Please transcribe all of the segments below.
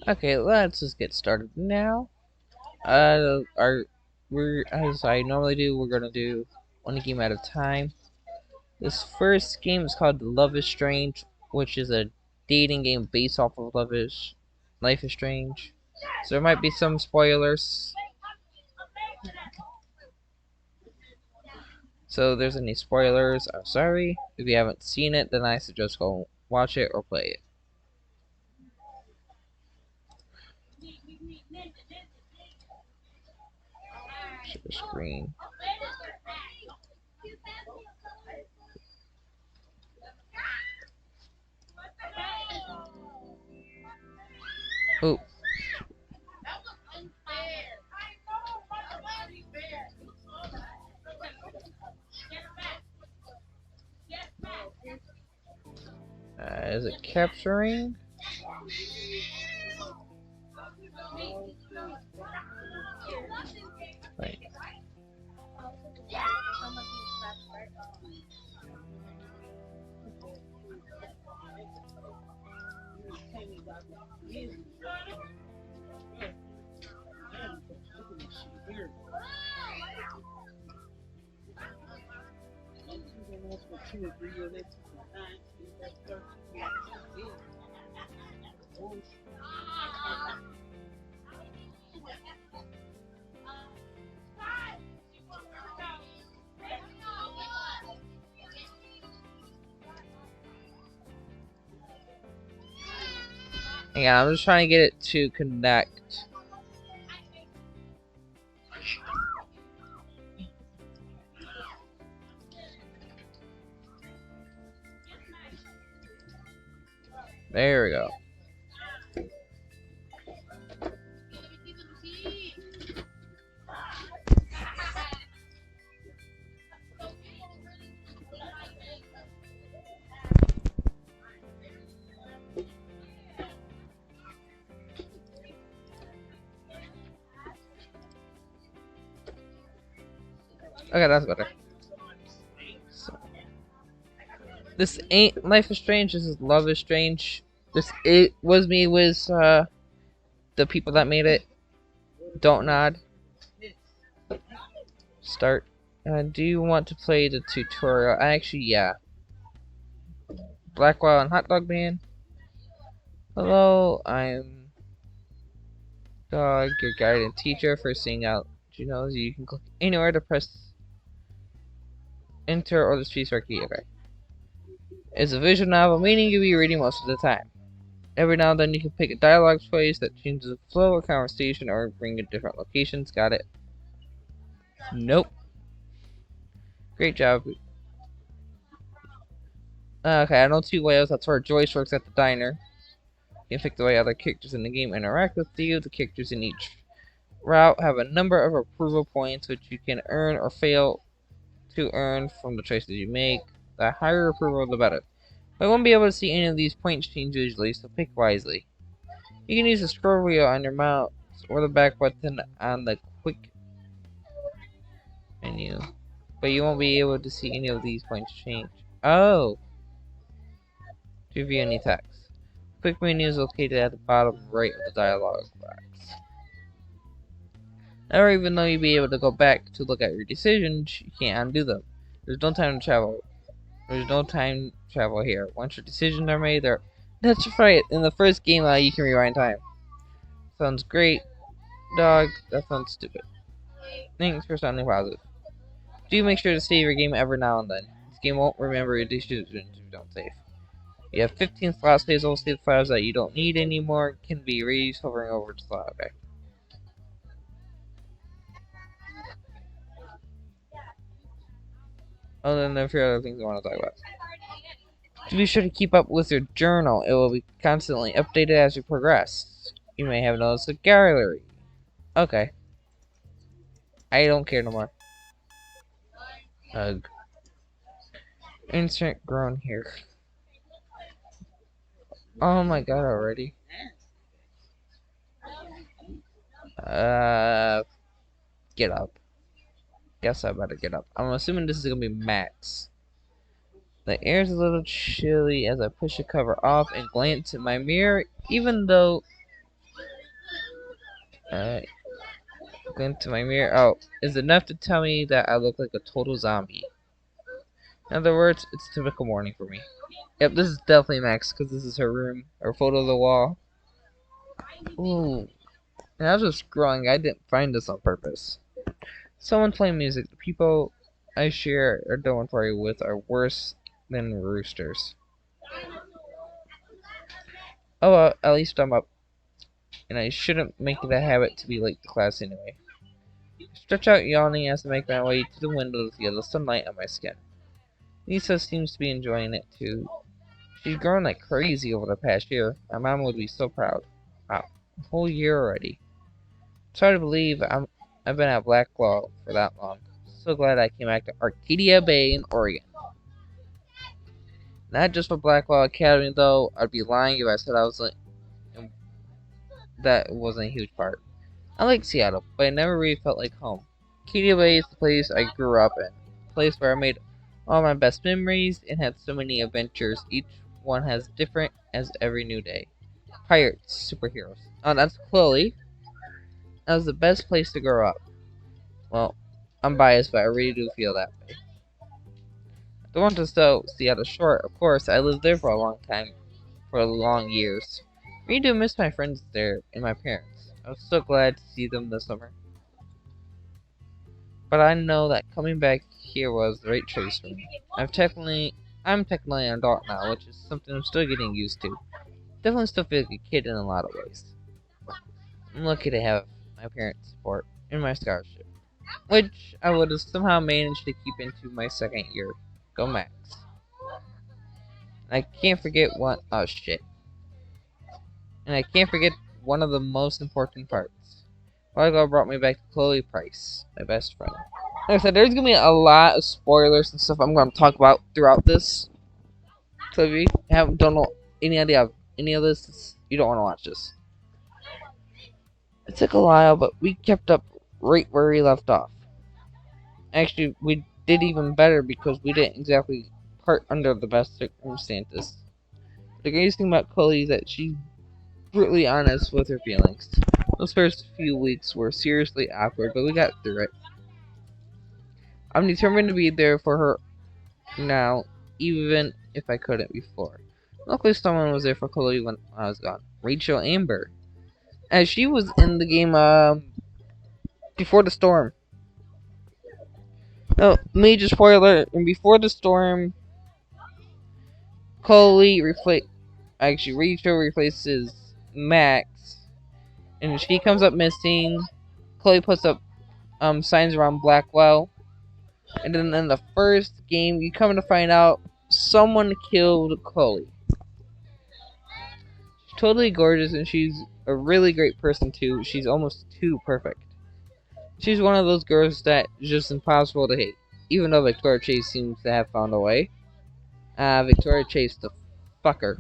Okay, let's just get started now. We're as I normally do. We're gonna do one game at a time. This first game is called Love is Strange, which is a dating game based off of Life is Strange. So there might be some spoilers. So if there's any spoilers, I'm sorry. If you haven't seen it, then I suggest go watch it or play it. Share screen. Oh. Is it capturing? Right. Yeah, I'm just trying to get it to connect. There we go. Okay, that's better. So, this ain't Life is Strange. This is Love is Strange. It was me with the people that made it. Don't nod. Start. Do you want to play the tutorial? Actually, yeah. Blackwell and Hot Dog Man. Hello, I'm Dog, your guide and teacher. For seeing out, you can click anywhere to press enter or the spacebar key. Okay. It's a visual novel, meaning you'll be reading most of the time. Every now and then you can pick a dialogue choice that changes the flow of conversation or bring you different locations. Got it? Nope. Great job. Okay, I know two ways. That's where Joyce works at the diner. You can pick the way other characters in the game interact with you. The characters in each route have a number of approval points which you can earn or fail to earn from the choices you make. The higher approval, the better. I won't be able to see any of these points change usually, so pick wisely. You can use the scroll wheel on your mouse or the back button on the quick menu, but you won't be able to see any of these points change. Oh! To view any text. Quick menu is located at the bottom right of the dialog box. Now, even though you'll be able to go back to look at your decisions, you can't undo them. There's no time to travel. There's no time travel here. Once your decisions are made, that's right. In the first game, you can rewind time. Sounds great, dog. That sounds stupid. Thanks for sounding positive. Do make sure to save your game every now and then. This game won't remember your decisions if you don't save. You have 15 slot saves. All save files that you don't need anymore can be reused hovering over the slot. Okay. Other than a few other things I want to talk about. To be sure to keep up with your journal. It will be constantly updated as you progress. You may have noticed a gallery. Okay. I don't care no more. Ugh. Instant groan here. Oh my god, already. Get up. Guess I better get up. I'm assuming this is gonna be max. The air's a little chilly as I push the cover off and glance in my mirror, even though I go into my mirror. Oh, is enough to tell me that I look like a total zombie. In other words, it's a typical morning for me. Yep, this is definitely Max, because this is her room. Her photo of the wall. Ooh. And I was just scrolling. I didn't find this on purpose. Someone playing music. The people I share a dormitory with are worse than roosters. Oh well, at least I'm up. And I shouldn't make it a habit to be late to class anyway. I stretch out yawning as I make my way to the window to feel the sunlight on my skin. Lisa seems to be enjoying it too. She's grown like crazy over the past year. My mom would be so proud. Wow, a whole year already. It's hard to believe I've been at Blackwell for that long. So glad I came back to Arcadia Bay in Oregon. Not just for Blackwell Academy though. I'd be lying if I said I was like that wasn't a huge part. I like Seattle, but I never really felt like home. Arcadia Bay is the place I grew up in. A place where I made all my best memories and had so many adventures. Each one has different as every new day. Pirates, superheroes. Oh, that's Chloe. That was the best place to grow up. Well, I'm biased, but I really do feel that way. I don't want to sell Seattle short. Of course, I lived there for a long time, for long years. I really do miss my friends there and my parents. I was so glad to see them this summer. But I know that coming back here was the right choice for me. I'm technically an adult now, which is something I'm still getting used to. Definitely still feel like a kid in a lot of ways. I'm lucky to have my parents' support and my scholarship, which I would have somehow managed to keep into my second year. Go Max. And I can't forget one of the most important parts. Volleyball brought me back to Chloe Price, my best friend. Like I said, there's gonna be a lot of spoilers and stuff I'm gonna talk about throughout this. So if you don't know any idea of any of this, you don't want to watch this. It took a while, but we kept up right where we left off. Actually, we did even better because we didn't exactly part under the best circumstances. The greatest thing about Chloe is that she's brutally honest with her feelings. Those first few weeks were seriously awkward, but we got through it. I'm determined to be there for her now, even if I couldn't before. Luckily, someone was there for Chloe when I was gone. Rachel Amber. As she was in the game Before the Storm. No, major spoiler. And Before the Storm, Rachel replaces Max, and she comes up missing. Chloe puts up signs around Blackwell, and then in the first game, you come to find out someone killed Chloe. She's totally gorgeous, and she's a really great person too. She's almost too perfect. She's one of those girls that is just impossible to hate, even though Victoria Chase seems to have found a way. Victoria Chase, the fucker.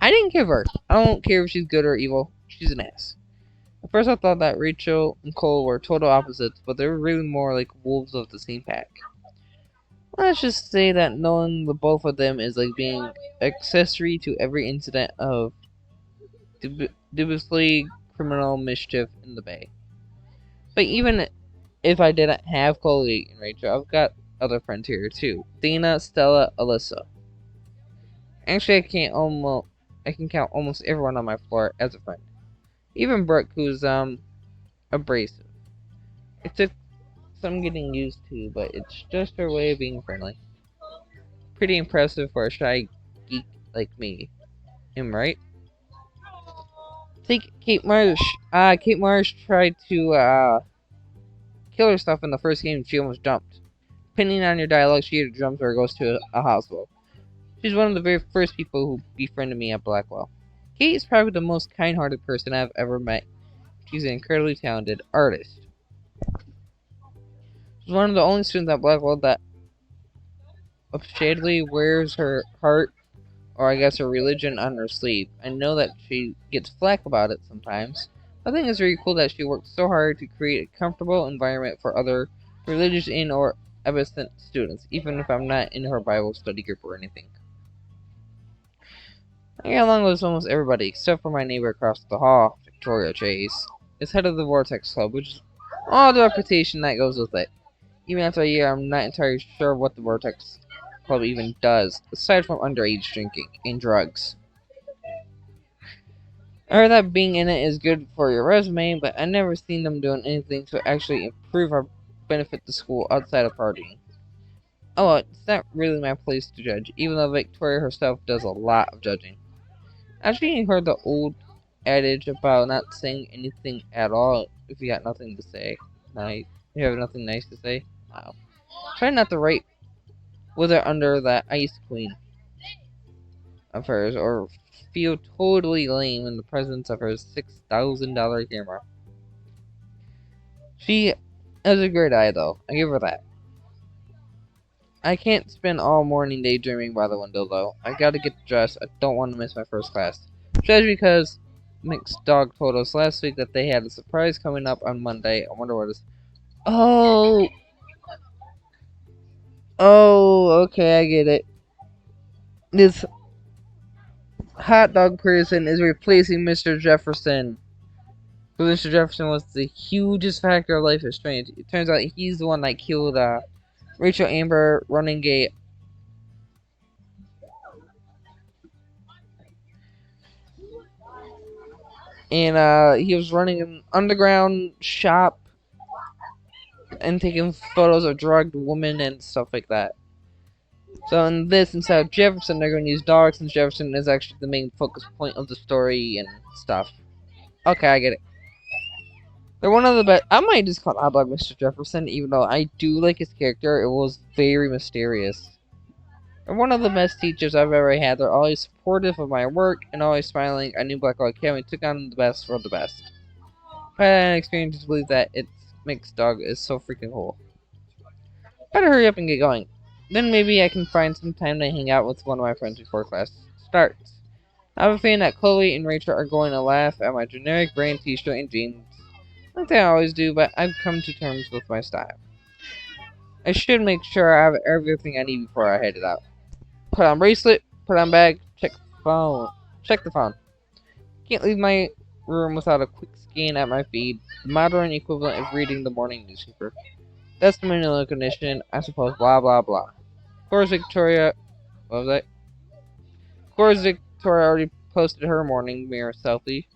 I didn't give her. I don't care if she's good or evil. She's an ass. At first I thought that Rachel and Cole were total opposites, but they were really more like wolves of the same pack. Let's just say that knowing the both of them is like being accessory to every incident of dubiously criminal mischief in the Bay. But even if I didn't have Chloe and Rachel, I've got other friends here too. Dana, Stella, Alyssa. Actually, I can count almost everyone on my floor as a friend. Even Brooke, who's abrasive. It took some getting used to, but it's just her way of being friendly. Pretty impressive for a shy geek like me. Am I right? Take Kate Marsh. Kate Marsh tried to kill herself in the first game. She almost jumped. Depending on your dialogue, she either jumps or goes to a hospital. She's one of the very first people who befriended me at Blackwell. Kate is probably the most kind-hearted person I've ever met. She's an incredibly talented artist. She's one of the only students at Blackwell that shadily wears her heart, or I guess her religion, on her sleeve. I know that she gets flack about it sometimes. I think it's really cool that she works so hard to create a comfortable environment for other religious and or absent students, even if I'm not in her Bible study group or anything. I get along with almost everybody, except for my neighbor across the hall, Victoria Chase. is head of the Vortex Club, which is all the reputation that goes with it. Even after a year, I'm not entirely sure what the Vortex Club even does, aside from underage drinking and drugs. I heard that being in it is good for your resume, but I never seen them doing anything to actually improve or benefit the school outside of partying. Oh, well, it's not really my place to judge, even though Victoria herself does a lot of judging. Actually, heard the old adage about not saying anything at all if you got nothing to say. Nice. You have nothing nice to say? Wow. Try not to write with her under that Ice Queen of hers, or feel totally lame in the presence of her $6,000 camera. She has a great eye, though. I give her that. I can't spend all morning daydreaming by the window, though. I gotta get dressed. I don't want to miss my first class. Just because Mixed Dog told us last week that they had a surprise coming up on Monday. I wonder what it is. Oh! Oh, okay, I get it. This hot dog person is replacing Mr. Jefferson. Mr. Jefferson was the hugest factor of Life is Strange. It turns out he's the one that killed Rachel Amber running a he was running an underground shop and taking photos of drugged women and stuff like that. So in this, instead of Jefferson, they're going to use Dog, since Jefferson is actually the main focus point of the story and stuff. Okay, I get it. They're one of the best. I might just call Hot Dog Mr. Jefferson, even though I do like his character. It was very mysterious. They're one of the best teachers I've ever had. They're always supportive of my work and always smiling. I knew Blackwell Academy took on the best for the best. I had an experience to believe that its Mixed Dog is so freaking cool. Better hurry up and get going. Then maybe I can find some time to hang out with one of my friends before class starts. I have a feeling that Chloe and Rachel are going to laugh at my generic brand t-shirt and jeans, like they always do, but I've come to terms with my style. I should make sure I have everything I need before I head it out. Put on bracelet, put on bag, check the phone. Check the phone. Can't leave my room without a quick scan at my feed, the modern equivalent of reading the morning newspaper. That's the manual condition, I suppose, blah blah blah. Of course, Victoria. What was that? Of course, Victoria already posted her morning mirror selfie.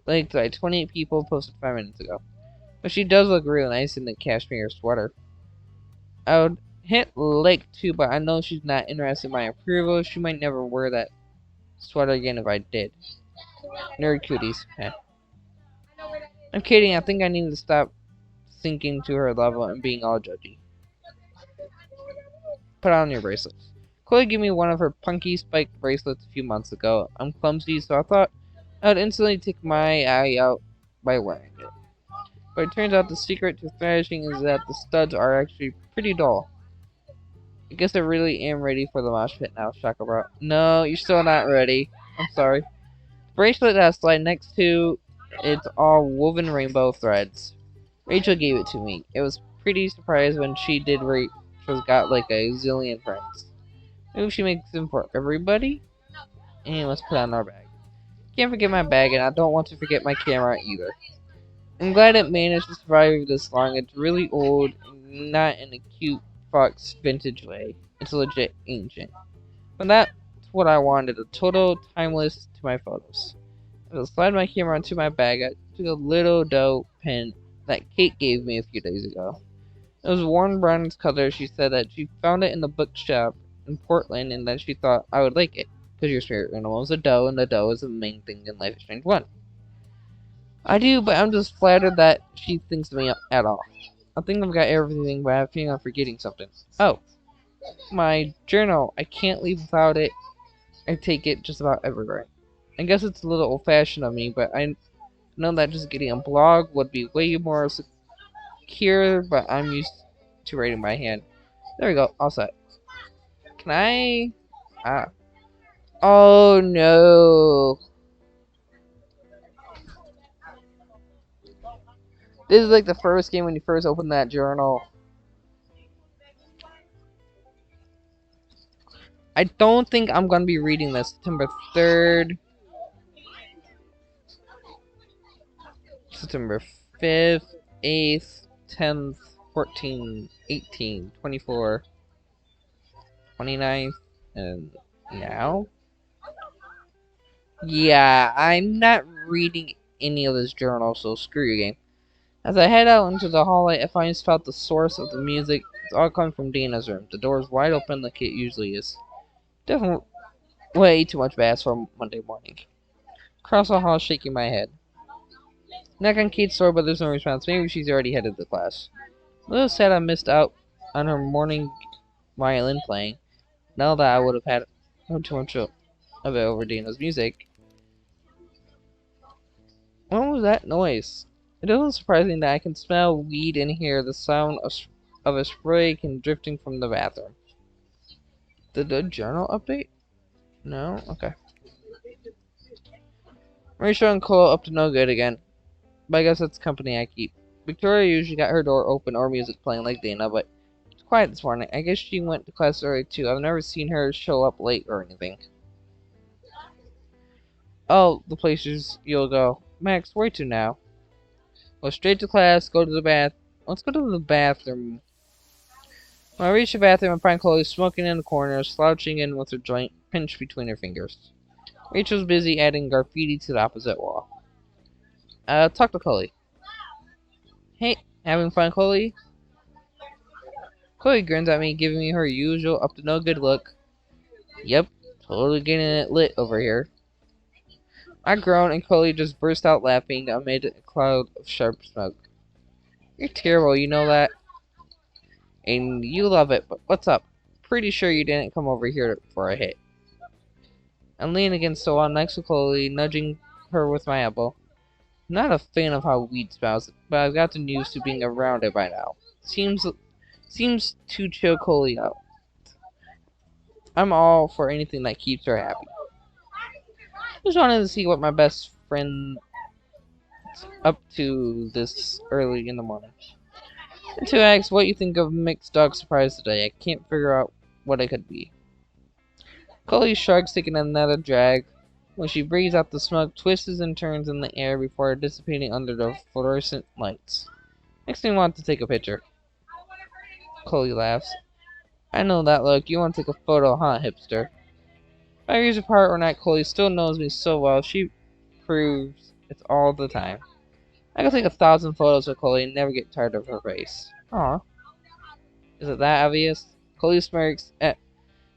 Liked by 28 people, posted 5 minutes ago. But she does look really nice in the cashmere sweater. I would hit like to, but I know she's not interested in my approval. She might never wear that sweater again if I did. Nerd cuties. Heh. I'm kidding. I think I need to stop sinking to her level and being all judgy. Put on your bracelets. Chloe gave me one of her punky spiked bracelets a few months ago. I'm clumsy, so I thought I would instantly take my eye out by wearing it. But it turns out the secret to thrashing is that the studs are actually pretty dull. I guess I really am ready for the mosh pit now, Shaka Bro. No, you're still not ready. I'm sorry. The bracelet that I slide next to, it's all woven rainbow threads. Rachel gave it to me. It was pretty surprised when she did. Rachel's got like a zillion friends. Maybe she makes them for everybody? And let's put on our bag. Can't forget my bag, and I don't want to forget my camera either. I'm glad it managed to survive this long. It's really old, not in a cute fox vintage way. It's legit ancient. But that's what I wanted, a total timeless to my photos. As I slide my camera into my bag, I took a little dough pen that Kate gave me a few days ago. It was warm bronze color. She said that she found it in the bookshop in Portland and that she thought I would like it. Because your spirit animal is a doe, and the doe is the main thing in Life is Strange 1. I do, but I'm just flattered that she thinks of me at all. I think I've got everything, but I have a feeling I'm forgetting something. Oh, my journal. I can't leave without it. I take it just about everywhere. I guess it's a little old-fashioned of me, but I know that just getting a blog would be way more secure, but I'm used to writing by hand. There we go, all set. Can I... Oh no. This is like the first game when you first open that journal. I don't think I'm gonna be reading this September 3rd. September 5th, 8th, 10th, 14th, 18th, 24th, 29th, and now? Yeah, I'm not reading any of this journal, so screw you, game. As I head out into the hallway, I finally spot the source of the music. It's all coming from Dana's room. The door is wide open like it usually is. Definitely way too much bass for a Monday morning. Across the hall, shaking my head. Knock on Kate's door, but there's no response. Maybe she's already headed to class. A little sad I missed out on her morning violin playing. Now that I would have had too much of it over Dana's music. What was that noise? It isn't surprising that I can smell weed and hear the sound of a spray can drifting from the bathroom. Did the journal update? No? Okay. Rachel and Cole up to no good again. But I guess that's company I keep. Victoria usually got her door open or music playing like Dana, but it's quiet this morning. I guess she went to class early too. I've never seen her show up late or anything. Oh, the places you'll go. Max, where to now? Go straight to class, go to the bath. Let's go to the bathroom. When I reach the bathroom, I find Chloe smoking in the corner, slouching in with her joint pinched between her fingers. Rachel's busy adding graffiti to the opposite wall. Talk to Chloe. Hey, having fun, Chloe? Chloe grins at me, giving me her usual up-to-no-good look. Yep, totally getting it lit over here. I groan, and Chloe just burst out laughing amid a cloud of sharp smoke. You're terrible, you know that? And you love it, but what's up? Pretty sure you didn't come over here for a hit. I lean against the wall next to Chloe, nudging her with my elbow. I'm not a fan of how weed smells, but I've gotten used to being around it by now. Seems to chill Chloe out. I'm all for anything that keeps her happy. Just wanted to see what my best friend's up to this early in the morning. And to ask what you think of Mixed Dog Surprise today. I can't figure out what it could be. Chloe shrugs, taking another drag. When she breathes out the smoke, twists and turns in the air before dissipating under the fluorescent lights. Makes me want to take a picture. Chloe laughs. I know that look. You want to take a photo, huh, hipster? 5 years apart or not, Chloe still knows me so well. She proves it's all the time. I can take 1,000 photos of Chloe and never get tired of her face. Aw. Is it that obvious? Chloe smirks at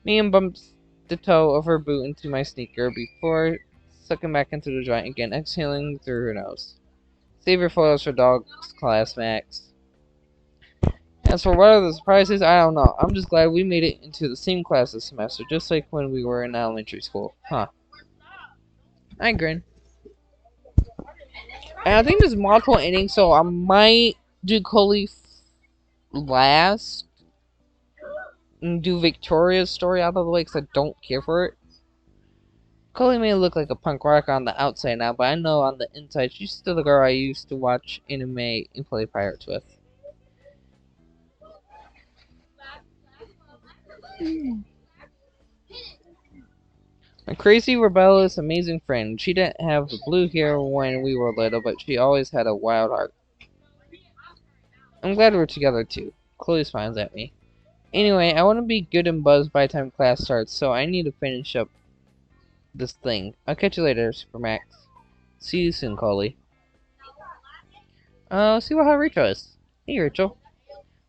me and bumps the toe of her boot into my sneaker before sucking back into the joint again, exhaling through her nose. Save your photos for dog's class, Max. As for what other surprises, I don't know. I'm just glad we made it into the same class this semester, just like when we were in elementary school. Huh. I grin. And I think there's multiple innings, so I might do Chloe last. And do Victoria's story out of the way, because I don't care for it. Chloe may look like a punk rock on the outside now, but I know on the inside she's still the girl I used to watch anime and play pirates with. My crazy, rebellious, amazing friend. She didn't have the blue hair when we were little, but she always had a wild heart. I'm glad we're together too. Chloe smiles at me. Anyway, I want to be good and buzzed by the time class starts, so I need to finish up this thing. I'll catch you later, Supermax. See you soon, Chloe. See how Rachel is. Hey, Rachel.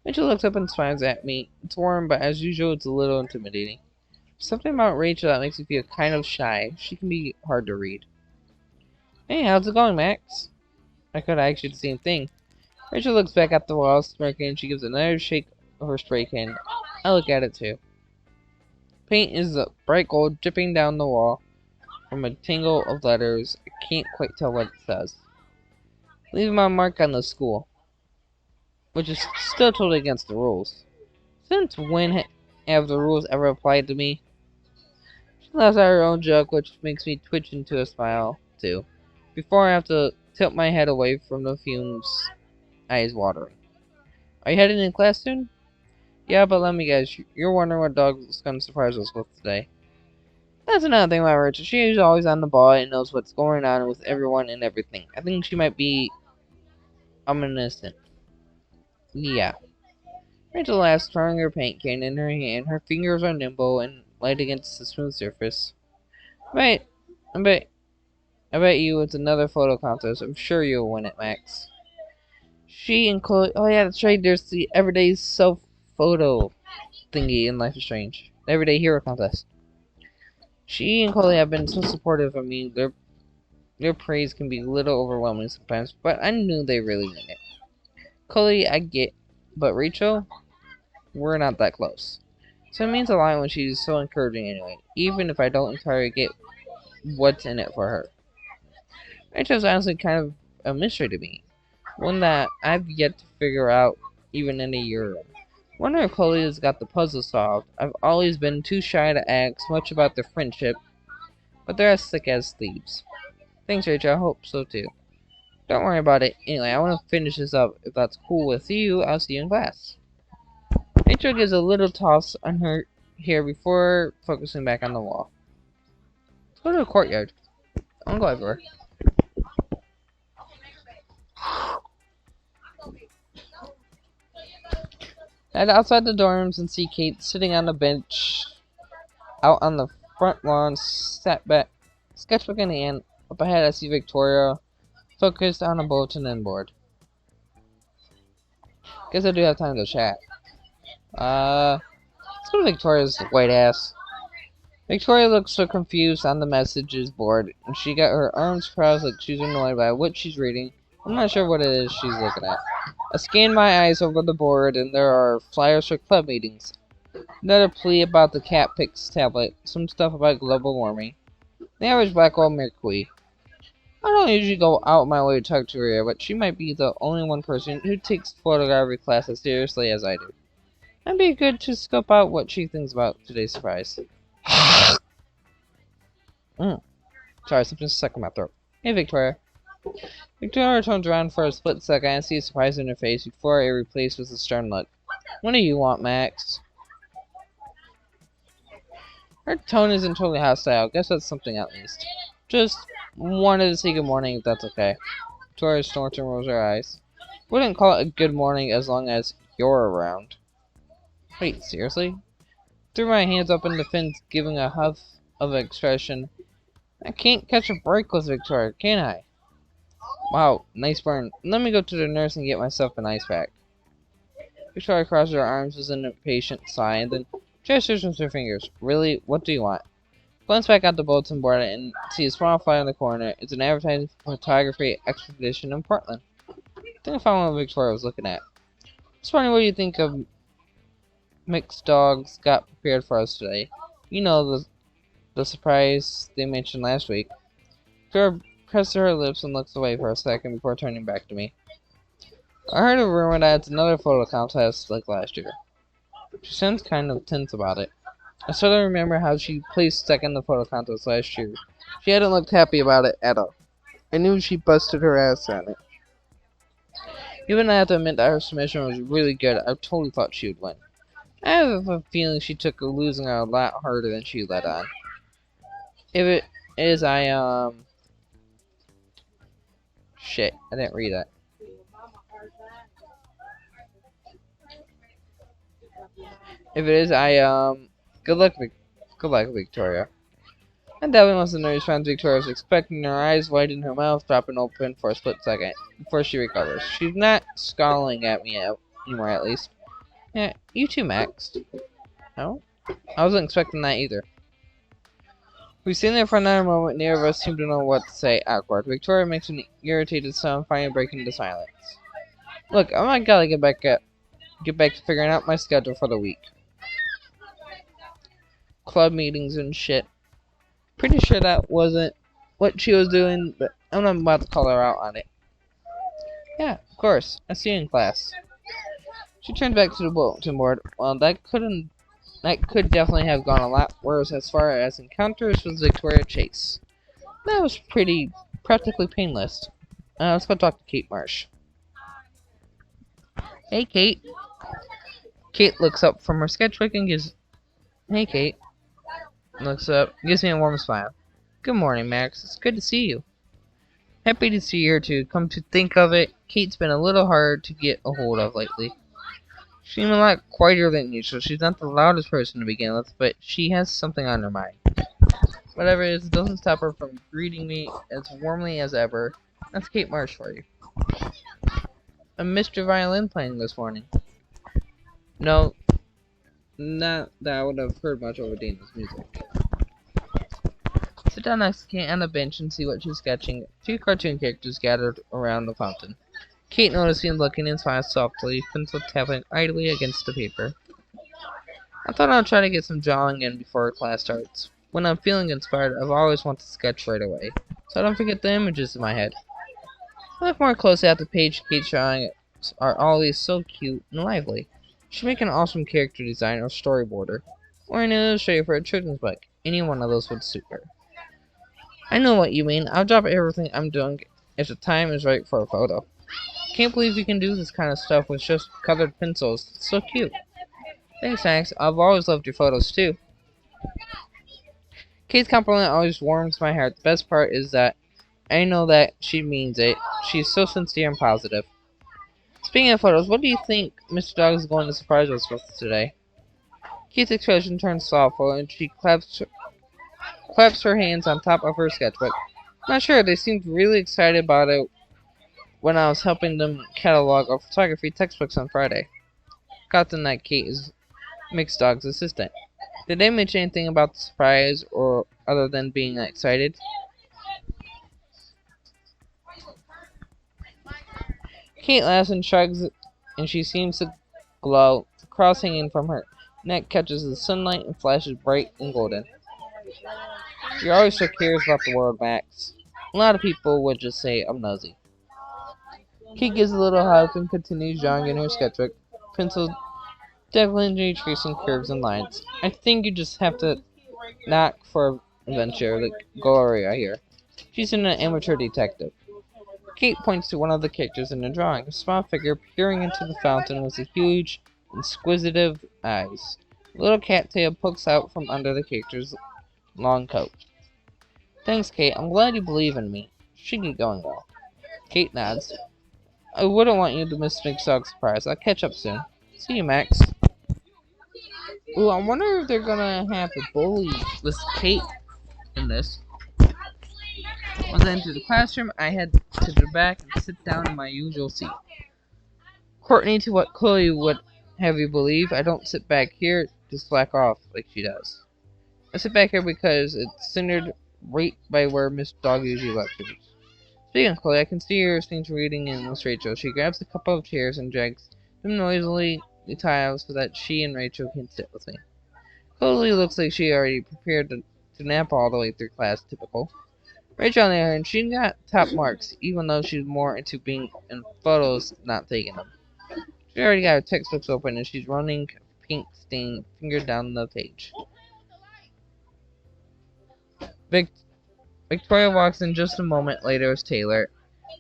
Rachel looks up and smiles at me. It's warm, but as usual, it's a little intimidating. Something about Rachel that makes me feel kind of shy. She can be hard to read. Hey, how's it going, Max? I could ask you the same thing. Rachel looks back at the wall, smirking, and she gives another shake of her spray can. I look at it too. Paint is bright gold dripping down the wall from a tangle of letters. I can't quite tell what it says. Leave my mark on the school. Which is still totally against the rules. Since when have the rules ever applied to me? She laughs at her own joke, which makes me twitch into a smile, too. Before I have to tilt my head away from the fumes, eyes watering. Are you heading in class soon? Yeah, but let me guess, you're wondering what dog's gonna surprise us with today. That's another thing about Rachel. She's always on the ball and knows what's going on with everyone and everything. I think she might be I'm innocent. Yeah. Rachel laughs, throwing her paint can in her hand. Her fingers are nimble and light against the smooth surface. Right. I bet you it's another photo contest. I'm sure you'll win it, Max. She and Chloe. Oh yeah, that's right. There's the everyday self photo thingy in Life is Strange. The everyday hero contest. She and Chloe have been so supportive of me. Their praise can be a little overwhelming sometimes, but I knew they really meant it. Chloe, I get, but Rachel, we're not that close. So it means a lot when she's so encouraging anyway, even if I don't entirely get what's in it for her. Rachel's honestly kind of a mystery to me. One that I've yet to figure out even in a year. Wonder if Chloe has got the puzzle solved. I've always been too shy to ask much about their friendship, but they're as thick as thieves. Thanks, Rachel. I hope so too. Don't worry about it. Anyway, I want to finish this up. If that's cool with you, I'll see you in class. Rachel gives a little toss on her hair before focusing back on the wall. Let's go to the courtyard. I want to go everywhere. Head outside the dorms and see Kate sitting on a bench out on the front lawn, sat back, sketchbook in hand. Up ahead, I see Victoria, focused on a bulletin board. Guess I do have time to chat. Let's go to Victoria's white ass. Victoria looks so confused on the messages board, and she got her arms crossed like she's annoyed by what she's reading. I'm not sure what it is she's looking at. I scan my eyes over the board, and there are flyers for club meetings. Another plea about the Cat Picks tablet, some stuff about global warming. The average black hole Mercury. I don't usually go out my way to talk to her, but she might be the only one person who takes photography class as seriously as I do. It'd be good to scope out what she thinks about today's surprise. Sorry, something stuck in my throat. Hey, Victoria. Victoria turns around for a split second and sees surprise in her face before it replaced with a stern look. What do you want, Max? Her tone isn't totally hostile. Guess that's something at least. Just wanted to say good morning if that's okay. Victoria snorts and rolls her eyes. Wouldn't call it a good morning as long as you're around. Wait, seriously? Threw my hands up in defense, giving a huff of expression. I can't catch a break with Victoria, can I? Wow, nice burn. Let me go to the nurse and get myself an ice pack. Victoria crosses her arms with an impatient sigh and then gestures with her fingers. Really? What do you want? Glance back at the bulletin board and see a small flyer in the corner. It's an advertising photography expedition in Portland. I think I found what Victoria was looking at. Just wondering what you think of Mixed Dogs got prepared for us today. You know, the surprise they mentioned last week. Victoria presses her lips and looks away for a second before turning back to me. I heard a rumor that it's another photo contest like last year. She sounds kind of tense about it. I suddenly remember how she placed second in the photo contest last year. She hadn't looked happy about it at all. I knew she busted her ass on it. Even though I have to admit that her submission was really good, I totally thought she would win. I have a feeling she took losing a lot harder than she let on. If it is, shit, I didn't read that. If it is, good luck, Victoria. And Devin was the nurse found Victoria was expecting, her eyes wide and her mouth dropping open for a split second before she recovers. She's not scowling at me anymore, at least. Yeah, you too, Max. No? I wasn't expecting that either. We stand there for another moment, neither of us seem to know what to say. Awkward. Victoria makes an irritated sound, finally breaking into silence. Look, I gotta get back to figuring out my schedule for the week. Club meetings and shit. Pretty sure that wasn't what she was doing, but I'm not about to call her out on it. Yeah, of course. I'll see you in class. She turned back to the bulletin board. Well, that could definitely have gone a lot worse as far as encounters with Victoria Chase. That was practically painless. Let's go talk to Kate Marsh. Hey, Kate. Kate looks up from her sketchbook and gives... Hey, Kate. Looks up, gives me a warm smile. Good morning, Max. It's good to see you. Happy to see her too. Come to think of it, Kate's been a little hard to get a hold of lately. She seems a lot quieter than usual. She's not the loudest person to begin with, but she has something on her mind. Whatever it is, it doesn't stop her from greeting me as warmly as ever. That's Kate Marsh for you. I missed your violin playing this morning. No, not that I would have heard much over Dana's music. Sit down next to Kate on the bench and see what she's sketching. Two cartoon characters gathered around the fountain. Kate noticed me looking and smiled softly, pencil tapping idly against the paper. I thought I'd try to get some drawing in before class starts. When I'm feeling inspired, I've always wanted to sketch right away, so I don't forget the images in my head. I look more closely at the page Kate's drawings are always so cute and lively. She'd make an awesome character designer or storyboarder, or an illustrator for a children's book. Any one of those would suit her. I know what you mean. I'll drop everything I'm doing if the time is right for a photo. Can't believe you can do this kind of stuff with just colored pencils. It's so cute. Thanks, Max. I've always loved your photos, too. Kate's compliment always warms my heart. The best part is that I know that she means it. She's so sincere and positive. Speaking of photos, what do you think Mr. Dog is going to surprise us with today? Kate's expression turns thoughtful, and she claps her hands on top of her sketchbook. I'm not sure, they seemed really excited about it when I was helping them catalog our photography textbooks on Friday. Got the night Kate is Mixed Dog's assistant. Did they mention anything about the surprise, or other than being excited? Kate laughs and shrugs, and she seems to glow. The cross hanging from her neck catches the sunlight and flashes bright and golden. You're always so curious about the world, Max. A lot of people would just say I'm nosy. Kate gives a little hug and continues drawing in her sketchbook, pencil definitely tracing curves and lines. I think you just have to knock for adventure, like Gloria here. She's an amateur detective. Kate points to one of the characters in the drawing. A small figure peering into the fountain with huge, inquisitive eyes. A little cattail pokes out from under the character's long coat. Thanks, Kate. I'm glad you believe in me. Should get going, though. Kate nods. I wouldn't want you to miss Mixed Dog's surprise. I'll catch up soon. See you, Max. Ooh, I wonder if they're gonna have a bully with Kate in this. Once I entered the classroom, I had to go back and sit down in my usual seat. Courtney, to what Chloe would have you believe, I don't sit back here to slack off like she does. I sit back here because it's centered right by where Miss Dog usually lectures. Speaking of Chloe, I can see her sneaks reading in with Rachel. She grabs a couple of chairs and drags them noisily the tiles so that she and Rachel can sit with me. Chloe looks like she already prepared to nap all the way through class, typical. Rachel, on the other hand, she got top marks, even though she's more into being in photos, not taking them. She already got her textbooks open and she's running pink stained finger down the page. Victoria walks in just a moment later as Taylor.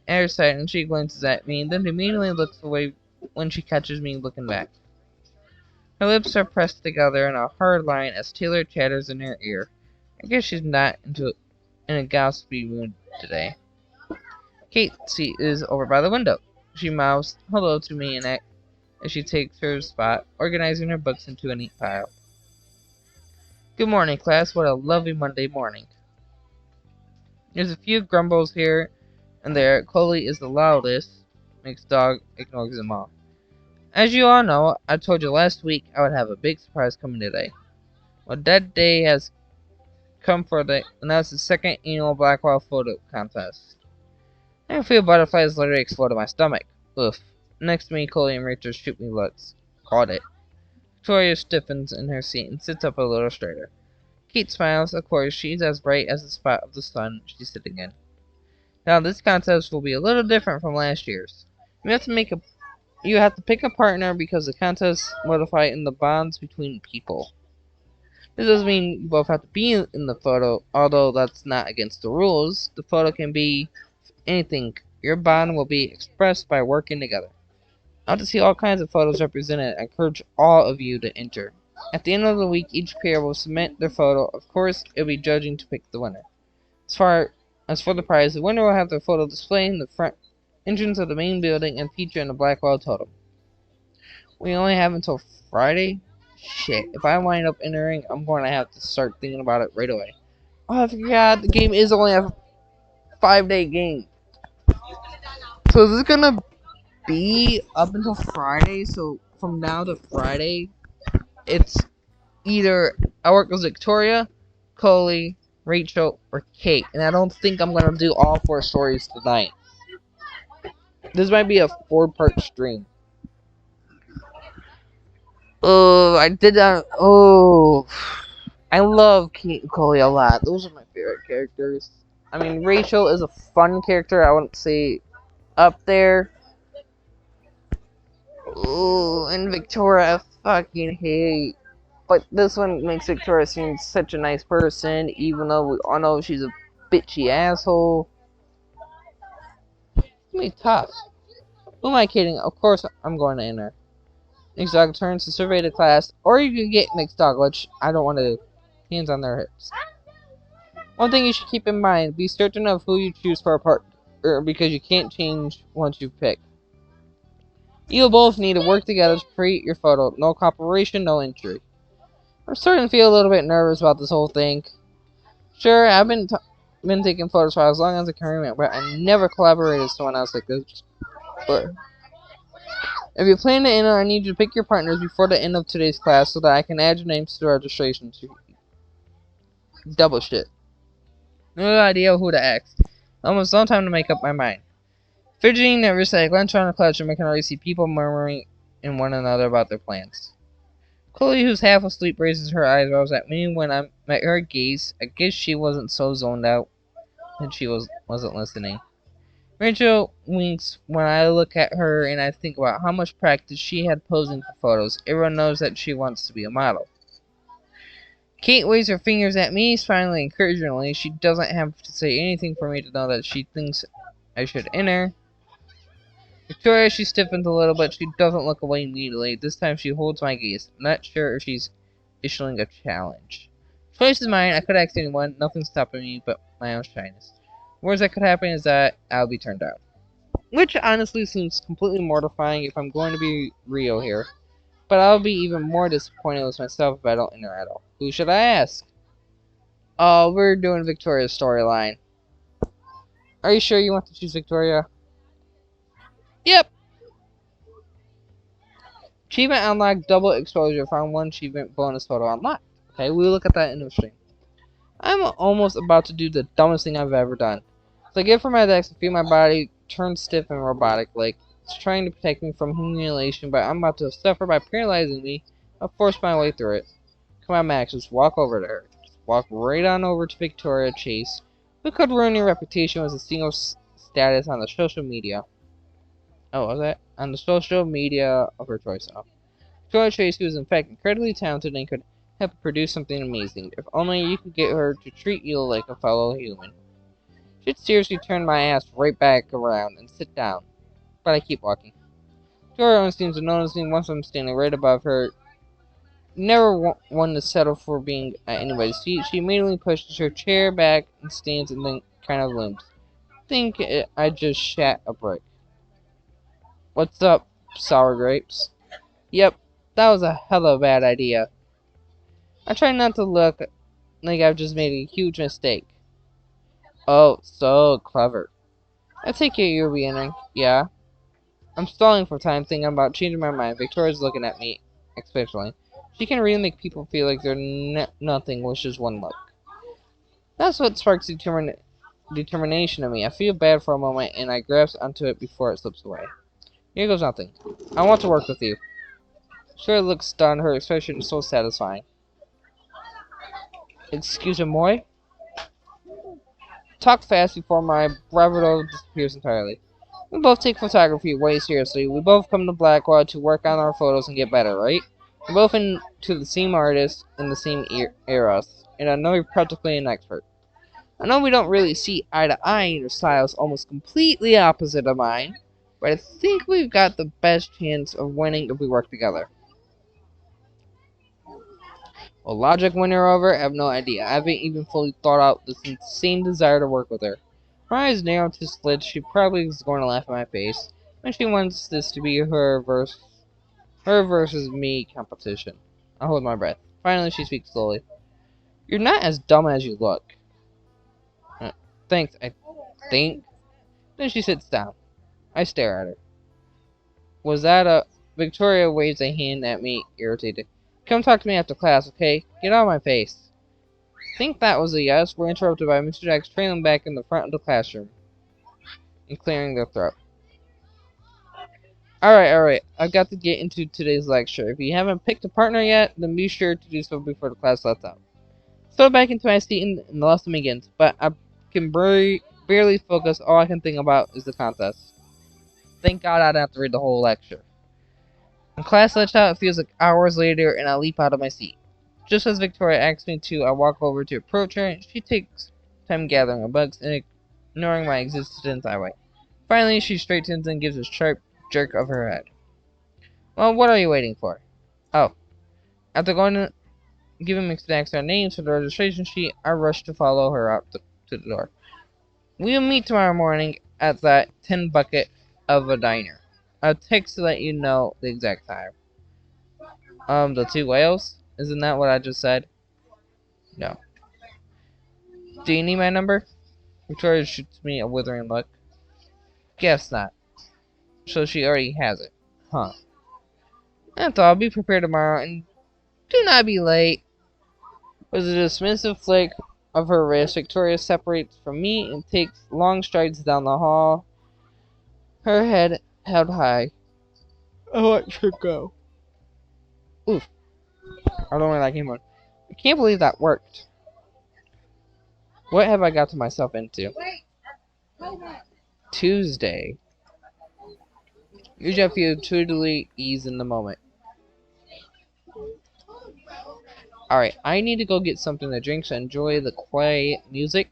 At her side, and she glances at me, and then immediately looks away when she catches me looking back. Her lips are pressed together in a hard line as Taylor chatters in her ear. I guess she's not in a gossipy mood today. Kate's seat is over by the window. She mouths hello to me as she takes her spot, organizing her books into a neat pile. Good morning, class. What a lovely Monday morning. There's a few grumbles here and there. Chloe is the loudest. Mixed Dog ignores them all. As you all know, I told you last week I would have a big surprise coming today. Well, that day has come for the announce the second annual Blackwell photo contest. I can feel butterflies literally explode in my stomach. Oof. Next to me, Chloe and Rachel shoot me looks. Caught it. Victoria stiffens in her seat and sits up a little straighter. Kate smiles. Of course, she's as bright as the spot of the sun she's sitting in. Now, this contest will be a little different from last year's. You have to pick a partner because the contest modifies in the bonds between people. This doesn't mean you both have to be in the photo, although that's not against the rules. The photo can be anything. Your bond will be expressed by working together. I want to see all kinds of photos represented. I encourage all of you to enter. At the end of the week, each pair will submit their photo. Of course, it'll be judging to pick the winner. As far As for the prize, the winner will have their photo displayed in the front entrance of the main building and feature in the Blackwell totem. We only have until Friday? Shit, if I wind up entering, I'm going to have to start thinking about it right away. Oh, I forgot, the game is only a 5-day game. So is this gonna be up until Friday? So from now to Friday, it's either I work with Victoria, Coley, Rachel, or Kate. And I don't think I'm gonna do all 4 stories tonight. This might be a 4-part stream. Oh, I did that. Oh, I love Kate and Coley a lot. Those are my favorite characters. I mean, Rachel is a fun character. I wouldn't say up there. Ooh, and Victoria, I fucking hate. But this one makes Victoria seem such a nice person, even though we all know she's a bitchy asshole. It's gonna be tough. Who am I kidding? Of course I'm going to enter. Next dog turns to survey the class, or you can get next dog, which I don't want to do. Hands on their hips. One thing you should keep in mind, be certain of who you choose for a partner, because you can't change once you pick. You both need to work together to create your photo. No cooperation, no injury. I'm starting to feel a little bit nervous about this whole thing. Sure, I've been taking photos for as long as I can remember, but I never collaborated with someone else like this. But if you plan to enter, I need you to pick your partners before the end of today's class so that I can add your names to the registration. Double shit. No idea who to ask. Almost no time to make up my mind. Fidgeting nervously, I glance around the classroom. I can already see people murmuring in one another about their plans. Chloe, who's half asleep, raises her eyebrows at me when I met her gaze. I guess she wasn't so zoned out and she wasn't listening. Rachel winks when I look at her and I think about how much practice she had posing for photos. Everyone knows that she wants to be a model. Kate waves her fingers at me, smiling encouragingly. She doesn't have to say anything for me to know that she thinks I should enter. Victoria, she stiffens a little, but she doesn't look away immediately. This time she holds my gaze. I'm not sure if she's issuing a challenge. Choice is mine. I could ask anyone. Nothing's stopping me but my own shyness. Worst that could happen is that I'll be turned down. Which honestly seems completely mortifying if I'm going to be real here. But I'll be even more disappointed with myself if I don't enter at all. Who should I ask? Oh, we're doing Victoria's storyline. Are you sure you want to choose Victoria? Yep. Achievement unlocked, double exposure. Found one achievement bonus photo unlocked. Okay, we'll look at that in the stream. I'm almost about to do the dumbest thing I've ever done. So I get from my decks and feel my body turn stiff and robotic, like it's trying to protect me from humiliation, but I'm about to suffer by paralyzing me. I'll force my way through it. Come on, Max, just walk over to her. Just walk right on over to Victoria Chase, who could ruin your reputation with a single status on the social media. Oh, was that? On the social media of her choice. Oh. Victoria Chase, who is in fact incredibly talented and could help produce something amazing. If only you could get her to treat you like a fellow human. She'd seriously turn my ass right back around and sit down. But I keep walking. Victoria only seems to notice me once I'm standing right above her. Never one to settle for being at anybody's feet. She immediately pushes her chair back and stands and then kind of looms. Think I just shat a brick. What's up, sour grapes? Yep, that was a hella bad idea. I try not to look like I've just made a huge mistake. Oh, so clever. I take it you'll be entering. Yeah. I'm stalling for time, thinking about changing my mind. Victoria's looking at me, especially. She can really make people feel like they're nothing with just one look. That's what sparks determination in me. I feel bad for a moment, and I grasp onto it before it slips away. Here goes nothing. I want to work with you. Victoria looks stunned. Her expression is so satisfying. Excuse me, moi? Talk fast before my bravado disappears entirely. We both take photography way seriously. We both come to Blackwell to work on our photos and get better, right? We're both into the same artist in the same eras, and I know you're practically an expert. I know we don't really see eye to eye in your styles almost completely opposite of mine, but I think we've got the best chance of winning if we work together. Will logic win her over? I have no idea. I haven't even fully thought out this insane desire to work with her. Her eyes narrowed to slits. She probably is going to laugh at my face, and she wants this to be her versus me competition. I hold my breath. Finally, she speaks slowly. You're not as dumb as you look. Uh, Thanks, I think. Then she sits down. I stare at her. Was that a... Victoria waves a hand at me, irritated. Come talk to me after class, okay? Get out of my face. Think that was a yes. We're interrupted by Mr. Jacks trailing back in the front of the classroom and clearing their throat. Alright. I've got to get into today's lecture. If you haven't picked a partner yet, then be sure to do so before the class lets out. Settle back into my seat and the lesson begins, but I can barely focus. All I can think about is the contest. Thank God I don't have to read the whole lecture. When class lets out, it feels like hours later, and I leap out of my seat. Just as Victoria asks me to, I walk over to approach her, and she takes time gathering her books and ignoring my existence I wait. Finally, she straightens and gives a sharp jerk of her head. Well, what are you waiting for? Oh. After going to giving Mixed Snacks our names for the registration sheet, I rush to follow her out to the door. We'll meet tomorrow morning at that tin bucket of a diner. I'll text to let you know the exact time. The two whales? Isn't that what I just said? No. Do you need my number? Victoria shoots me a withering look. Guess not. So she already has it. Huh. That's all. Be prepared tomorrow and do not be late. With a dismissive flick of her wrist, Victoria separates from me and takes long strides down the hall, her head held high. I watch her go. Oof. I don't really like anyone. I can't believe that worked. What have I got to myself into? Tuesday. Usually I feel totally ease in the moment. Alright, I need to go get something to drink, so enjoy the quiet music.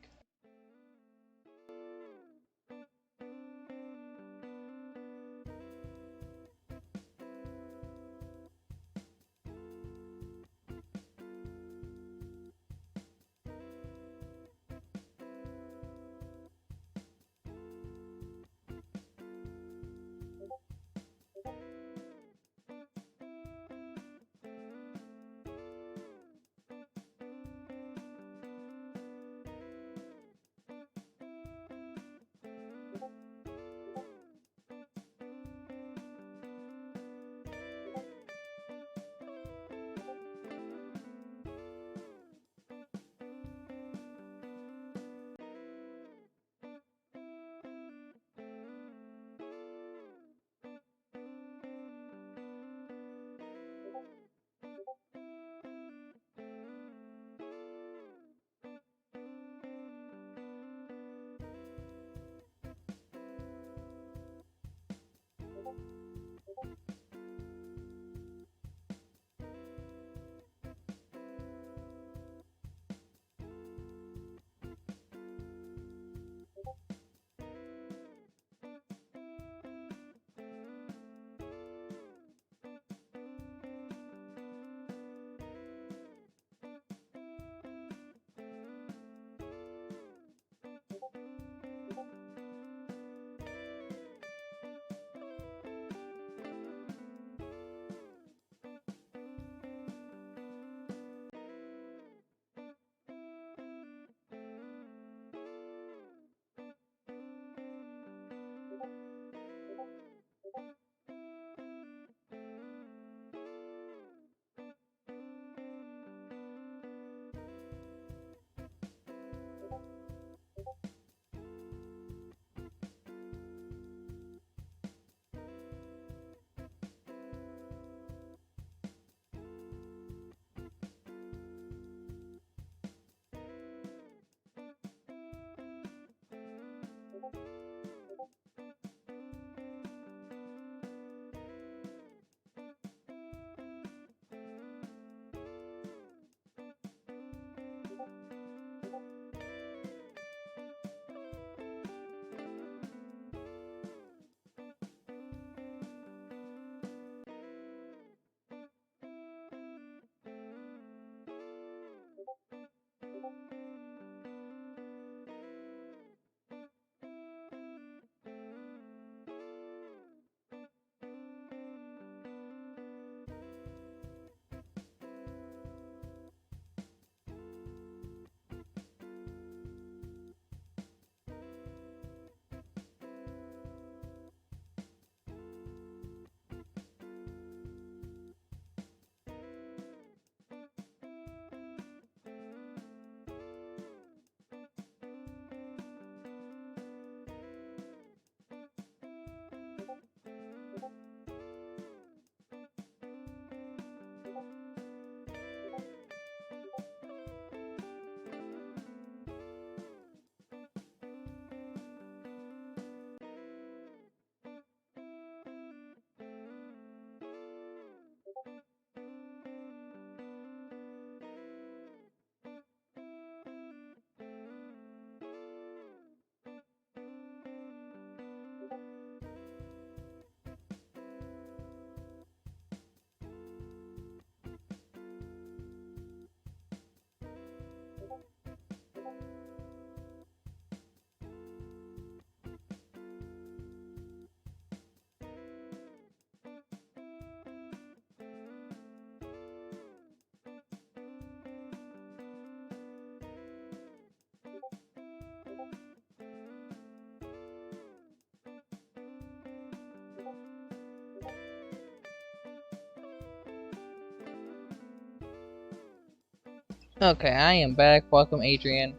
Okay, I am back. Welcome, Adrian.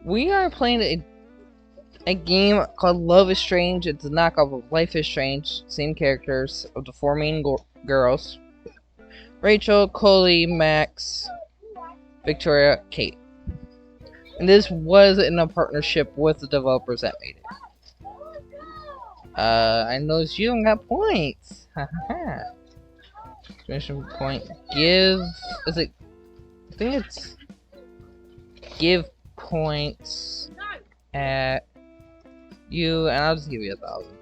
We are playing a game called Love is Strange. It's a knockoff of Life is Strange. Same characters of the four main girls: Rachel, Coley, Max, Victoria, Kate. And this was in a partnership with the developers that made it. I noticed you don't got points. Haha. Exclamation point. Give. Is it? I think it's. Give points at you, and I'll just give you 1,000.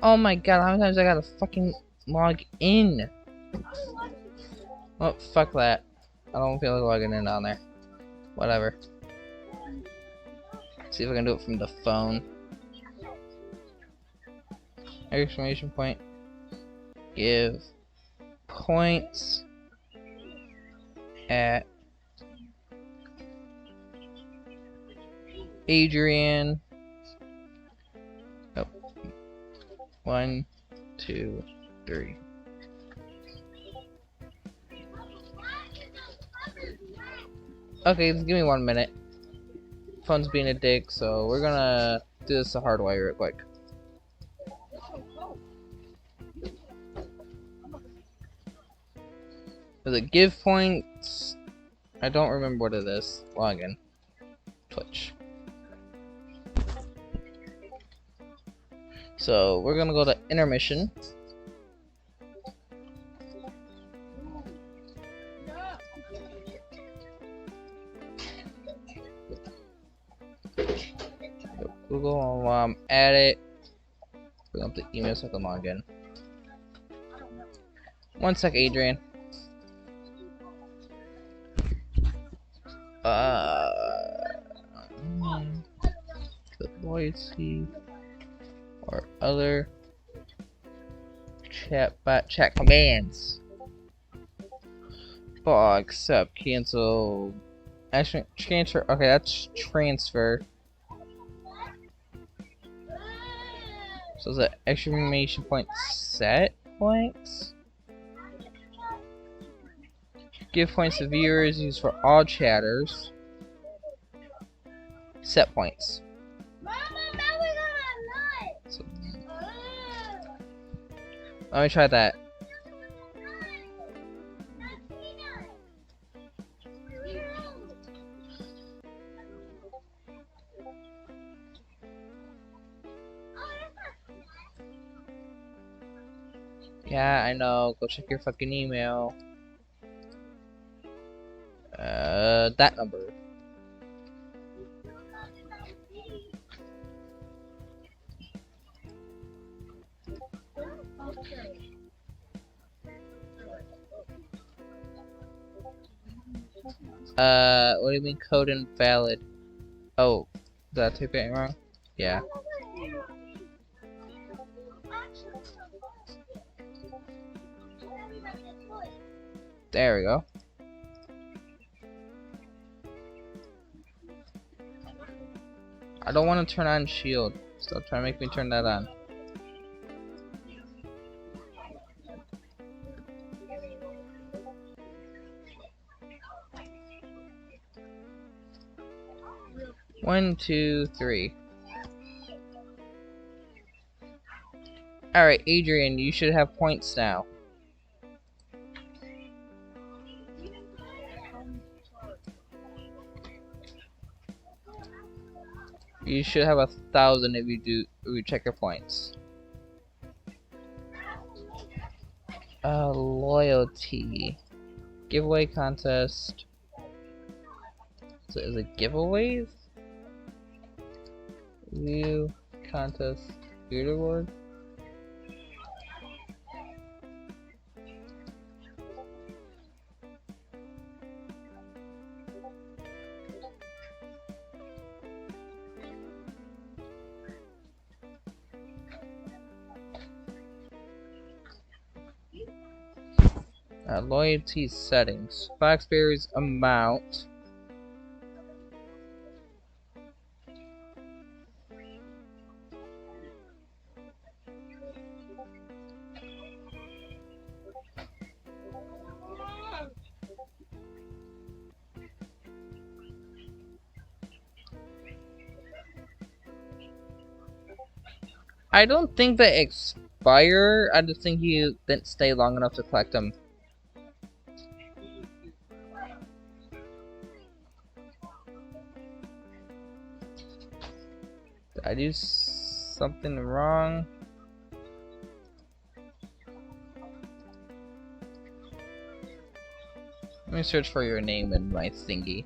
Oh my god, how many times I gotta fucking log in? Oh, fuck that. I don't feel like logging in down there. Whatever. See if I can do it from the phone. Exclamation point. Give points at Adrian. Oh. 1, 2, 3. Okay, just give me 1 minute. Phone's being a dick, so we're gonna do this the hard way real quick. Does it give points? I don't remember what it is. Login. Twitch. So we're gonna go to intermission. Google while I'm at it. Bring up the email so I can log in. 1 sec, Adrian. The loyalty or other chat commands. Accept, cancel, actually transfer. Okay, that's transfer. So is that exclamation point set points? Give points to viewers, used for all chatters. Set points. So, let me try that. Yeah, I know. Go check your fucking email. That number. What do you mean code invalid? Oh, did I type it wrong? Yeah. There we go. I don't want to turn on shield. Stop trying to make me turn that on. One, two, three. Alright, Adrian, you should have points now. You should have 1,000 if you check your points. Loyalty. Giveaway contest. So is it giveaways? View contest leaderboard. Loyalty settings. Foxberry's amount. I don't think they expire. I just think you didn't stay long enough to collect them. Did I do something wrong? Let me search for your name in my thingy.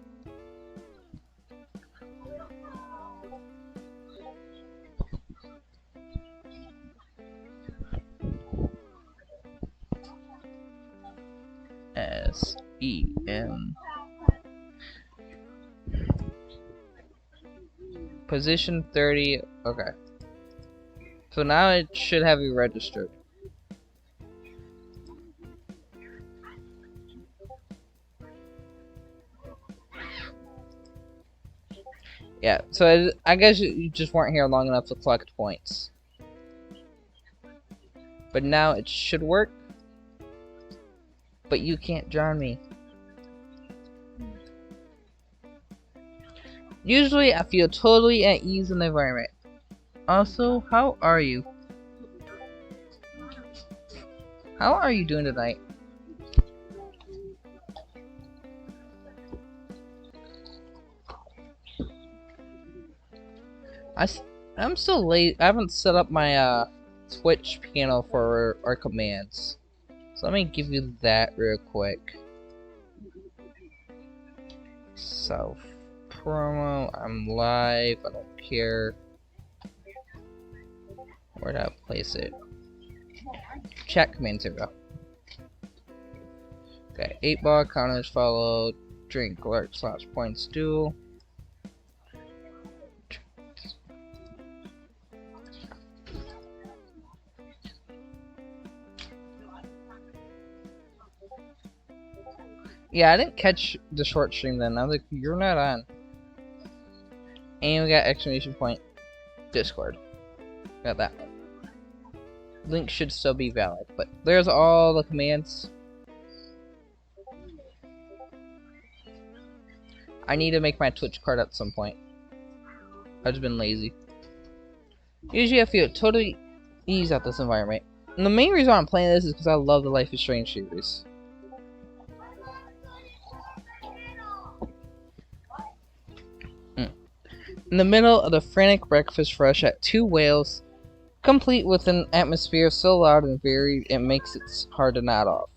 S-E-M. Position 30. Okay. So now it should have you registered. Yeah, so I guess you just weren't here long enough to collect points. But now it should work. But you can't join me. Usually I feel totally at ease in the environment. Also, how are you? How are you doing tonight? I'm still late. I haven't set up my Twitch panel for our commands. So let me give you that real quick. Self promo, I'm live, I don't care. Where did I place it? Chat commands, here we go. Okay, 8-ball, counters followed, drink, alert, slash, points, duel. Yeah, I didn't catch the short stream then. I was like, you're not on. And we got exclamation point Discord. Got that one. Link should still be valid, but there's all the commands. I need to make my Twitch card at some point. I've just been lazy. Usually I feel totally ease at this environment. And the main reason why I'm playing this is because I love the Life is Strange series. In the middle of the frantic breakfast rush at Two Whales, complete with an atmosphere so loud and varied it makes it hard to nod off.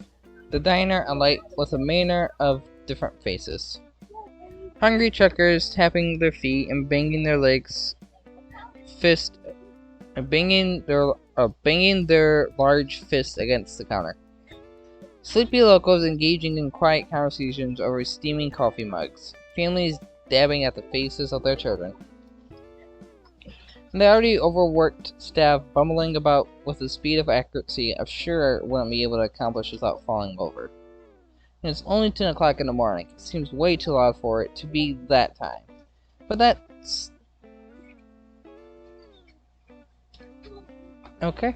The diner alight with a manner of different faces. Hungry truckers tapping their feet and banging their legs, banging their large fists against the counter. Sleepy locals engaging in quiet conversations over steaming coffee mugs. Families dabbing at the faces of their children. The already overworked staff bumbling about with the speed of accuracy I'm sure wouldn't be able to accomplish without falling over. And it's only 10 o'clock in the morning. It seems way too loud for it to be that time. But that's... okay.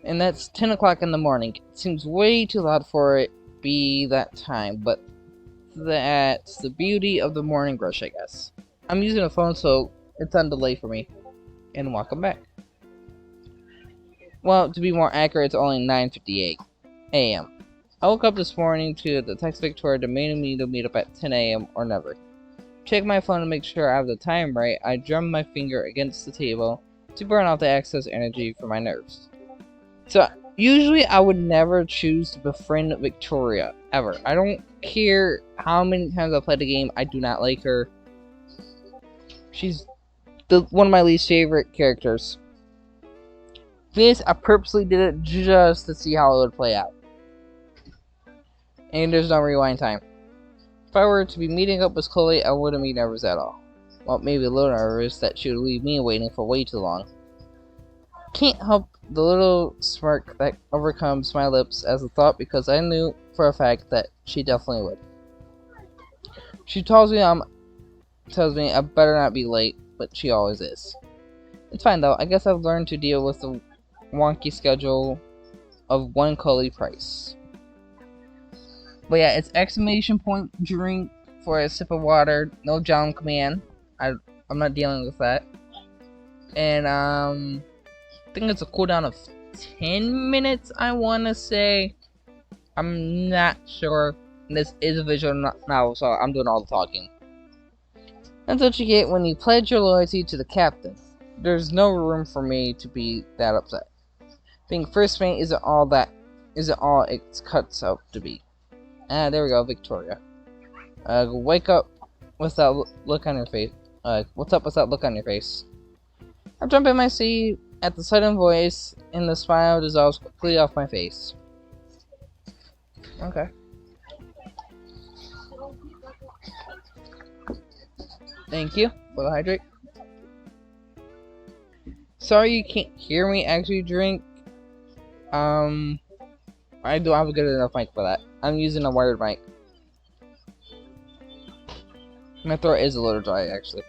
And that's 10 o'clock in the morning. It seems way too loud for it to be that time, but that's the beauty of the morning rush, I guess. I'm using a phone, so it's on delay for me. And welcome back. Well, to be more accurate, it's only 9:58 a.m. I woke up this morning to the text Victoria demanding me to meet up at 10 a.m. or never. Check my phone to make sure I have the time right. I drummed my finger against the table to burn off the excess energy from my nerves. So, usually I would never choose to befriend Victoria, ever. I don't care how many times I played the game, I do not like her. She's one of my least favorite characters. This, I purposely did it just to see how it would play out. And there's no rewind time. If I were to be meeting up with Chloe, I wouldn't be nervous at all. Well, maybe a little nervous that she would leave me waiting for way too long. Can't help the little smirk that overcomes my lips as a thought because I knew for a fact that she definitely would. She tells me I better not be late, but she always is. It's fine though. I guess I've learned to deal with the wonky schedule of one Chloe price. But yeah, it's exclamation point drink for a sip of water. No jump command. I'm not dealing with that. And I think it's a cooldown of 10 minutes, I want to say. I'm not sure. This is a visual novel, so I'm doing all the talking. That's what you get when you pledge your loyalty to the captain. There's no room for me to be that upset. Being first mate isn't all it cuts out to be. Ah, there we go, Victoria. Wake up with that look on your face. What's up with that look on your face? I jump in my seat at the sudden voice, and the smile dissolves quickly off my face. Okay. Thank you for the hydrate. Sorry you can't hear me actually drink. I don't have a good enough mic for that. I'm using a wired mic. My throat is a little dry, actually.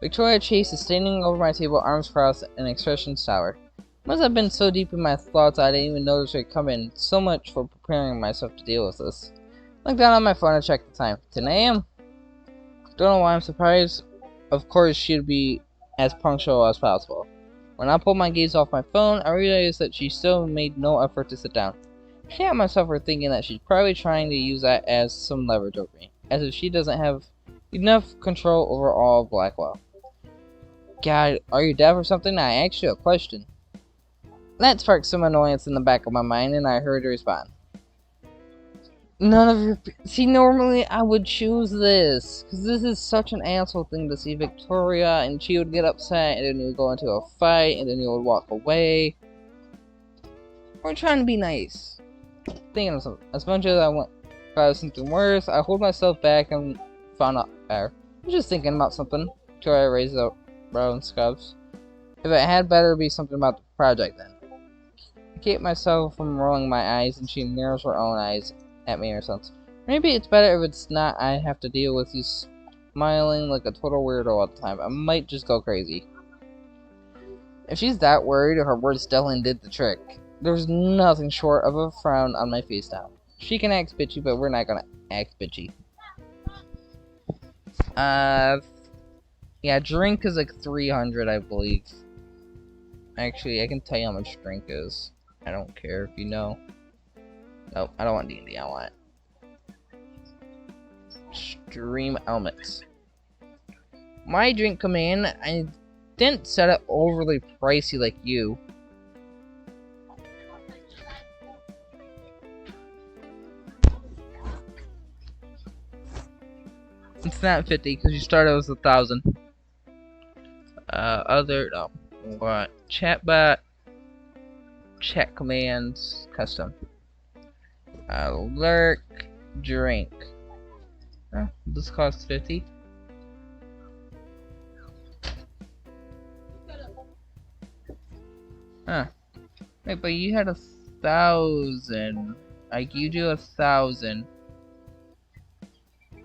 Victoria Chase is standing over my table, arms crossed, and expression sour. Must have been so deep in my thoughts I didn't even notice her come in. So much for preparing myself to deal with this. Look down on my phone and check the time. 10 a.m. Don't know why I'm surprised. Of course, she'd be as punctual as possible. When I pulled my gaze off my phone, I realized that she still made no effort to sit down. I can't help myself for thinking that she's probably trying to use that as some leverage over me, as if she doesn't have enough control over all of Blackwell. God, are you deaf or something? I asked you a question. That sparked some annoyance in the back of my mind, and I heard her respond. None of your... See, normally I would choose this, because this is such an asshole thing to see Victoria, and she would get upset, and then you would go into a fight, and then you would walk away. We're trying to be nice. Thinking of something. As much as I want something worse, I hold myself back and found out better. I'm just thinking about something. Victoria raised up brow and scuffs. If it had better be something about the project then. I keep myself from rolling my eyes, and she mirrors her own eyes at me or something. Maybe it's better if it's not. I have to deal with you smiling like a total weirdo all the time. I might just go crazy. If she's that worried, her words definitely did the trick. There's nothing short of a frown on my face now. She can act bitchy, but we're not gonna act bitchy. Yeah, drink is like 300, I believe. Actually, I can tell you how much drink is. I don't care if you know. Nope, I don't want D&D, I want Stream Elements. My drink command, I didn't set it overly pricey like you. It's not 50 because you started with 1,000. No. What? Chatbot. Chat commands. Custom. Lurk. Drink. This costs 50. Huh. Wait, but you had 1,000. Like, you do 1,000.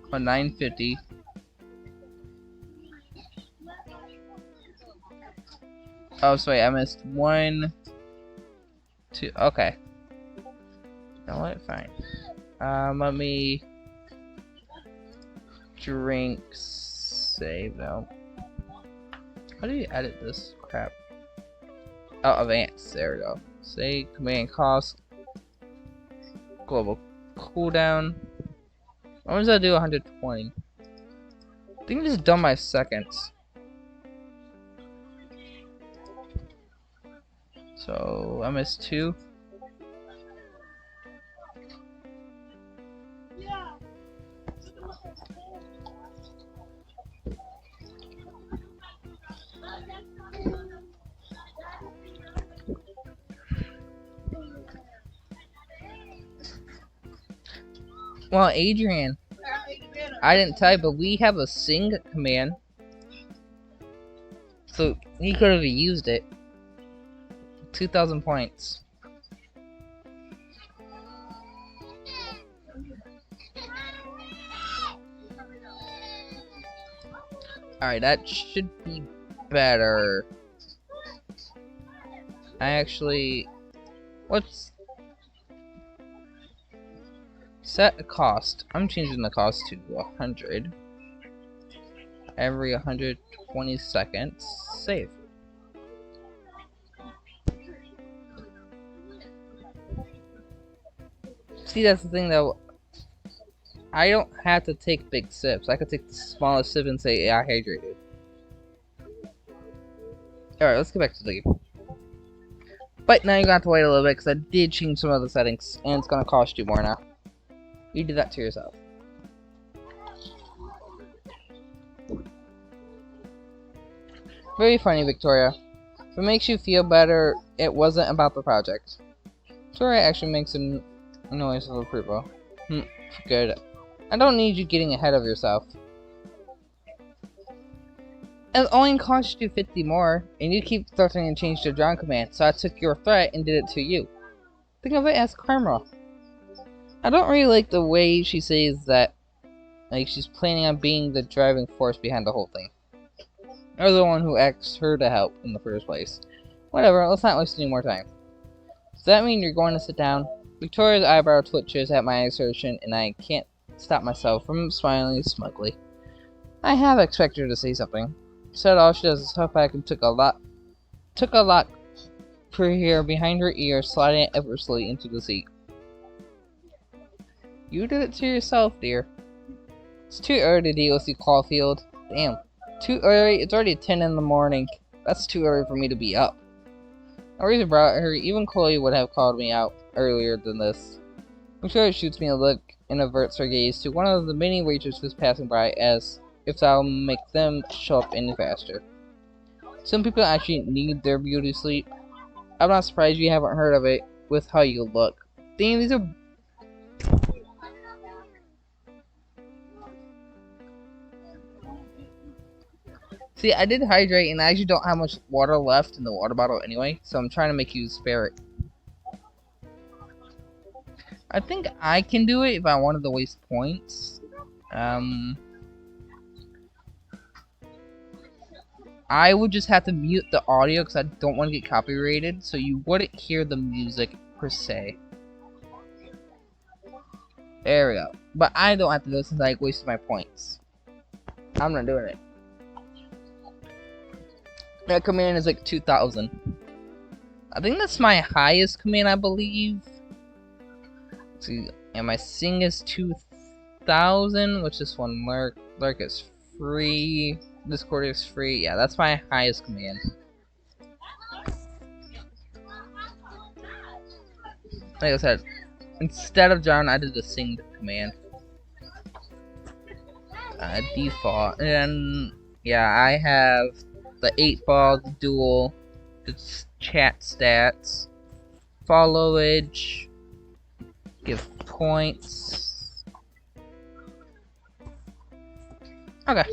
For 950. Oh, so wait, I missed 1, 2. Okay. You know what? Fine. Let me drink. Save though. How do you edit this crap? Oh, advance. There we go. Save command cost. Global cooldown. When does that do 120? I think it's done by seconds. So MS2. Well, Adrian, I didn't tell you, but we have a sing command. So he could have used it. 2,000 points. Alright, that should be better. Let's set a cost. I'm changing the cost to 100. Every 120 seconds. Save. See, that's the thing though. I don't have to take big sips. I could take the smallest sip and say, yeah, I hydrated. Alright, let's get back to the game. But now you're gonna have to wait a little bit because I did change some of the settings and it's gonna cost you more now. You did that to yourself. Very funny, Victoria. If it makes you feel better, it wasn't about the project. Victoria actually makes a noise of approval. Good. I don't need you getting ahead of yourself. It only cost you 50 more, and you keep threatening to change the John command, so I took your threat and did it to you. Think of it as karma. I don't really like the way she says that, like she's planning on being the driving force behind the whole thing. You're the one who asked her to help in the first place. Whatever, let's not waste any more time. Does that mean you're going to sit down? Victoria's eyebrow twitches at my assertion, and I can't stop myself from smiling smugly. I have expected her to say something. Said all she does is huff back and took a lock her hair behind her ear, sliding it effortlessly into the seat. You did it to yourself, dear. It's too early to deal with you, Caulfield. Damn. Too early? It's already 10 in the morning. That's too early for me to be up. I raised a brow at her. Even Chloe would have called me out earlier than this. Victoria shoots me a look and averts her gaze to one of the many waitresses passing by as if that'll make them show up any faster. Some people actually need their beauty sleep. I'm not surprised you haven't heard of it with how you look. Damn, these are... See, I did hydrate and I actually don't have much water left in the water bottle anyway, so I'm trying to make you spare it. I think I can do it if I wanted to waste points. I would just have to mute the audio because I don't want to get copyrighted, so you wouldn't hear the music per se. There we go. But I don't have to do it since I wasted my points. I'm not doing it. That command is like 2,000. I think that's my highest command, I believe. Let's see, and my sing is 2,000, which is one lurk. Lurk is free. Discord is free. Yeah, that's my highest command. Like I said, instead of John, I did the sing command. Default. And yeah, I have the 8-ball, the duel, the chat stats, followage, give points. Okay.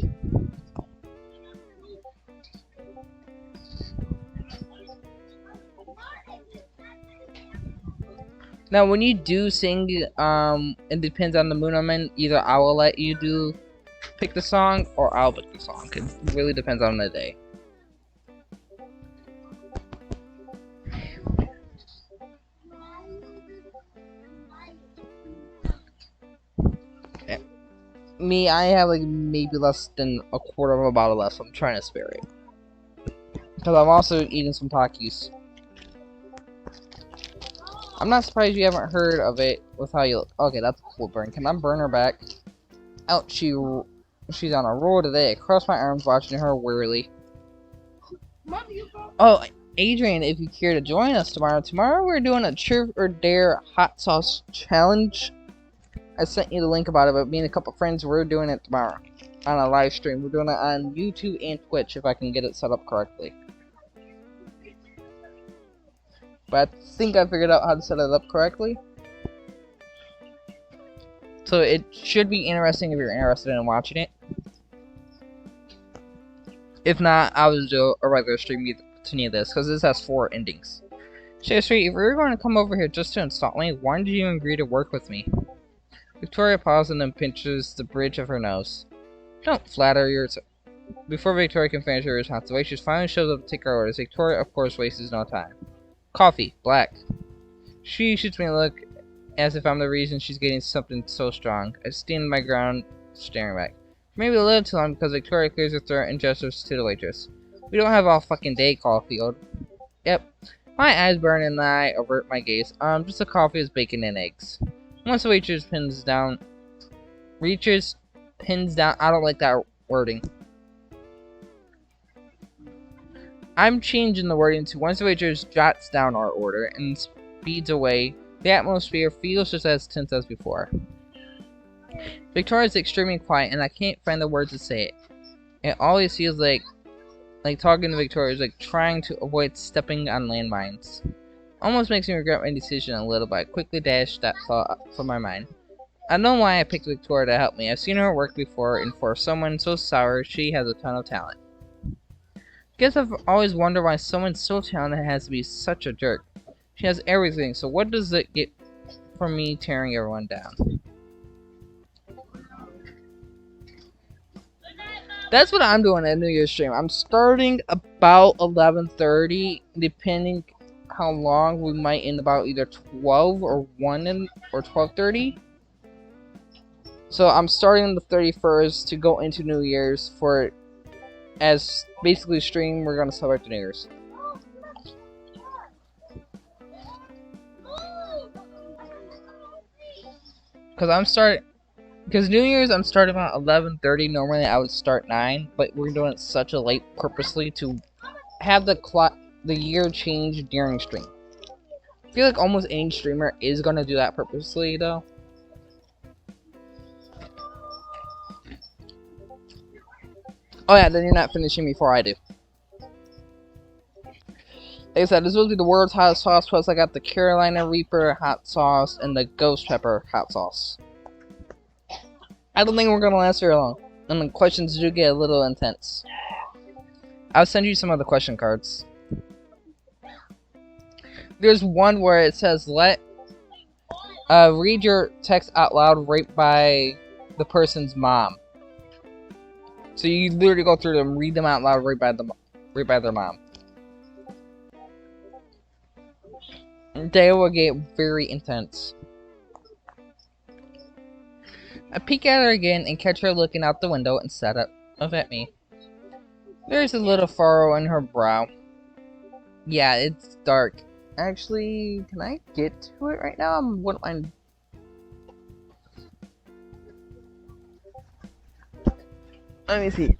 Now, when you do sing, it depends on the mood I'm in. Either I will let you pick the song, or I'll pick the song. It really depends on the day. Me, I have like maybe less than a quarter of a bottle left, so I'm trying to spare it. Because I'm also eating some Takis. I'm not surprised you haven't heard of it with how you look. Okay, that's a cool burn. Can I burn her back? Ouch, she's on a roll today. I cross my arms watching her wearily. Oh, Adrian, if you care to join us tomorrow we're doing a Truth or Dare hot sauce challenge. I sent you the link about it, but me and a couple friends, we're doing it tomorrow on a live stream. We're doing it on YouTube and Twitch if I can get it set up correctly. But I think I figured out how to set it up correctly. So it should be interesting if you're interested in watching it. If not, I will do a regular stream to continue this, because this has 4 endings. Seriously, if you were going to come over here just to install me, why did you even agree to work with me? Victoria pauses and then pinches the bridge of her nose. Don't flatter yourself. Before Victoria can finish her response, the waitress finally shows up to take her orders. Victoria, of course, wastes no time. Coffee, black. She shoots me a look as if I'm the reason she's getting something so strong. I stand my ground, staring back. Maybe a little too long because Victoria clears her throat and gestures to the waitress. We don't have all fucking day, Caulfield. Yep. My eyes burn and I avert my gaze. Just a coffee with bacon and eggs. Once the waitress pins down, I don't like that wording. I'm changing the wording to once the waitress jots down our order and speeds away, the atmosphere feels just as tense as before. Victoria is extremely quiet, and I can't find the words to say it. It always feels like talking to Victoria is like trying to avoid stepping on landmines. Almost makes me regret my decision a little, but I quickly dashed that thought from my mind. I don't know why I picked Victoria to help me. I've seen her work before, and for someone so sour, she has a ton of talent. Guess I've always wondered why someone so talented has to be such a jerk. She has everything, so what does it get from me tearing everyone down? That's what I'm doing at New Year's stream. I'm starting about 11:30, depending how long. We might end about either 12 or 1 or 12:30. So I'm starting the 31st to go into New Year's for as basically stream. We're gonna celebrate the New Year's. Because New Year's I'm starting about 11:30. Normally I would start 9, but we're doing it such a late purposely to have the year change during stream. I feel like almost any streamer is gonna do that purposely though. Oh yeah, then you're not finishing before I do. Like I said, this will be the world's hottest sauce, plus I got the Carolina Reaper hot sauce and the Ghost Pepper hot sauce. I don't think we're gonna last very long, and the questions do get a little intense. I'll send you some of the question cards. There's one where it says, read your text out loud right by the person's mom. So you literally go through them, read them out loud right by their mom. They will get very intense. I peek at her again and catch her looking out the window instead of at me. There's a little furrow in her brow. Yeah, it's dark. Actually, can I get to it right now? I wouldn't mind. Let me see.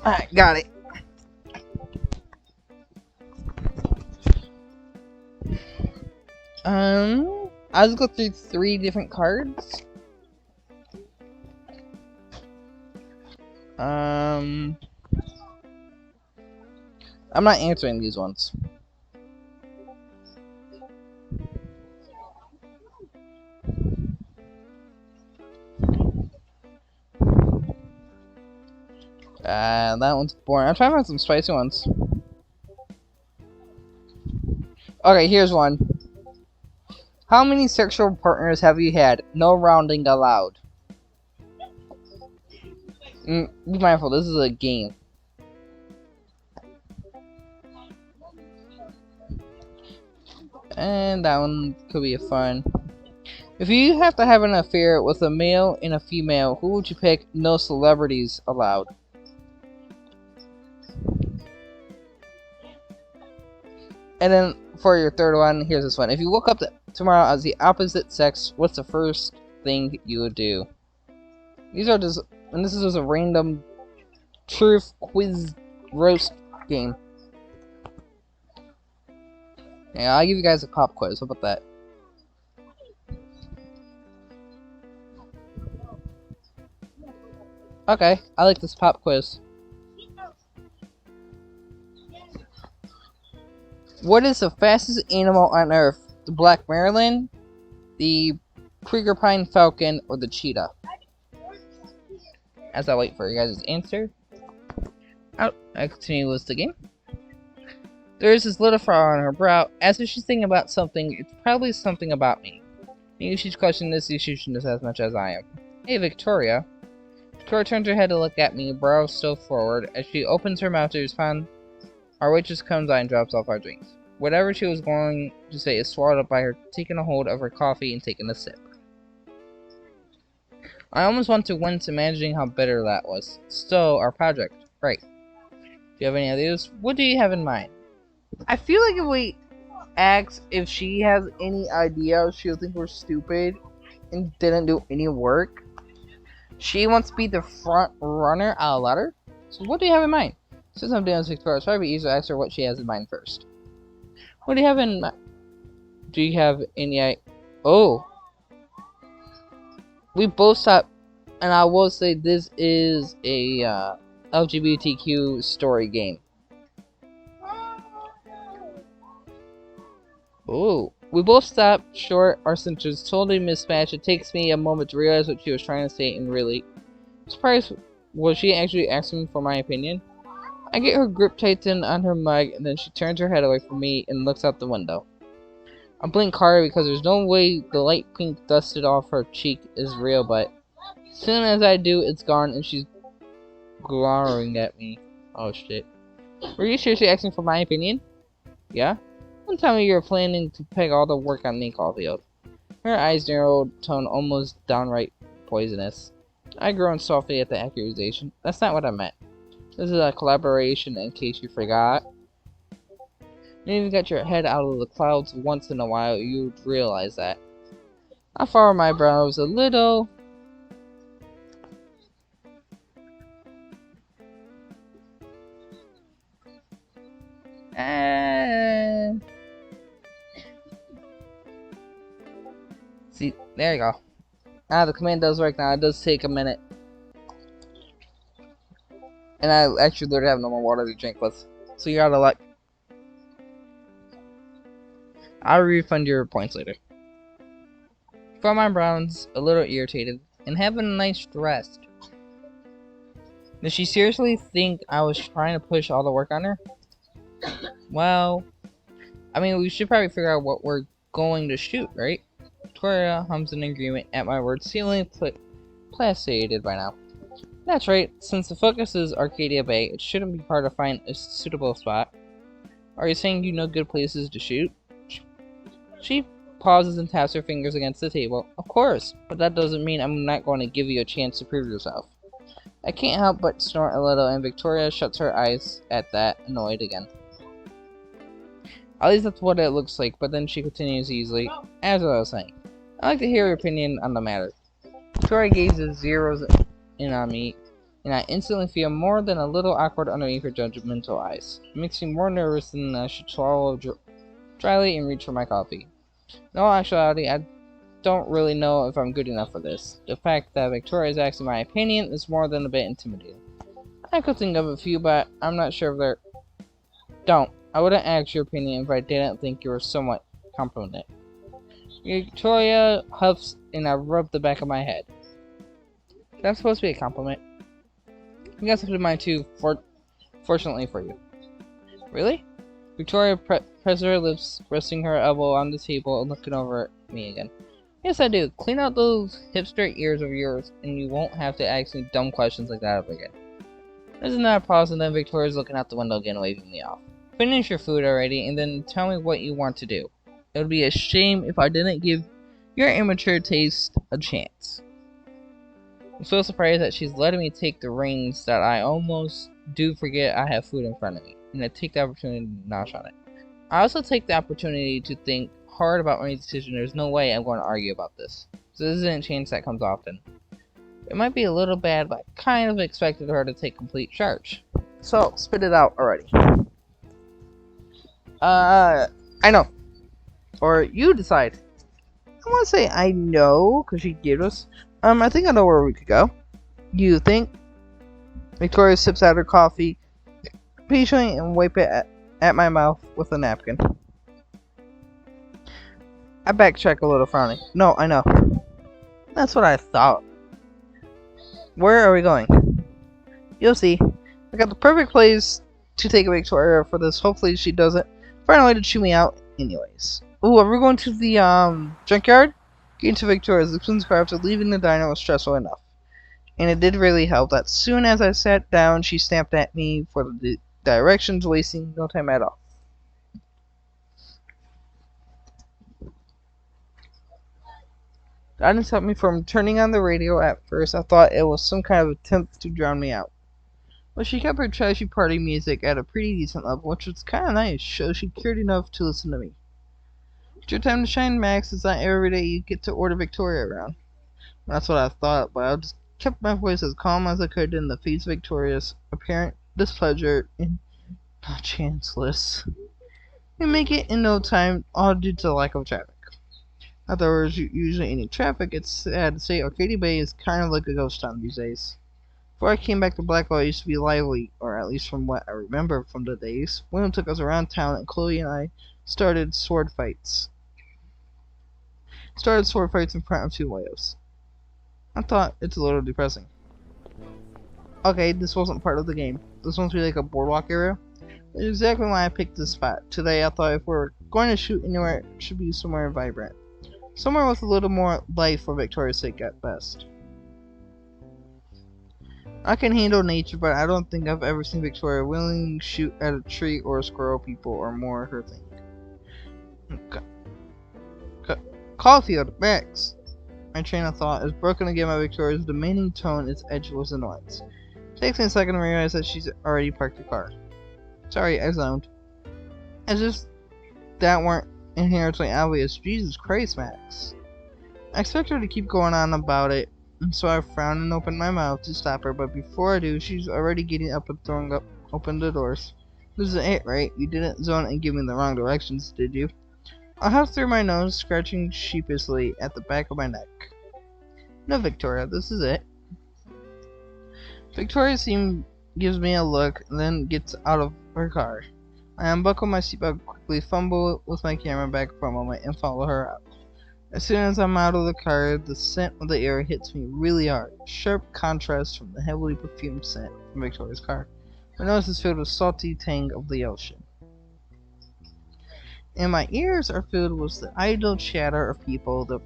Alright, got it. I'll just go through 3 different cards. I'm not answering these ones. That one's boring. I'm trying to find some spicy ones. Okay, here's one. How many sexual partners have you had? No rounding allowed. Be mindful, this is a game. And that one could be fun. If you have to have an affair with a male and a female, who would you pick? No celebrities allowed. And then for your third one, here's this one. If you woke up tomorrow as the opposite sex, what's the first thing you would do? These are just, and this is just a random truth quiz roast game. Yeah, I'll give you guys a pop quiz. How about that? Okay, I like this pop quiz. What is the fastest animal on Earth? The Black Maryland, the Porcupine Falcon, or the cheetah? As I wait for you guys' answer, I continue with the game. There is this little frown on her brow, as if she's thinking about something. It's probably something about me. Maybe she's questioning this issue just as much as I am. Hey, Victoria. Victoria turns her head to look at me, brow still forward. As she opens her mouth to respond, our waitress comes by and drops off our drinks. whatever she was going to say is swallowed up by her taking a hold of her coffee and taking a sip. I almost want to wince imagining how bitter that was. So, our project. Right. Do you have any ideas? What do you have in mind? I feel like if we ask if she has any idea, she'll think we're stupid and didn't do any work. She wants to be the front runner. I'll let her. So, what do you have in mind? Since I'm doing 6 hours, it's probably easier to ask her what she has in mind first. What do you have in mind? Do you have any? Oh. We both stopped, and I will say this is a LGBTQ story game. Oh, we both stopped short. Our sentences totally mismatched. It takes me a moment to realize what she was trying to say, and really surprised. Was she actually asking for my opinion? I get her grip tightened on her mug, and then she turns her head away from me and looks out the window. I blink harder because there's no way the light pink dusted off her cheek is real, but as soon as I do, it's gone and she's glowering at me. Oh shit. Were you seriously asking for my opinion? Yeah? Don't tell me you're planning to peg all the work on me, Caulfield. Her eyes narrowed, tone almost downright poisonous. I groaned softly at the accusation. That's not what I meant. This is a collaboration, in case you forgot. You even got your head out of the clouds once in a while, you'd realize that. I furrowed my brows a little. See, there you go. The command does work now. It does take a minute. And I actually literally have no more water to drink with. So you're out of luck. I'll refund your points later. For my browns, a little irritated, and having a nice rest. Does she seriously think I was trying to push all the work on her? Well, I mean, we should probably figure out what we're going to shoot, right? Victoria hums in agreement at my words, feeling placated by now. That's right, since the focus is Arcadia Bay, it shouldn't be hard to find a suitable spot. Are you saying you know good places to shoot? She pauses and taps her fingers against the table. Of course, but that doesn't mean I'm not going to give you a chance to prove yourself. I can't help but snort a little, and Victoria shuts her eyes at that, annoyed again. At least that's what it looks like, but then she continues easily. As I was saying, I'd like to hear your opinion on the matter. Victoria gazes zeros in on me, and I instantly feel more than a little awkward underneath her judgmental eyes. It makes me more nervous than I should swallow dryly and reach for my coffee. In all actuality, I don't really know if I'm good enough for this. The fact that Victoria is asking my opinion is more than a bit intimidating. I could think of a few, but I'm not sure if they're... Don't. I wouldn't ask your opinion if I didn't think you were somewhat competent. Victoria huffs, and I rub the back of my head. That's supposed to be a compliment. I guess I could mine too, fortunately for you. Really? Victoria presses her lips, resting her elbow on the table and looking over at me again. Yes, I do. Clean out those hipster ears of yours, and you won't have to ask me dumb questions like that ever again. There's another pause, and then Victoria's looking out the window again, waving me off. Finish your food already, and then tell me what you want to do. It would be a shame if I didn't give your immature taste a chance. I'm so surprised that she's letting me take the reins that I almost do forget I have food in front of me, and I take the opportunity to nosh on it. I also take the opportunity to think hard about my decision. There's no way I'm going to argue about this. So this isn't a chance that comes often. It might be a little bad, but I kind of expected her to take complete charge. So, spit it out already. I know. Or you decide. I want to say I know, because she gave us. I think I know where we could go. You think? Victoria sips out her coffee, patiently, and wipe it at my mouth with a napkin. I backtrack a little, frowning. No, I know. That's what I thought. Where are we going? You'll see. I got the perfect place to take Victoria for this. Hopefully she doesn't find a way to chew me out anyways. Ooh, are we going to the junkyard? Getting to Victoria's expensive car after leaving the diner was stressful enough. And it did really help that soon as I sat down, she stamped at me for the directions, wasting no time at all. That didn't stop me from turning on the radio. At first, I thought it was some kind of attempt to drown me out. But she kept her trashy party music at a pretty decent level, which was kind of nice, so she cared enough to listen to me. It's your time to shine, Max. It's not every day you get to order Victoria around. That's what I thought, but I just kept my voice as calm as I could in the face of Victoria's apparent displeasure and chanceless. We make it in no time, all due to the lack of traffic. Not that there was usually any traffic, it's sad to say Arcadia Bay is kind of like a ghost town these days. Before I came back to Blackwell, it used to be lively, or at least from what I remember from the days. William took us around town, and Chloe and I started sword fights. In front of two wives. I thought it's a little depressing. Okay, this wasn't part of the game. This one's really like a boardwalk area. That's exactly why I picked this spot. Today I thought if we're going to shoot anywhere, it should be somewhere vibrant. Somewhere with a little more life for Victoria's sake at best. I can handle nature, but I don't think I've ever seen Victoria willing to shoot at a tree or a squirrel, people, or more her thing. Caulfield, Max! My train of thought is broken again by Victoria's demanding tone, its edgeless annoyance. It takes me a second to realize that she's already parked the car. Sorry, I zoned. As if that weren't inherently obvious. Jesus Christ, Max. I expect her to keep going on about it, and so I frowned and opened my mouth to stop her, but before I do, she's already getting up and throwing open the doors. This is it, right? You didn't zone and give me the wrong directions, did you? I huffed through my nose, scratching sheepishly at the back of my neck. No, Victoria, this is it. Victoria gives me a look, and then gets out of her car. I unbuckle my seatbelt quickly, fumble with my camera bag for a moment, and follow her out. As soon as I'm out of the car, the scent of the air hits me really hard. Sharp contrast from the heavily perfumed scent from Victoria's car. My nose is filled with salty tang of the ocean. And my ears are filled with the idle chatter of people, the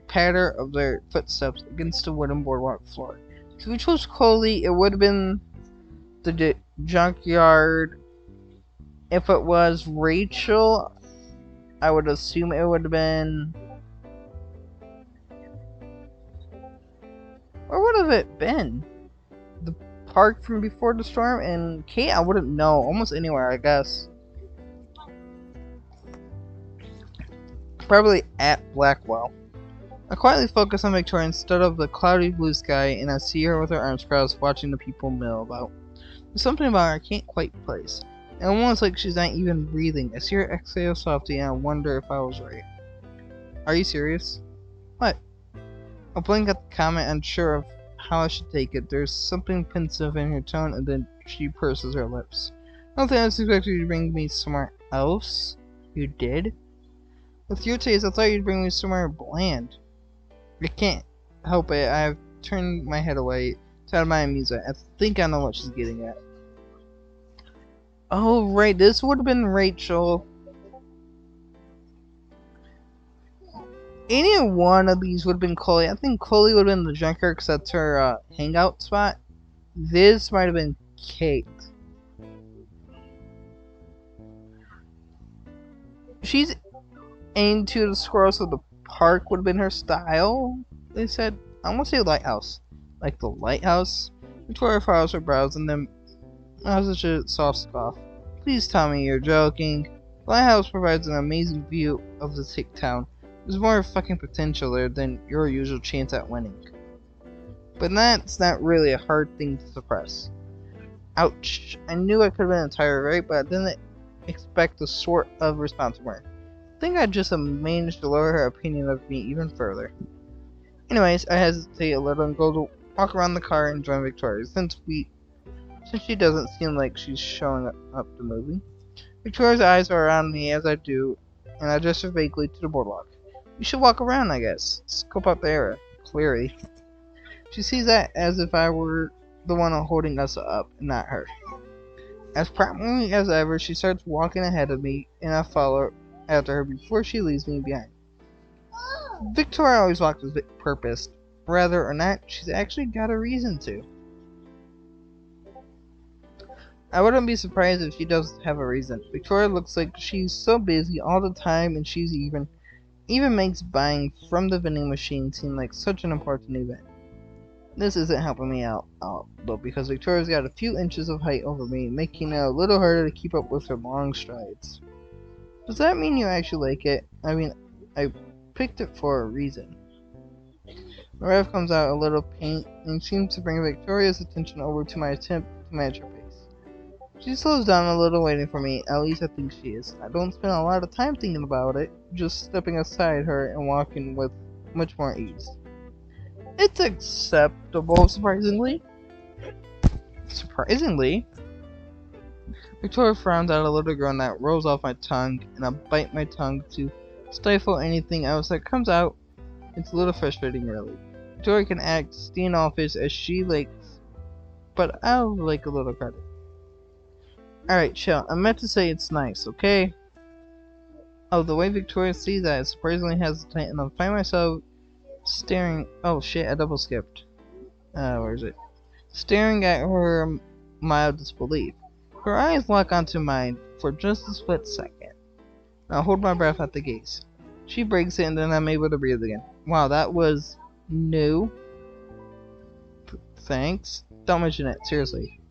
patter of their footsteps against the wooden boardwalk floor. If we chose Coley, it would have been the junkyard. If it was Rachel, I would assume it would have been... Where would have it been? The park from before the storm? And Kate, I wouldn't know. Almost anywhere, I guess. Probably at Blackwell. I quietly focus on Victoria instead of the cloudy blue sky, and I see her with her arms crossed, watching the people mill about. There's something about her I can't quite place. It almost like she's not even breathing. I see her exhale softly, and I wonder if I was right. Are you serious? What? I blink at the comment, unsure of how I should take it. There's something pensive in her tone, and then she purses her lips. I don't think I was expecting you to bring me somewhere else. You did? With your taste, I thought you'd bring me somewhere bland. I can't help it. I've turned my head away to out of my amusement. I think I know what she's getting at. Oh, right. This would have been Rachel. Any one of these would have been Chloe. I think Chloe would have been the junkyard because that's her hangout spot. This might have been Kate. She's into the squirrels, so the park would have been her style, they said. I want to say lighthouse. Like the lighthouse? Victoria furrows her brows and then has such a soft scoff. Please tell me you're joking. The lighthouse provides an amazing view of the thick town. There's more fucking potential there than your usual chance at winning. But that's not really a hard thing to suppress. Ouch. I knew I could have been entirely right, but I didn't expect the sort of response from her. I think I just managed to lower her opinion of me even further. Anyways, I hesitate a little and go to walk around the car and join Victoria, since she doesn't seem like she's showing up the movie. Victoria's eyes are around me as I do, and I gesture vaguely to the boardwalk. We should walk around, I guess. Scope out the area. Clearly. She sees that as if I were the one holding us up, and not her. As promptly as ever, she starts walking ahead of me, and I follow after her before she leaves me behind. Victoria always walks with purpose. Whether or not, she's actually got a reason to. I wouldn't be surprised if she does have a reason. Victoria looks like she's so busy all the time, and she's even even makes buying from the vending machine seem like such an important event. This isn't helping me out though, because Victoria's got a few inches of height over me, making it a little harder to keep up with her long strides. Does that mean you actually like it? I mean, I picked it for a reason. Rev comes out a little paint and seems to bring Victoria's attention over to my attempt to match her face. She slows down a little, waiting for me. At least I think she is. I don't spend a lot of time thinking about it, just stepping aside her and walking with much more ease. It's acceptable, surprisingly. Victoria frowns at a little groan that rolls off my tongue, and I bite my tongue to stifle anything else that comes out. It's a little frustrating, really. Victoria can act standoffish as she likes, but I'll like a little credit. Alright, chill. I meant to say it's nice, okay? Oh, the way Victoria sees that is surprisingly hesitant, and I find myself staring. Oh shit, I double skipped. Where is it? Staring at her mild disbelief. Her eyes lock onto mine for just a split second. I hold my breath at the gaze. She breaks it, and then I'm able to breathe again. Wow, that was new. Thanks. Don't mention it, seriously.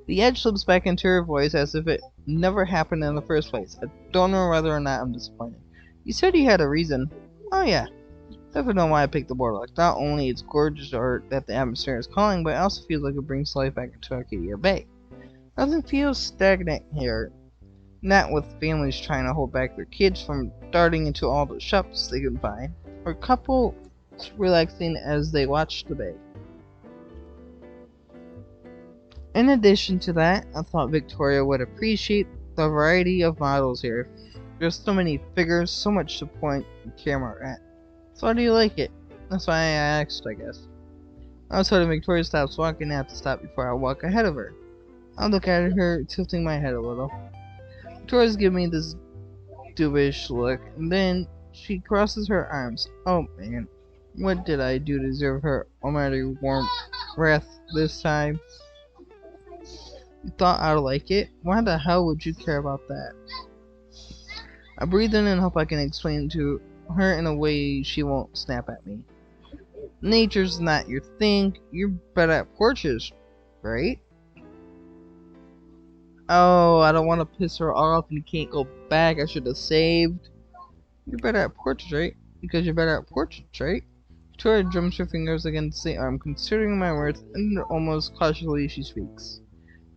The edge slips back into her voice as if it never happened in the first place. I don't know whether or not I'm disappointed. You said you had a reason. Oh yeah. Definitely know why I picked the boardwalk. Not only it's gorgeous art that the atmosphere is calling, but it also feels like it brings life back into Arcadia Bay. Nothing feels stagnant here. Not with families trying to hold back their kids from darting into all the shops they can find, or couples relaxing as they watch the bay. In addition to that, I thought Victoria would appreciate the variety of models here. There's so many figures, so much to point the camera at. So how do you like it? That's why I asked, I guess. I was hoping Victoria stops walking. I have to stop before I walk ahead of her. I look at her, tilting my head a little. Victoria's giving me this dubious look, and then she crosses her arms. Oh man, what did I do to deserve her almighty warm breath this time? You thought I'd like it? Why the hell would you care about that? I breathe in and hope I can explain to her in a way she won't snap at me. Nature's not your thing. You're better at portraits, right? Oh, I don't want to piss her off and you can't go back. I should have saved. You're better at portraits, right? Because you're better at portraits, right? Victoria drums her fingers against the arm, considering my words, and almost cautiously she speaks.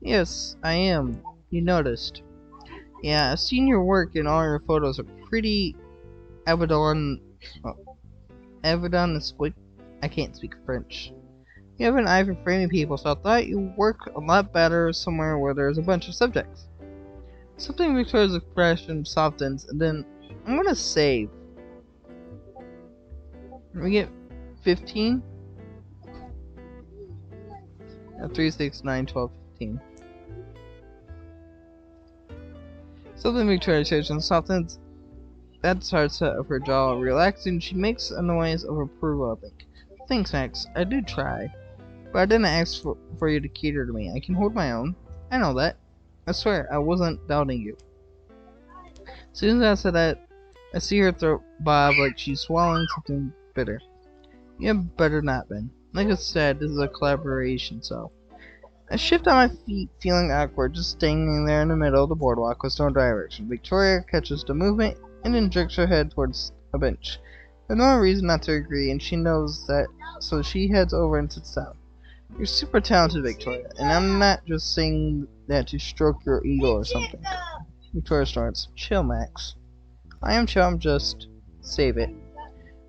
Yes, I am. You noticed. Yeah, I've seen your work and all your photos are pretty evident. I can't speak French. You have an eye for framing people, so I thought you work a lot better somewhere where there's a bunch of subjects. Something Victoria's expression softens, and then I'm gonna save. We get 15? 3, 6, 9, 12, 15. Something Victoria says and softens that hard set of her jaw, relaxing. She makes a noise of approval, I think. Thanks, Max. I do try. But I didn't ask for you to cater to me. I can hold my own. I know that. I swear, I wasn't doubting you. As soon as I said that, I see her throat bob like she's swallowing something bitter. You had better not, Ben. Like I said, this is a collaboration, so. I shift on my feet, feeling awkward, just standing there in the middle of the boardwalk with no direction. Victoria catches the movement and then jerks her head towards a bench. There's no reason not to agree, and she knows that, so she heads over and sits down. You're super talented, Victoria, and I'm not just saying that to stroke your ego or something. Victoria starts. Chill, Max. I am chill, I'm just... Save it.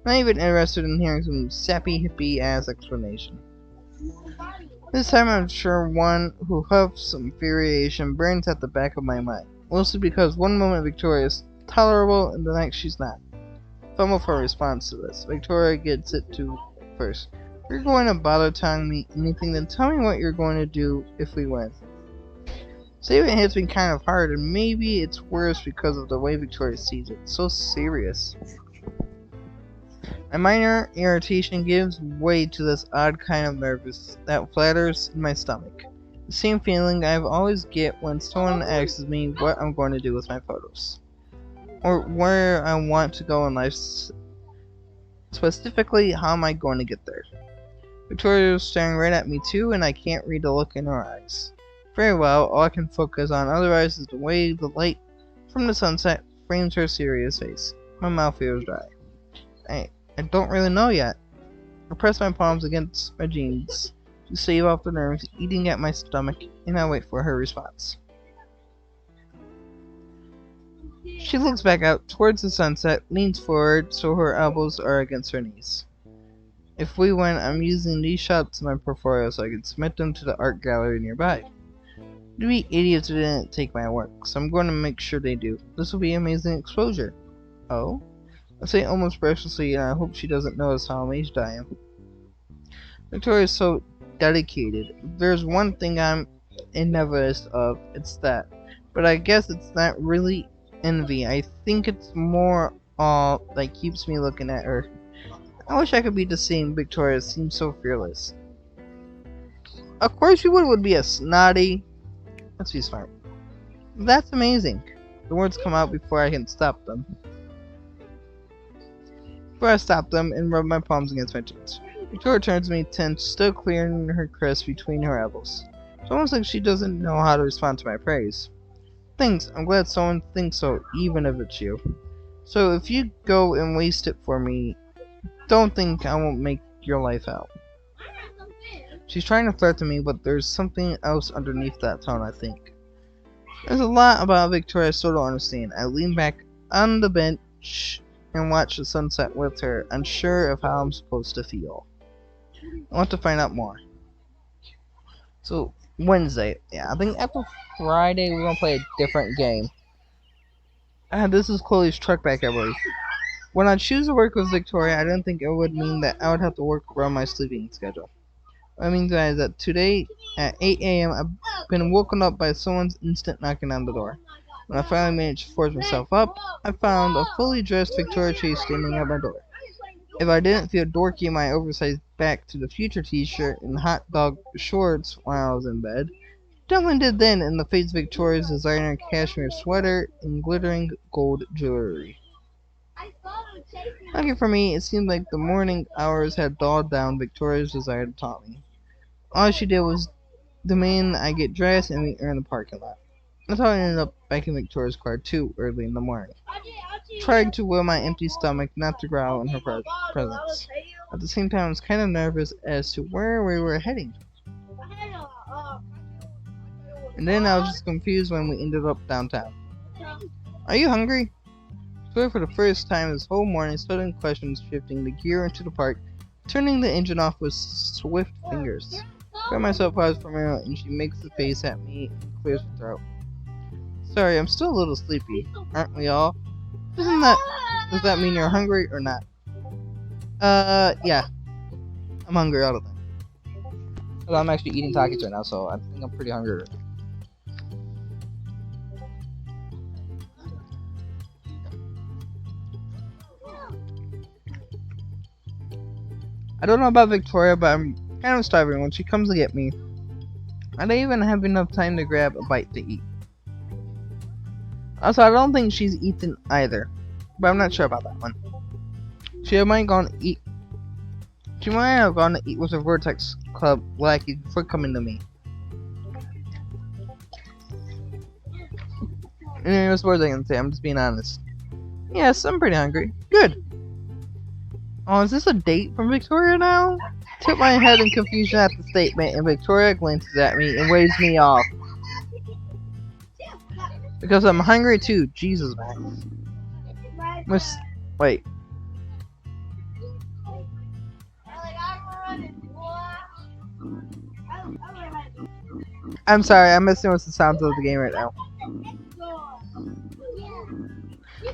Not even interested in hearing some sappy hippie-ass explanation. This time I'm sure one who huffs some infuriation burns at the back of my mind. Mostly because one moment Victoria is tolerable and the next she's not. Fumble for a response to this. Victoria gets it to first. If you're going to bother telling me anything, then tell me what you're going to do if we win. Saving hits me kind of hard, and maybe it's worse because of the way Victoria sees it. So serious. My minor irritation gives way to this odd kind of nervous that flatters in my stomach. The same feeling I've always get when someone asks me what I'm going to do with my photos. or where I want to go in life. Specifically, how am I going to get there? Victoria is staring right at me too, and I can't read the look in her eyes. Very well, all I can focus on otherwise is the way the light from the sunset frames her serious face. My mouth feels dry. I don't really know yet. I press my palms against my jeans to stave off the nerves eating at my stomach, and I wait for her response. She looks back out towards the sunset, leans forward so her elbows are against her knees. If we win, I'm using these shots in my portfolio so I can submit them to the art gallery nearby. You'd be idiots who didn't take my work, so I'm going to make sure they do. This will be amazing exposure. Oh? I say almost breathlessly, and I hope she doesn't notice how amazed I am. Victoria is so dedicated. If there's one thing I'm envious of, it's that. But I guess it's not really envy. I think it's more all that keeps me looking at her. I wish I could be the same. Victoria seems so fearless. Of course you would be a snotty. Let's be smart. That's amazing. The words come out before I can stop them. Before I stop them and rub my palms against my cheeks. Victoria turns to me, tense, still clearing her crest between her elbows. It's almost like she doesn't know how to respond to my praise. Thanks, I'm glad someone thinks so, even if it's you. So if you go and waste it for me, don't think I won't make your life out. She's trying to flirt to me, but there's something else underneath that tone, I think. There's a lot about Victoria I still don't understand. I lean back on the bench and watch the sunset with her, unsure of how I'm supposed to feel. I want to find out more. So, Wednesday. Yeah, I think after Friday we're gonna play a different game. This is Chloe's truck back, I believe. When I choose to work with Victoria, I didn't think it would mean that I would have to work around my sleeping schedule. What I mean is that today at 8 a.m. I've been woken up by someone's instant knocking on the door. When I finally managed to force myself up, I found a fully dressed Victoria Chase standing at my door. If I didn't feel dorky in my oversized Back to the Future t-shirt and hot dog shorts while I was in bed, definitely did then in the face of Victoria's designer cashmere sweater and glittering gold jewelry. Lucky for me, it seemed like the morning hours had dulled down Victoria's desire to taunt me. All she did was demand I get dressed and meet her in the parking lot. That's how I ended up back in Victoria's car too early in the morning, trying to will my empty stomach not to growl in her presence. At the same time, I was kind of nervous as to where we were heading. And then I was just confused when we ended up downtown. Are you hungry? So for the first time this whole morning, sudden questions shifting the gear into the park, turning the engine off with swift fingers. I got myself paused for a minute and she makes the face at me and clears her throat. Sorry, I'm still a little sleepy. Aren't we all? Does that mean you're hungry or not? Yeah. I'm hungry all the time. Well, I'm actually eating tacos right now, so I think I'm pretty hungry. I don't know about Victoria, but I'm kind of starving. When she comes to get me, I don't even have enough time to grab a bite to eat. Also, I don't think she's eaten either, but I'm not sure about that one. She might have gone to eat with her Vortex Club lackey before coming to me. Anyway, as far as I can say, I'm just being honest. Yes, I'm pretty hungry. Good. Oh, is this a date from Victoria now? Tip my head in confusion at the statement, and Victoria glances at me and waves me off. Because I'm hungry too. Jesus, man. Wait. I'm sorry, I'm messing with the sounds of the game right now.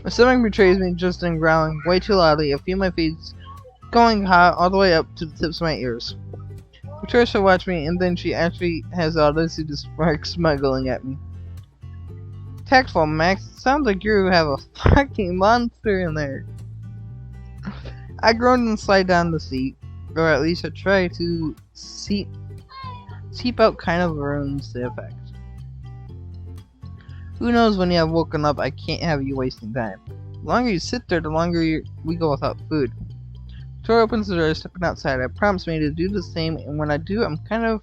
My stomach betrays me just in growling way too loudly. I feel my face going hot all the way up to the tips of my ears. Patricia watched me, and then she actually has the audacity to spark smuggling at me. Tactful, Max. It sounds like you have a fucking monster in there. I groaned and slide down the seat, or at least I try to seep out kind of ruins the effect. Who knows, when you have woken up, I can't have you wasting time. The longer you sit there, the longer we go without food. Victoria opens the door, stepping outside. It prompts me to do the same, and when I do, I'm kind of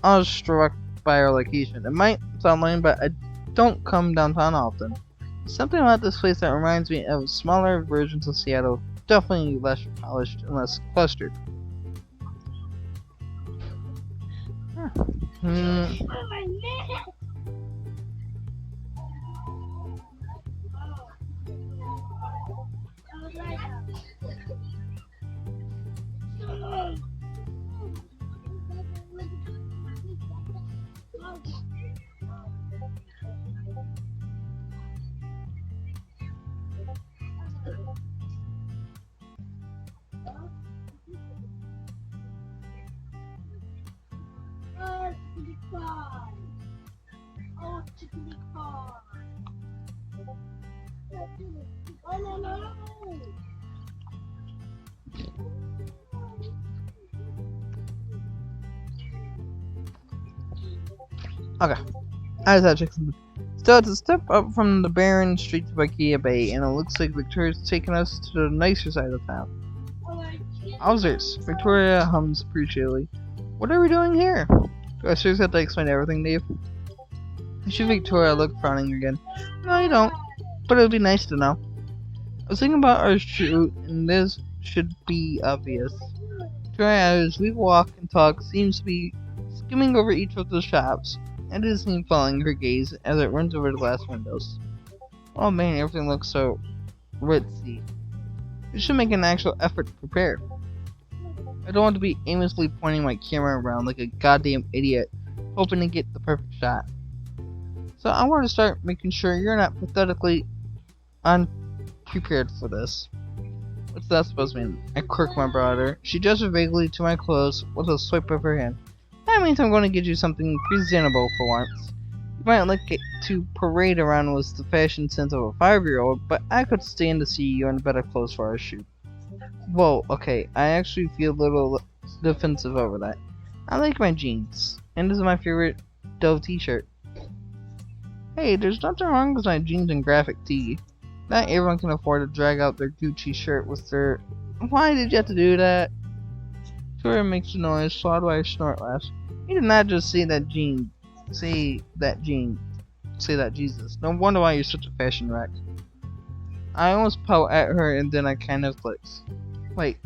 awestruck by our location. It might sound lame, but I don't come downtown often. There's something about this place that reminds me of smaller versions of Seattle, definitely less polished and less clustered. Okay, I just had to check something. Still, it's a step up from the barren streets of Ikea Bay, and it looks like Victoria's taking us to the nicer side of town. Wowzers, Victoria hums appreciatively. What are we doing here? Do I seriously have to explain everything to you? I should Victoria look frowning again. No, you don't, but it would be nice to know. I was thinking about our shoot, and this should be obvious. Victoria, as we walk and talk, seems to be skimming over each of the shops. And it isn't following her gaze as it runs over the glass windows. Oh man, everything looks so ritzy. We should make an actual effort to prepare. I don't want to be aimlessly pointing my camera around like a goddamn idiot, hoping to get the perfect shot. So I want to start making sure you're not pathetically unprepared for this. What's that supposed to mean? I quirk my brow at her. She gestured vaguely to my clothes with a swipe of her hand. That means I'm going to get you something presentable for once. You might like it to parade around with the fashion sense of a 5-year-old, but I could stand to see you in better clothes for our shoot. Whoa, okay, I actually feel a little defensive over that. I like my jeans, and this is my favorite Dove t-shirt. Hey, there's nothing wrong with my jeans and graphic tee. Not everyone can afford to drag out their Gucci shirt with their... Why did you have to do that? Victoria makes a noise, followed by a snort laugh. You did not just say that Jesus. No wonder why you're such a fashion wreck. I almost pout at her and then I kind of clicks. Wait.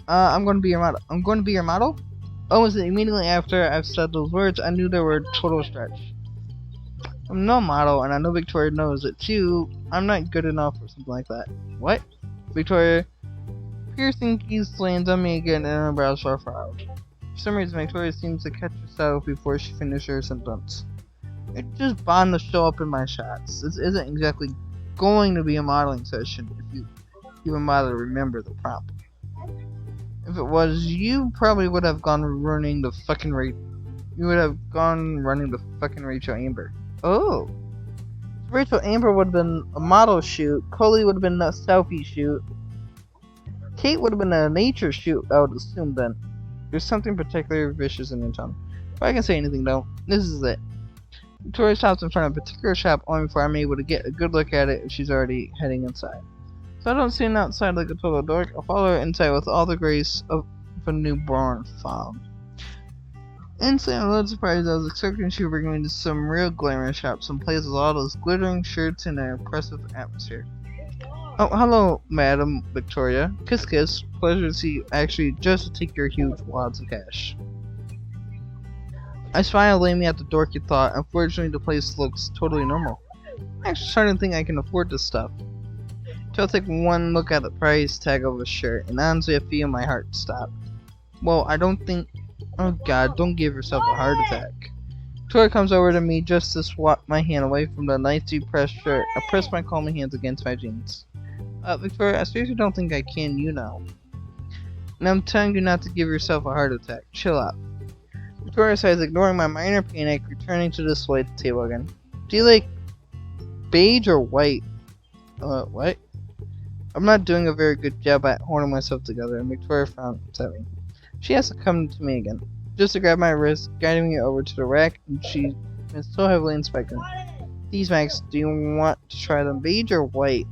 I'm going to be your model. I'm going to be your model? Almost immediately after I've said those words, I knew they were a total stretch. I'm no model, and I know Victoria knows it too. I'm not good enough or something like that. What? Victoria... Piercing gaze lands on me again and her brows are furrowed. For some reason, Victoria seems to catch herself before she finishes her sentence. You're just bound to show up in my shots. This isn't exactly going to be a modeling session if you even bother to remember the prompt. If it was, you probably would have gone running the fucking Rachel Amber. Oh. Rachel Amber would have been a model shoot, Coley would have been a selfie shoot, Kate would have been a nature shoot, I would assume then. There's something particularly vicious in your tone. If I can say anything though, this is it. Victoria stops in front of a particular shop only before I'm able to get a good look at it if she's already heading inside. So I don't stand outside like a total dork, I'll follow her inside with all the grace of a newborn found. Inside, I'm a little surprised. I was expecting she would bring me to some real glamorous shop, some place with all those glittering shirts and an impressive atmosphere. Oh, hello, Madam Victoria. Kiss kiss. Pleasure to see you. Actually, just to take your huge wads of cash. I spy laying me at the dorky thought. Unfortunately, the place looks totally normal. I'm actually starting to think I can afford this stuff. So I'll take one look at the price tag of a shirt, and honestly, I feel my heart stop. Well, I don't think... Oh god, don't give yourself a heart attack. Victoria comes over to me just to swat my hand away from the nicely pressed shirt. I press my calming hands against my jeans. Victoria, I seriously don't think I can, you know. And I'm telling you not to give yourself a heart attack. Chill out. Victoria says, ignoring my minor panic, returning to display the table again. Do you like beige or white? What? I'm not doing a very good job at holding myself together, and Victoria frowns at me. She has to come to me again, just to grab my wrist, guiding me over to the rack, and she's been so heavily inspecting. These Max, do you want to try them beige or white?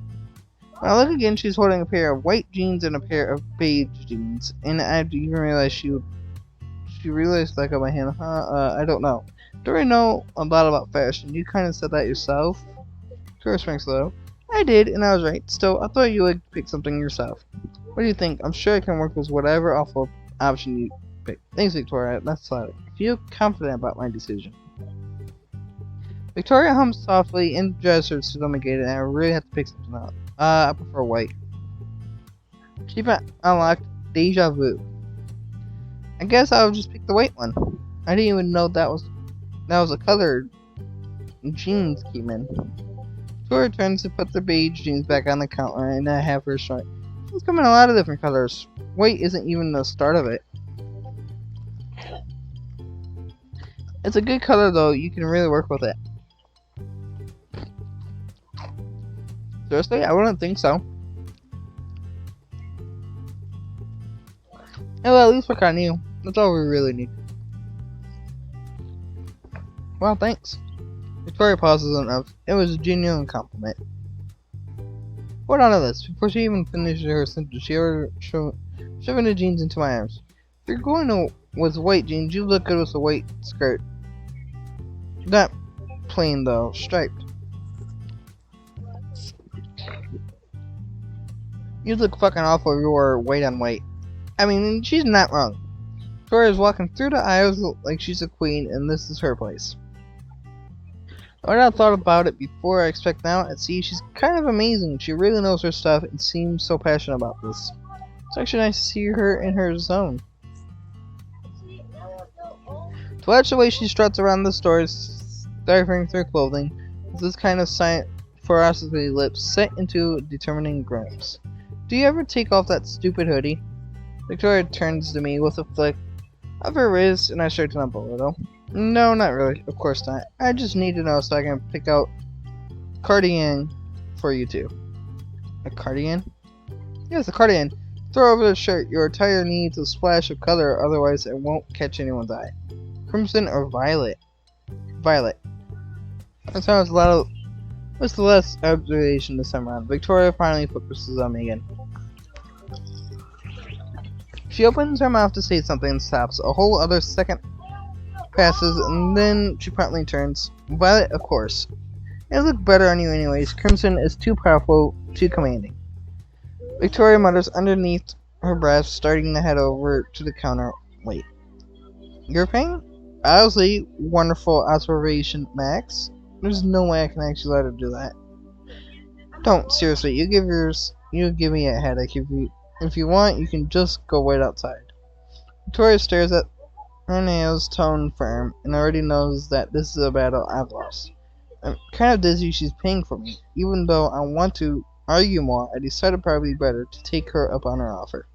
When I look again, she's holding a pair of white jeans and a pair of beige jeans. And I didn't even realize she realized back on my hand, I don't know. Don't really know a lot about fashion. You kind of said that yourself. Sure, Sphinx though. I did, and I was right. Still, I thought you would pick something yourself. What do you think? I'm sure I can work with whatever awful option you pick. Thanks, Victoria. That's flattering. I feel confident about my decision. Victoria hums softly and draws her stomach gate, and I really have to pick something out. I prefer white. Achievement unlocked. Deja vu. I guess I'll just pick the white one. I didn't even know that was a color jeans came in. Victoria turns to put the beige jeans back on the counter, and I have her short. It's come in a lot of different colors. White isn't even the start of it. It's a good color though. You can really work with it. Seriously, I wouldn't think so. Well, at least we're kind of new. That's all we really need. Well, thanks. Victoria pauses enough. It was a genuine compliment. Hold on to this. Before she even finished her sentence, she ordered shoving the jeans into my arms. If you're going with white jeans, you look good with a white skirt. Not plain though, striped. You'd look fucking awful if you wore white on white. I mean, she's not wrong. Victoria's walking through the aisles like she's a queen, and this is her place. When I thought about it before, I expect now, and see, she's kind of amazing. She really knows her stuff and seems so passionate about this. It's actually nice to see her in her zone. To watch the way she struts around the stores, deciphering through clothing, with this kind of silent ferocity lips set into determining grins. Do you ever take off that stupid hoodie? Victoria turns to me with a flick of her wrist, and I straighten up a little. No, not really. Of course not. I just need to know so I can pick out cardigan for you two. A cardigan? Yes, a cardigan. Throw over the shirt. Your attire needs a splash of color, otherwise it won't catch anyone's eye. Crimson or violet? Violet. That sounds a lot of... What's the last observation this time around? Victoria finally focuses on me again. She opens her mouth to say something and stops. A whole other second passes, and then she promptly turns. Violet, of course. It'll look better on you anyways. Crimson is too powerful, too commanding. Victoria mutters underneath her breath, starting to head over to the counter. Wait. You're paying? Honestly, wonderful observation, Max. There's no way I can actually let her do that. Don't, seriously. You give me a headache. If you want, you can just go wait outside. Victoria stares at her nails, tone firm, and already knows that this is a battle I've lost. I'm kind of dizzy she's paying for me. Even though I want to argue more, I decided probably better to take her up on her offer.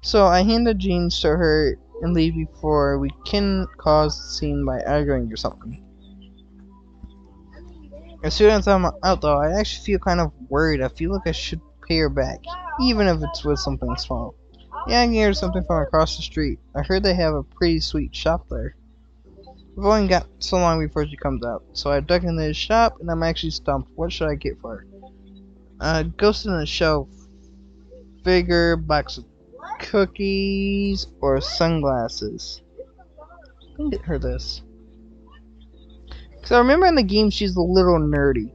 So I hand the jeans to her and leave before we can cause a scene by arguing or something. As soon as I'm out though, I actually feel kind of worried. I feel like I should pay her back, even if it's with something small. Yeah, I can hear something from across the street. I heard they have a pretty sweet shop there. We've only got so long before she comes out, so I duck into the shop and I'm actually stumped. What should I get for her? Ghost in the Shell figure, box of cookies, or sunglasses. I'll get her this. Because I remember in the game she's a little nerdy.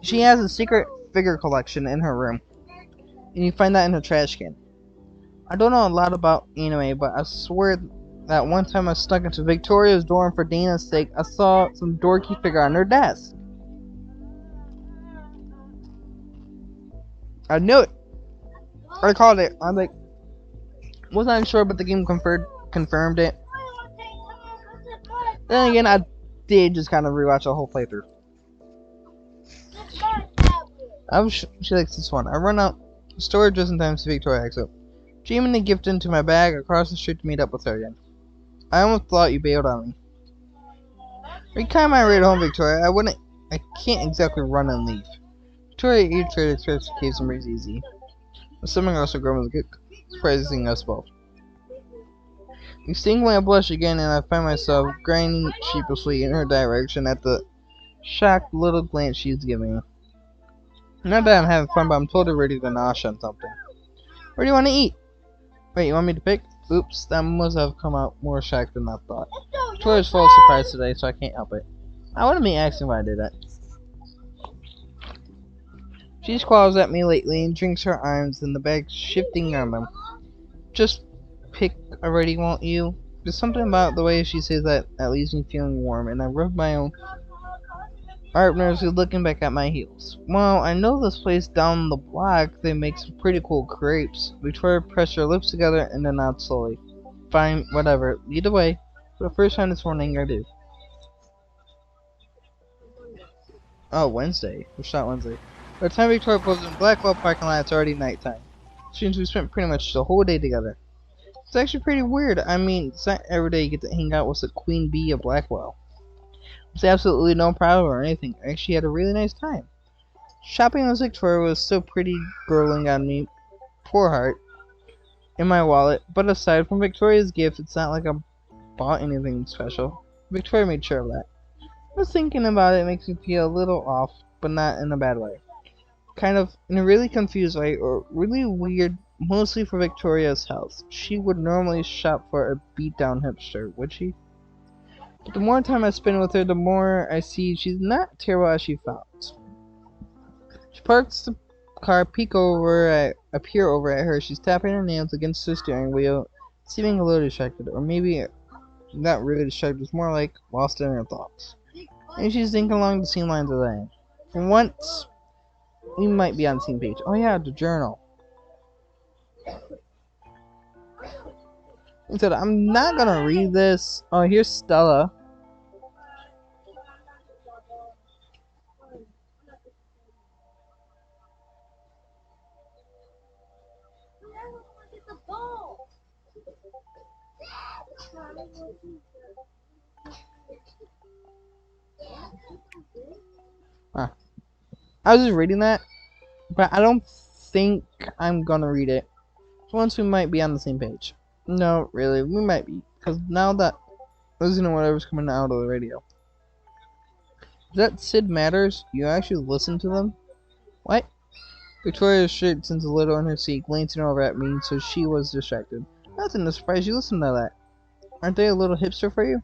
She has a secret figure collection in her room. And you find that in her trash can. I don't know a lot about anime, but I swear that one time I snuck into Victoria's dorm for Dana's sake, I saw some dorky figure on her desk. I knew it. I called it. I'm like, wasn't sure, but the game confirmed it. Then again, I did just kind of rewatch the whole playthrough. She likes this one. I run out storage just in time to see Victoria exit. Jamming the gift into my bag across the street to meet up with her again. I almost thought you bailed on me. Recount my ride home, Victoria. I can't exactly run and leave. Victoria eats her express keeps some breeze easy. Assuming also grown was good, surprising us both. Extinguishing I blush again, and I find myself grinding sheepishly in her direction at the shocked little glance she's giving me. Not that I'm having fun, but I'm totally ready to nosh on something. What do you want to eat? Wait, you want me to pick? Oops, that must have come out more shocked than I thought. Victoria's full of surprise today, so I can't help it. I wouldn't be asking why I did that. She squalls at me lately and drinks her arms in the bag, shifting on them. Just pick already, won't you? There's something about the way she says that leaves me feeling warm, and I rub my own arm nervously, looking back at my heels. Well, I know this place down the block, they make some pretty cool crepes. Victoria pressed her lips together and then nodded slowly. Fine, whatever. Lead the way. For the first time this morning, I do. Oh, Wednesday. It's not Wednesday. By the time Victoria pulls in Blackwell parking lot, it's already nighttime. Since we spent pretty much the whole day together. It's actually pretty weird. I mean, it's not every day you get to hang out with the Queen Bee of Blackwell. It's absolutely no problem or anything. I actually had a really nice time. Shopping with Victoria was still pretty girling on me. Poor heart. In my wallet. But aside from Victoria's gift, it's not like I bought anything special. Victoria made sure of that. Just thinking about it makes me feel a little off, but not in a bad way. Kind of in a really confused way, or really weird, mostly for Victoria's health. She would normally shop for a beat-down hipster, would she? But the more time I spend with her, the more I see she's not terrible as she felt. She parks the car, peer over at her. She's tapping her nails against the steering wheel, seeming a little distracted, or maybe not really distracted, it's more like lost in her thoughts. And she's thinking along the same lines as I am. For once, we might be on the same page. Oh yeah, the journal. He said, I'm not gonna read this. Oh, here's Stella. I was just reading that, but I don't think I'm gonna read it. Once we might be on the same page. No, really, we might be. Because now that listening to whatever's coming out of the radio. Is that Sid Matters? You actually listen to them? What? Victoria's shirt since a little in her seat, glancing over at me, so she was distracted. Nothing to surprise you listen to that. Aren't they a little hipster for you?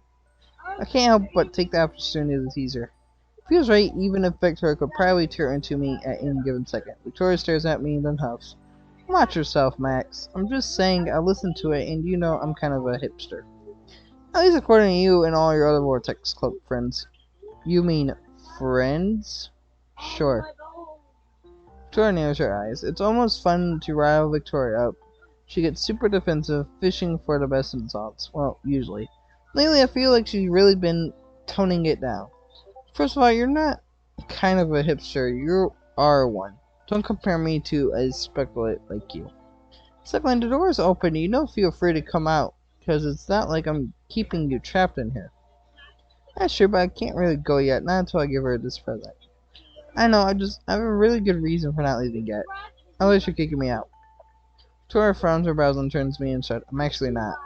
I can't help but take the opportunity to tease her. Feels right, even if Victoria could probably tear into me at any given second. Victoria stares at me and then huffs. Watch yourself, Max. I'm just saying I listened to it, and you know I'm kind of a hipster. At least according to you and all your other Vortex Club friends. You mean friends? Sure. Victoria narrows her eyes. It's almost fun to rile Victoria up. She gets super defensive, fishing for the best insults. Well, usually. Lately, I feel like she's really been toning it down. First of all, you're not kind of a hipster. You are one. Don't compare me to a speculate like you. Second, the door is open. You don't feel free to come out, because it's not like I'm keeping you trapped in here. That's true, but I can't really go yet. Not until I give her this present. I know. I have a really good reason for not leaving yet. Unless you're kicking me out. Tora frowns her brows and turns to me and said, I'm actually not.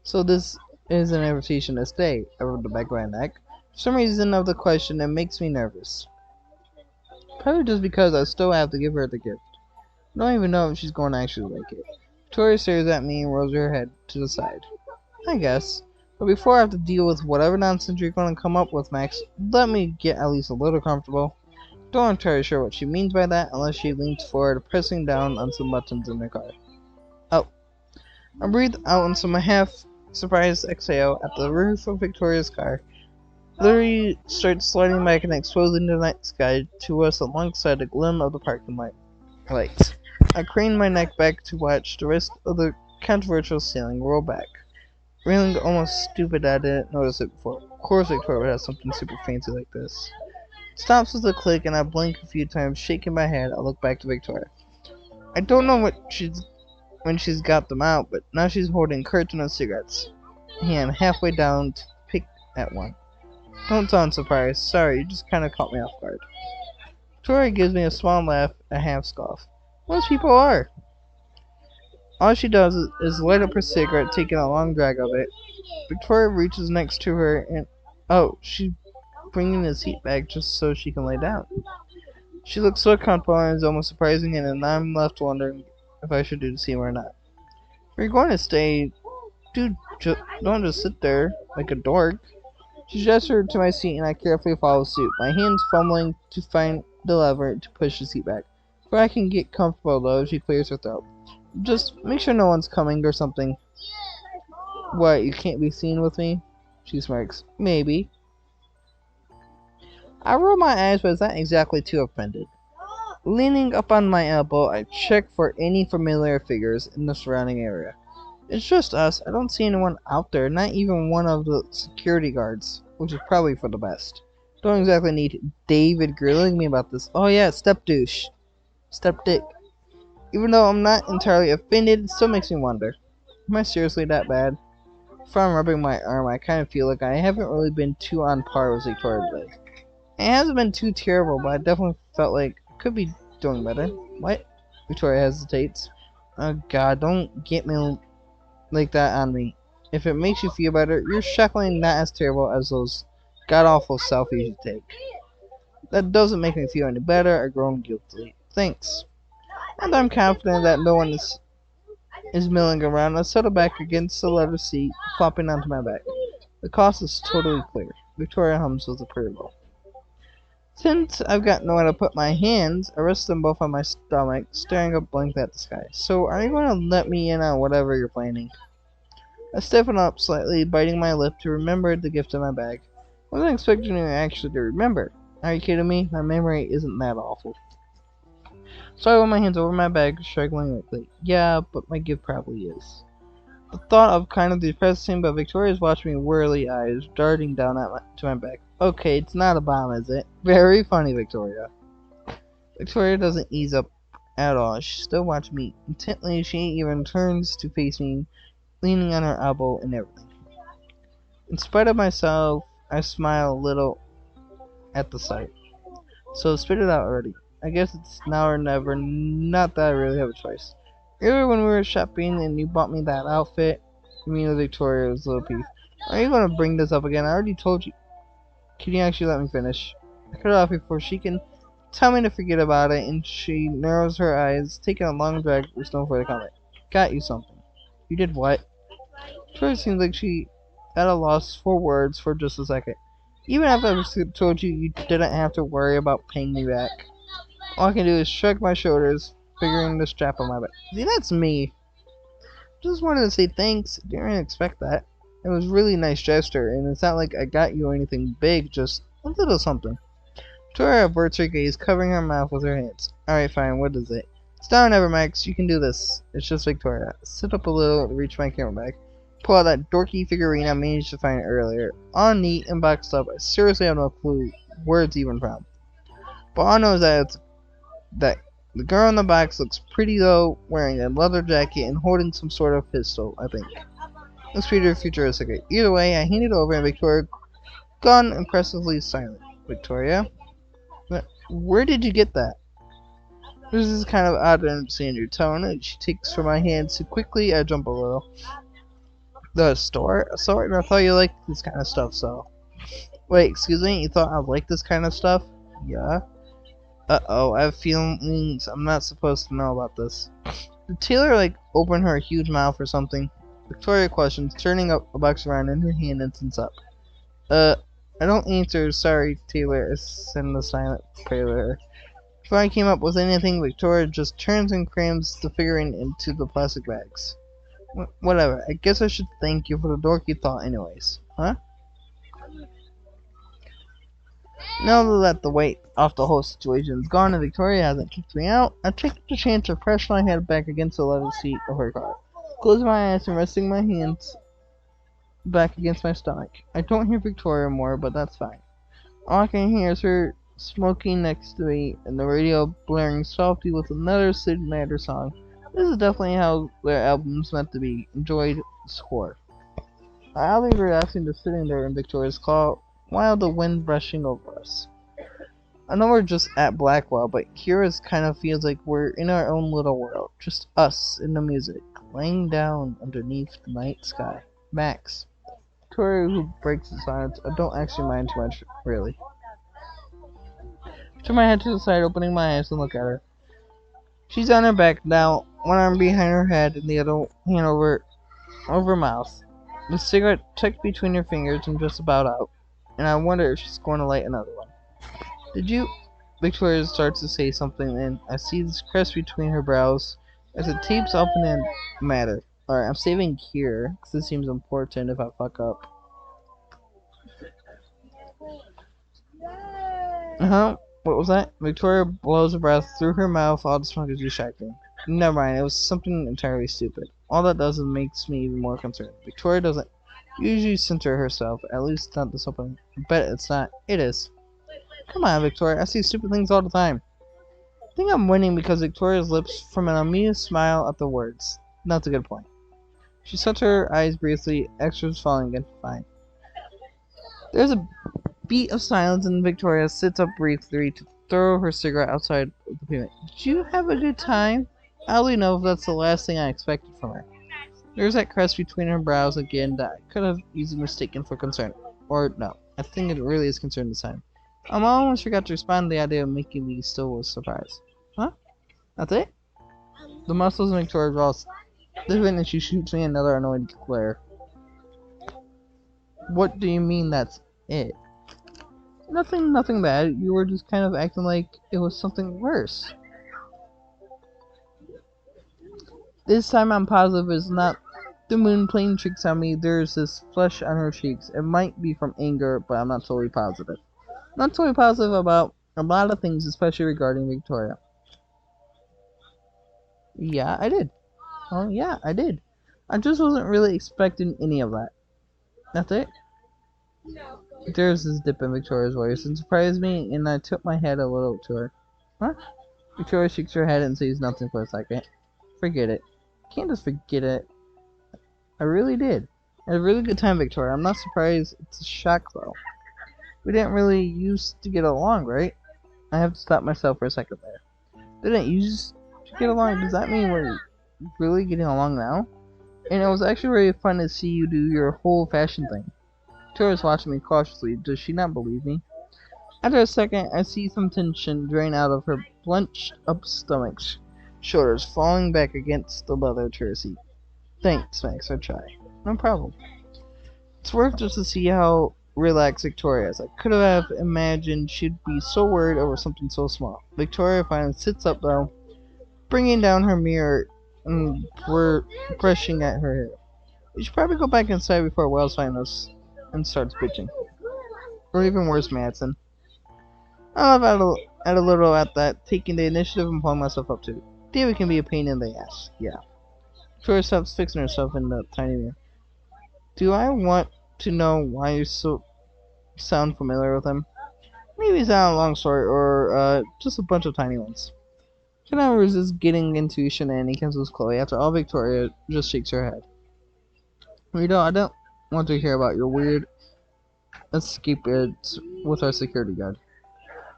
So this is an invitation to stay. I rubbed the back of my neck. For some reason of the question, it makes me nervous. Probably just because I still have to give her the gift. I don't even know if she's going to actually like it. Victoria stares at me and rolls her head to the side. I guess. But before I have to deal with whatever nonsense you're going to come up with, Max, let me get at least a little comfortable. Don't entirely sure what she means by that unless she leans forward, pressing down on some buttons in her car. Oh. I breathed out into my half-surprised exhale at the roof of Victoria's car. Literally starts sliding back and exposing the night sky to us alongside the glim of the parking lights. I craned my neck back to watch the rest of the controversial ceiling roll back. Feeling almost stupid I didn't notice it before. Of course Victoria would have something super fancy like this. It stops with a click and I blink a few times, shaking my head. I look back to Victoria. I don't know when she's got them out, but now she's holding a carton of cigarettes. Hand halfway down to pick at one. Don't sound surprised. Sorry, you just kind of caught me off guard. Victoria gives me a small laugh, a half scoff. Most people are. All she does is light up her cigarette, taking a long drag of it. Victoria reaches next to her and, oh, she's bringing the seat back just so she can lay down. She looks so comfortable and is almost surprising, and then I'm left wondering if I should do the same or not. If you're going to stay, don't just sit there like a dork. She gestured to my seat and I carefully follow suit, my hands fumbling to find the lever to push the seat back. Before I can get comfortable though, she clears her throat. Just make sure no one's coming or something. What, you can't be seen with me? She smirks. Maybe. I roll my eyes, but it's not exactly too offended. Leaning up on my elbow, I check for any familiar figures in the surrounding area. It's just us. I don't see anyone out there, not even one of the security guards, which is probably for the best. Don't exactly need David grilling me about this. Oh yeah, step douche. Step dick. Even though I'm not entirely offended, it still makes me wonder. Am I seriously that bad? If I'm rubbing my arm, I kind of feel like I haven't really been too on par with Victoria today. It hasn't been too terrible, but I definitely felt like I could be doing better. What? Victoria hesitates. Oh god, don't get me like that on me. If it makes you feel better, you're shockingly not as terrible as those god-awful selfies you take. That doesn't make me feel any better. I groan guiltily. Thanks. And I'm confident that no one is milling around. I settle back against the leather seat, flopping onto my back. The cost is totally clear. Victoria hums with approval. Since I've got nowhere to put my hands, I rest them both on my stomach, staring up blankly at the sky. So, are you going to let me in on whatever you're planning? I stiffen up slightly, biting my lip to remember the gift in my bag. I wasn't expecting you actually to remember. Are you kidding me? My memory isn't that awful. So I roll my hands over my bag, struggling weakly. Yeah, but my gift probably is. The thought of kind of depressing, but Victoria's watching me wearily eyes, darting down to my back. Okay, it's not a bomb, is it? Very funny, Victoria. Victoria doesn't ease up at all. She still watches me intently. She even turns to face me, leaning on her elbow and everything. In spite of myself, I smile a little at the sight. So spit it out already. I guess it's now or never, not that I really have a choice. Earlier when we were shopping and you bought me that outfit, me and Victoria's little piece. Are you going to bring this up again? I already told you. Can you actually let me finish? I cut it off before she can tell me to forget about it, and she narrows her eyes, taking a long drag with no further comment. Got you something. You did what? Victoria seems like she at a loss for words for just a second. Even after I told you you didn't have to worry about paying me back. All I can do is shrug my shoulders, figuring the strap on my back. See, that's me. Just wanted to say thanks. Didn't expect that. It was a really nice gesture, and it's not like I got you anything big, just a little something. Victoria averts her gaze, covering her mouth with her hands. Alright, fine, what is it? It's down ever, Max. You can do this. It's just Victoria. Sit up a little to reach my camera bag. Pull out that dorky figurine I managed to find earlier. All neat and boxed up. I seriously have no clue where it's even from. But all I know is that the girl in the box looks pretty though, wearing a leather jacket and holding some sort of pistol, I think. Looks pretty futuristic. Either way, I hand it over and Victoria gone impressively silent. Victoria? Where did you get that? This is kind of odd to understand your tone, and she takes from my hand so quickly I jump a little. The store? A store? I thought you liked this kind of stuff, so. Wait, excuse me? You thought I liked this kind of stuff? Yeah. Uh-oh, I have feelings I'm not supposed to know about this. Did Taylor, like, open her huge mouth or something? Victoria questions, turning up a box around in her hand and sits up. I don't answer. Sorry, Taylor. I send a silent prayer to her. Before I came up with anything, Victoria just turns and crams the figurine into the plastic bags. Whatever. I guess I should thank you for the dorky thought anyways. Huh? Now that the weight off the whole situation is gone and Victoria hasn't kicked me out, I take the chance to press my head back against the leather seat of her car. Closing my eyes and resting my hands back against my stomach. I don't hear Victoria more, but that's fine. All I can hear is her smoking next to me and the radio blaring softly with another Sid Matter song. This is definitely how their album's meant to be. Enjoyed score. I'll leave relaxing just sitting there in Victoria's car while the wind brushing over us. I know we're just at Blackwell, but here it kind of feels like we're in our own little world. Just us and the music. laying down underneath the night sky. Max. Victoria, who breaks the silence. I don't actually mind too much, really. Turn my head to the side, opening my eyes and look at her. She's on her back now, one arm behind her head and the other hand over her mouth. The cigarette tucked between her fingers and just about out, and I wonder if she's going to light another one. Did you? Victoria starts to say something, and I see this crest between her brows as it tapes up and in matter. Alright, I'm saving here, because this seems important if I fuck up. What was that? Victoria blows a breath through her mouth. All the smoke is distracting. Never mind, it was something entirely stupid. All that does is makes me even more concerned. Victoria doesn't usually center herself, at least not this open. I bet it's not. It is. Come on, Victoria, I see stupid things all the time. I think I'm winning because Victoria's lips form an amused smile at the words. That's a good point. She shuts her eyes briefly, extras falling again. Fine. There's a beat of silence and Victoria sits up briefly to throw her cigarette outside of the pavement. Did you have a good time? I only know if that's the last thing I expected from her. There's that crest between her brows again that I could have easily mistaken for concern. Or no, I think it really is concern this time. I almost forgot to respond to the idea of making me still was surprised. Huh? That's it? The muscles in Victoria's jaw stiffen and she shoots me another annoyed glare. What do you mean that's it? Nothing bad. You were just kind of acting like it was something worse. This time I'm positive it's not the moon playing tricks on me. There's this flush on her cheeks. It might be from anger, but I'm not totally positive. Not totally positive about a lot of things, especially regarding Victoria. Yeah, I did. Oh, yeah, I did. I just wasn't really expecting any of that. That's it? There's this dip in Victoria's voice and surprised me, and I tipped my head a little to her. Huh? Victoria shakes her head and says nothing for a second. Forget it. Can't just forget it. I really did. I had a really good time, Victoria. I'm not surprised. It's a shock, though. We didn't really used to get along, right? I have to stop myself for a second there. Didn't used to get along? Does that mean we're really getting along now? And it was actually really fun to see you do your whole fashion thing. Victoria's watching me cautiously. Does she not believe me? After a second, I see some tension drain out of her blenched up stomach, shoulders falling back against the leather chair seat. Thanks, Max. I try. No problem. It's worth just to see how relaxed Victoria is. I could have imagined she'd be so worried over something so small. Victoria finally sits up though, bringing down her mirror and brushing at her hair. We should probably go back inside before Wells finds us and starts bitching. Or even worse, Madsen. I laugh at a little at that, taking the initiative and pulling myself up to it. David can be a pain in the ass. Yeah. Victoria stops fixing herself in the tiny mirror. Do I want to know why you sound familiar with him? Maybe it's not a long story, or just a bunch of tiny ones. Can I resist getting into shenanigans with Chloe? After all, Victoria just shakes her head. Rito, I don't want to hear about your weird escapades with our security guard.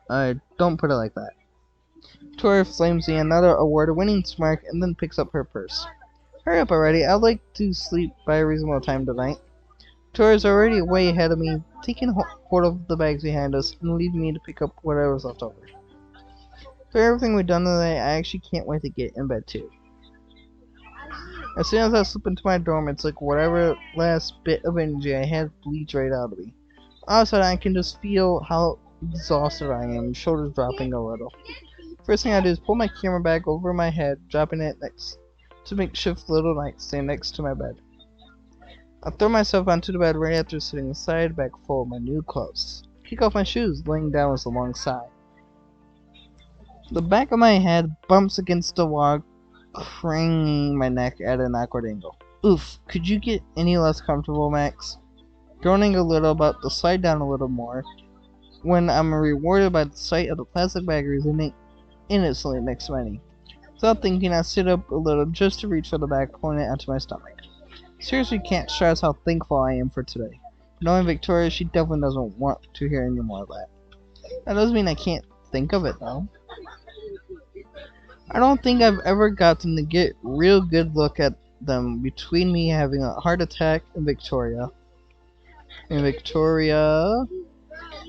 I don't put it like that. Victoria flames me another award-winning smirk and then picks up her purse. Hurry up already. I'd like to sleep by a reasonable time tonight. Victoria's already way ahead of me, taking hold of the bags behind us and leaving me to pick up whatever's left over. For everything we've done today, I actually can't wait to get in bed too. As soon as I slip into my dorm, it's like whatever last bit of energy I had bleeds right out of me. All of a sudden, I can just feel how exhausted I am, shoulders dropping a little. First thing I do is pull my camera bag over my head, dropping it next to makeshift little nightstand next to my bed. I throw myself onto the bed right after sitting aside, back full of my new clothes. Kick off my shoes, laying down with a long sigh. The back of my head bumps against the wall, craning my neck at an awkward angle. Oof, could you get any less comfortable, Max? Groaning a little, about to slide down a little more, when I'm rewarded by the sight of the plastic bag remaining innocently next to my knee. Without thinking, I sit up a little just to reach for the bag, pulling it onto my stomach. Seriously can't stress how thankful I am for today. Knowing Victoria, she definitely doesn't want to hear any more of that. That doesn't mean I can't think of it, though. I don't think I've ever gotten to get real good look at them between me having a heart attack and Victoria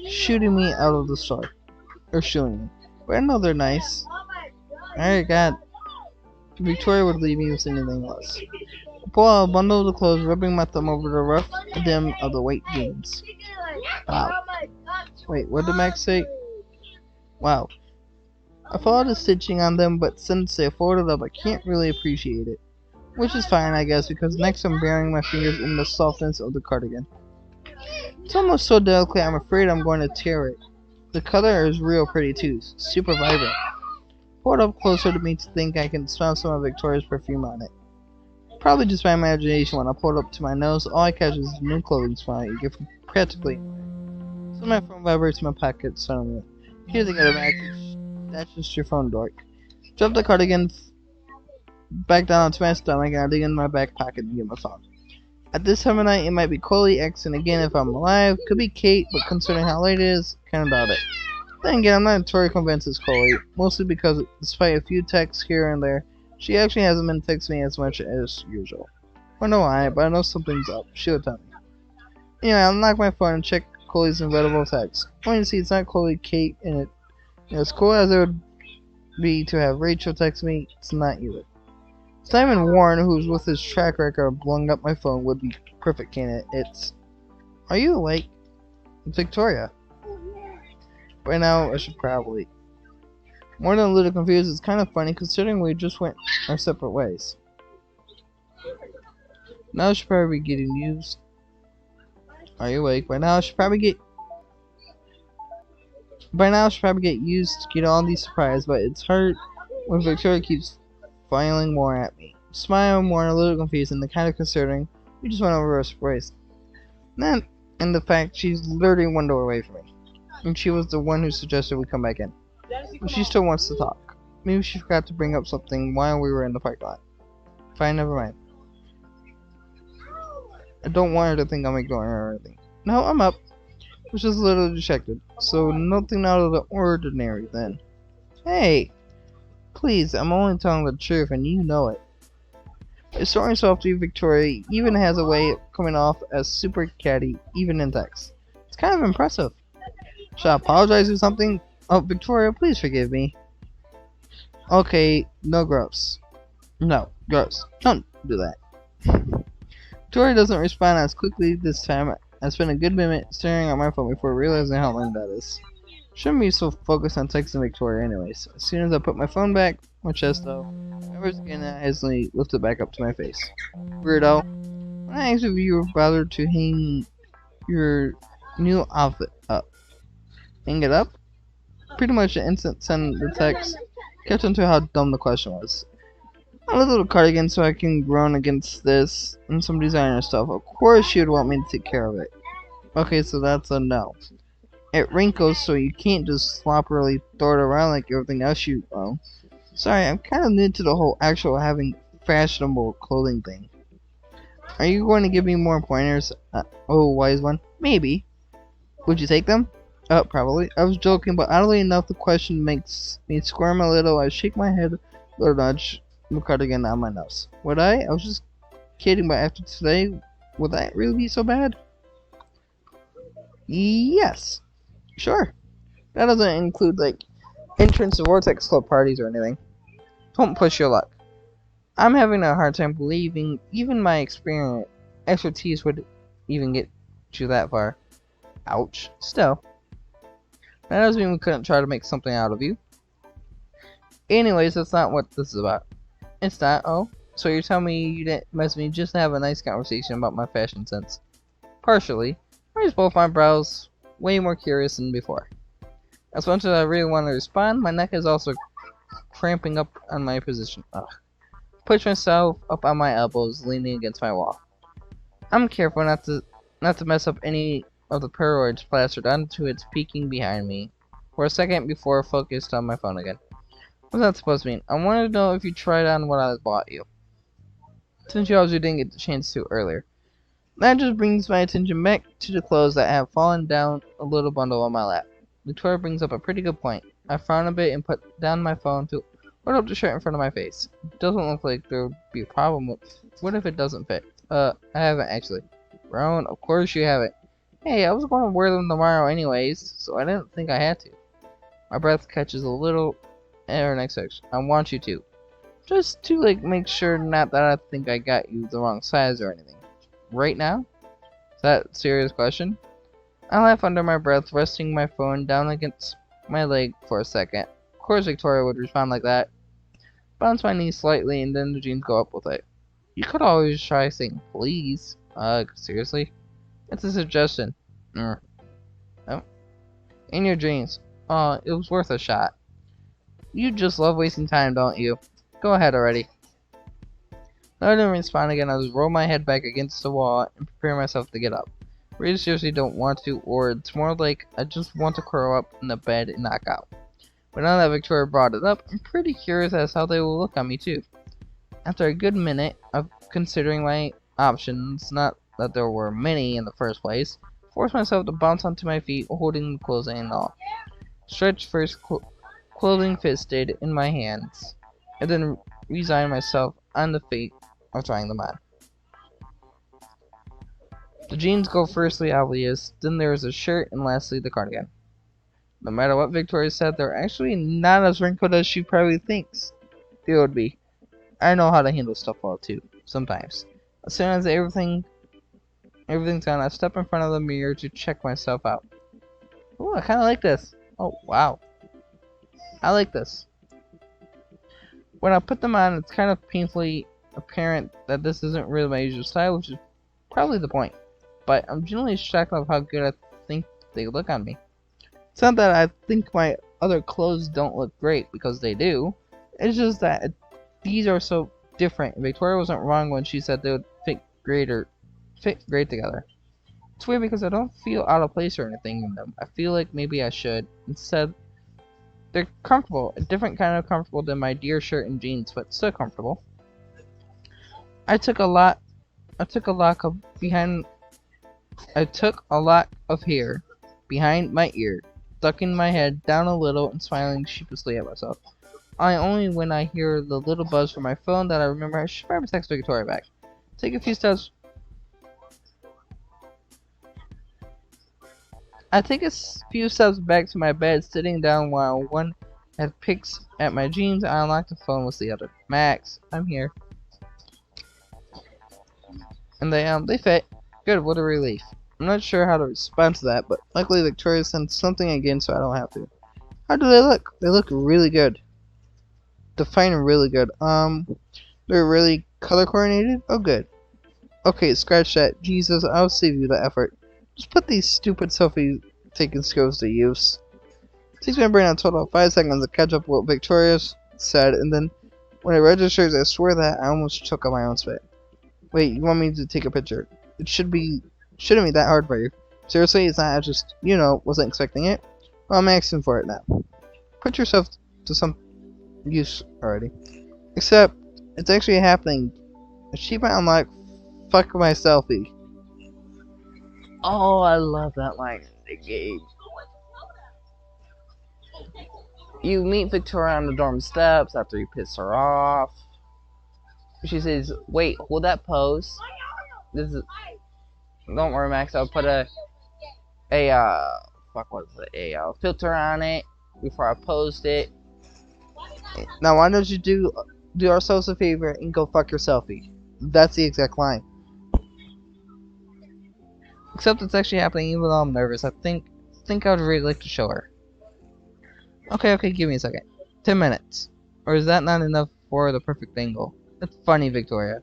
shooting me out of the store. Or shooting me. But I know they're nice. I got Victoria would leave me with anything less. I pull out a bundle of the clothes, rubbing my thumb over the rough hem of the white jeans. Wow. Wait, what did Max say? Wow. I followed the stitching on them, but since they folded up, I can't really appreciate it. Which is fine, I guess, because next I'm burying my fingers in the softness of the cardigan. It's almost so delicate, I'm afraid I'm going to tear it. The color is real pretty too, super vibrant. Pull it up closer to me to think I can smell some of Victoria's perfume on it. Probably just my imagination. When I pull it up to my nose, all I catch is the new clothing smell you get from practically. So my phone vibrates in my pocket suddenly. Here they go, Max. That's just your phone, dork. Drop the cardigan back down onto my stomach and I dig in my back pocket and get my phone. At this time of night, it might be Coley, X, and again if I'm alive. Could be Kate, but considering how late it is, kinda doubt it. Then again, I'm not entirely convinced it's Coley, mostly because despite a few texts here and there, she actually hasn't been texting me as much as usual. I don't know why, but I know something's up. She'll tell me. Anyway, I'll unlock my phone and check Coley's inevitable text. Only to see it's not Coley, Kate, and it. As cool as it would be to have Rachel text me, it's not either. Simon Warren, who's with his track record of blowing up my phone, would be perfect candidate. It's. Are you awake? It's Victoria. By now, I should probably. More than a little confused, it's kind of funny considering we just went our separate ways. Now I should probably be getting used. Are you awake? By now I should probably get used to get all these surprises, but it's hard when Victoria keeps filing more at me. Smile more, a little confused, and the kind of concerning. We just went over our surprise. And the fact she's literally one door away from me. And she was the one who suggested we come back in. But she still wants to talk. Maybe she forgot to bring up something while we were in the parking lot. Fine, never mind. I don't want her to think I'm ignoring her or anything. No, I'm up. I was just a little distracted. So nothing out of the ordinary then. Hey! Please, I'm only telling the truth and you know it. Restoring herself to Victoria even has a way of coming off as super catty, even in text. It's kind of impressive. Should I apologize or something? Oh, Victoria, please forgive me. Okay, no gross. No, gross. Don't do that. Victoria doesn't respond as quickly this time. I spent a good minute staring at my phone before realizing how long that is. Shouldn't be so focused on texting Victoria anyways. As soon as I put my phone back, my chest though, I was again hastily lifted back up to my face. Weirdo. When I asked if you were bothered to hang your new outfit up. Hang it up? Pretty much the instant send the text kept into how dumb the question was. I love a little cardigan so I can groan against this and some designer stuff. Of course she would want me to take care of it. Okay, so that's a no. It wrinkles so you can't just sloppily throw it around like everything else you own. Sorry, I'm kind of new to the whole actual having fashionable clothing thing. Are you going to give me more pointers? Oh, wise one. Maybe. Would you take them? Probably. I was joking, but oddly enough, the question makes me squirm a little. I shake my head, or nudge the cardigan on my nose. Would I? I was just kidding, but after today, would that really be so bad? Yes. Sure. That doesn't include, like, entrance to Vortex Club parties or anything. Don't push your luck. I'm having a hard time believing even my expertise would even get you that far. Ouch. Still. That doesn't mean we couldn't try to make something out of you. Anyways, that's not what this is about. It's not. Oh, so you're telling me you didn't mess with me just to have a nice conversation about my fashion sense? Partially. I raised both my brows, way more curious than before. As much as I really want to respond, my neck is also cramping up on my position. Ugh. Push myself up on my elbows, leaning against my wall. I'm careful not to mess up any of the Polaroids plastered onto its peeking behind me for a second before focused on my phone again. What's that supposed to mean? I wanted to know if you tried on what I bought you, since you obviously didn't get the chance to earlier. That just brings my attention back to the clothes that have fallen down a little bundle on my lap. Victoria brings up a pretty good point. I frowned a bit and put down my phone to Put up the shirt in front of my face. Doesn't look like there would be a problem with. What if it doesn't fit? I haven't actually. Rowan, of course you haven't. Hey, I was going to wear them tomorrow anyways, so I didn't think I had to. My breath catches a little air next section. I want you to. Just to, like, make sure not that I think I got you the wrong size or anything. Right now? Is that a serious question? I laugh under my breath, resting my phone down against my leg for a second. Of course Victoria would respond like that. Bounce my knee slightly and then the jeans go up with it. You could always try saying please. Seriously? It's a suggestion. Oh. In your dreams. It was worth a shot. You just love wasting time, don't you? Go ahead already. I didn't respond again. I just roll my head back against the wall and prepare myself to get up. I really seriously don't want to, or it's more like I just want to curl up in the bed and knock out. But now that Victoria brought it up, I'm pretty curious as how they will look on me too. After a good minute of considering my options, not that there were many in the first place, forced myself to bounce onto my feet, holding the clothes and all. Stretched first, clothing fisted in my hands, and then resigned myself on the fate of trying them on. The jeans go firstly obvious, then there is a shirt, and lastly the cardigan. No matter what Victoria said, they're actually not as wrinkled as she probably thinks they would be. I know how to handle stuff well too, sometimes. As soon as everything's done, I step in front of the mirror to check myself out. Ooh, I kinda like this. Oh, wow. I like this. When I put them on, it's kind of painfully apparent that this isn't really my usual style, which is probably the point. But I'm genuinely shocked of how good I think they look on me. It's not that I think my other clothes don't look great, because they do. It's just that these are so different. Victoria wasn't wrong when she said they would fit great together. It's weird because I don't feel out of place or anything in them. I feel like maybe I should. Instead, they're comfortable, a different kind of comfortable than my dear shirt and jeans, but still comfortable. I took a lock of hair behind my ear, ducking my head down a little and smiling sheepishly at myself. Only when I hear the little buzz from my phone that I remember I should probably text Victoria back. Take a few steps. I take a few steps back to my bed, sitting down while one had picks at my jeans. I unlock the phone with the other. Max, I'm here. And they fit. Good, what a relief. I'm not sure how to respond to that, but luckily Victoria sent something again so I don't have to. How do they look? They look really good. Defined really good. They're really color coordinated? Oh good. Okay, scratch that. Jesus, I'll save you the effort. Just put these stupid selfie taking skills to use. It takes my brain a total of 5 seconds to catch up what Victoria said, and then when it registers, I swear that I almost choke on my own spit. Wait, you want me to take a picture? It shouldn't be that hard for you. Seriously, it's not. I just, wasn't expecting it. Well, I'm asking for it now. Put yourself to some use already. Except, it's actually happening. She might unlock fuck my selfie. Oh, I love that line in the game. You meet Victoria on the dorm steps after you piss her off. She says, wait, hold that pose. This is... Don't worry, Max, I'll put a filter on it before I post it. Now, why don't you do ourselves a favor and go fuck your selfie? That's the exact line. Except it's actually happening even though I'm nervous. I think I would really like to show her. Okay, give me a second. 10 minutes. Or is that not enough for the perfect angle? That's funny, Victoria.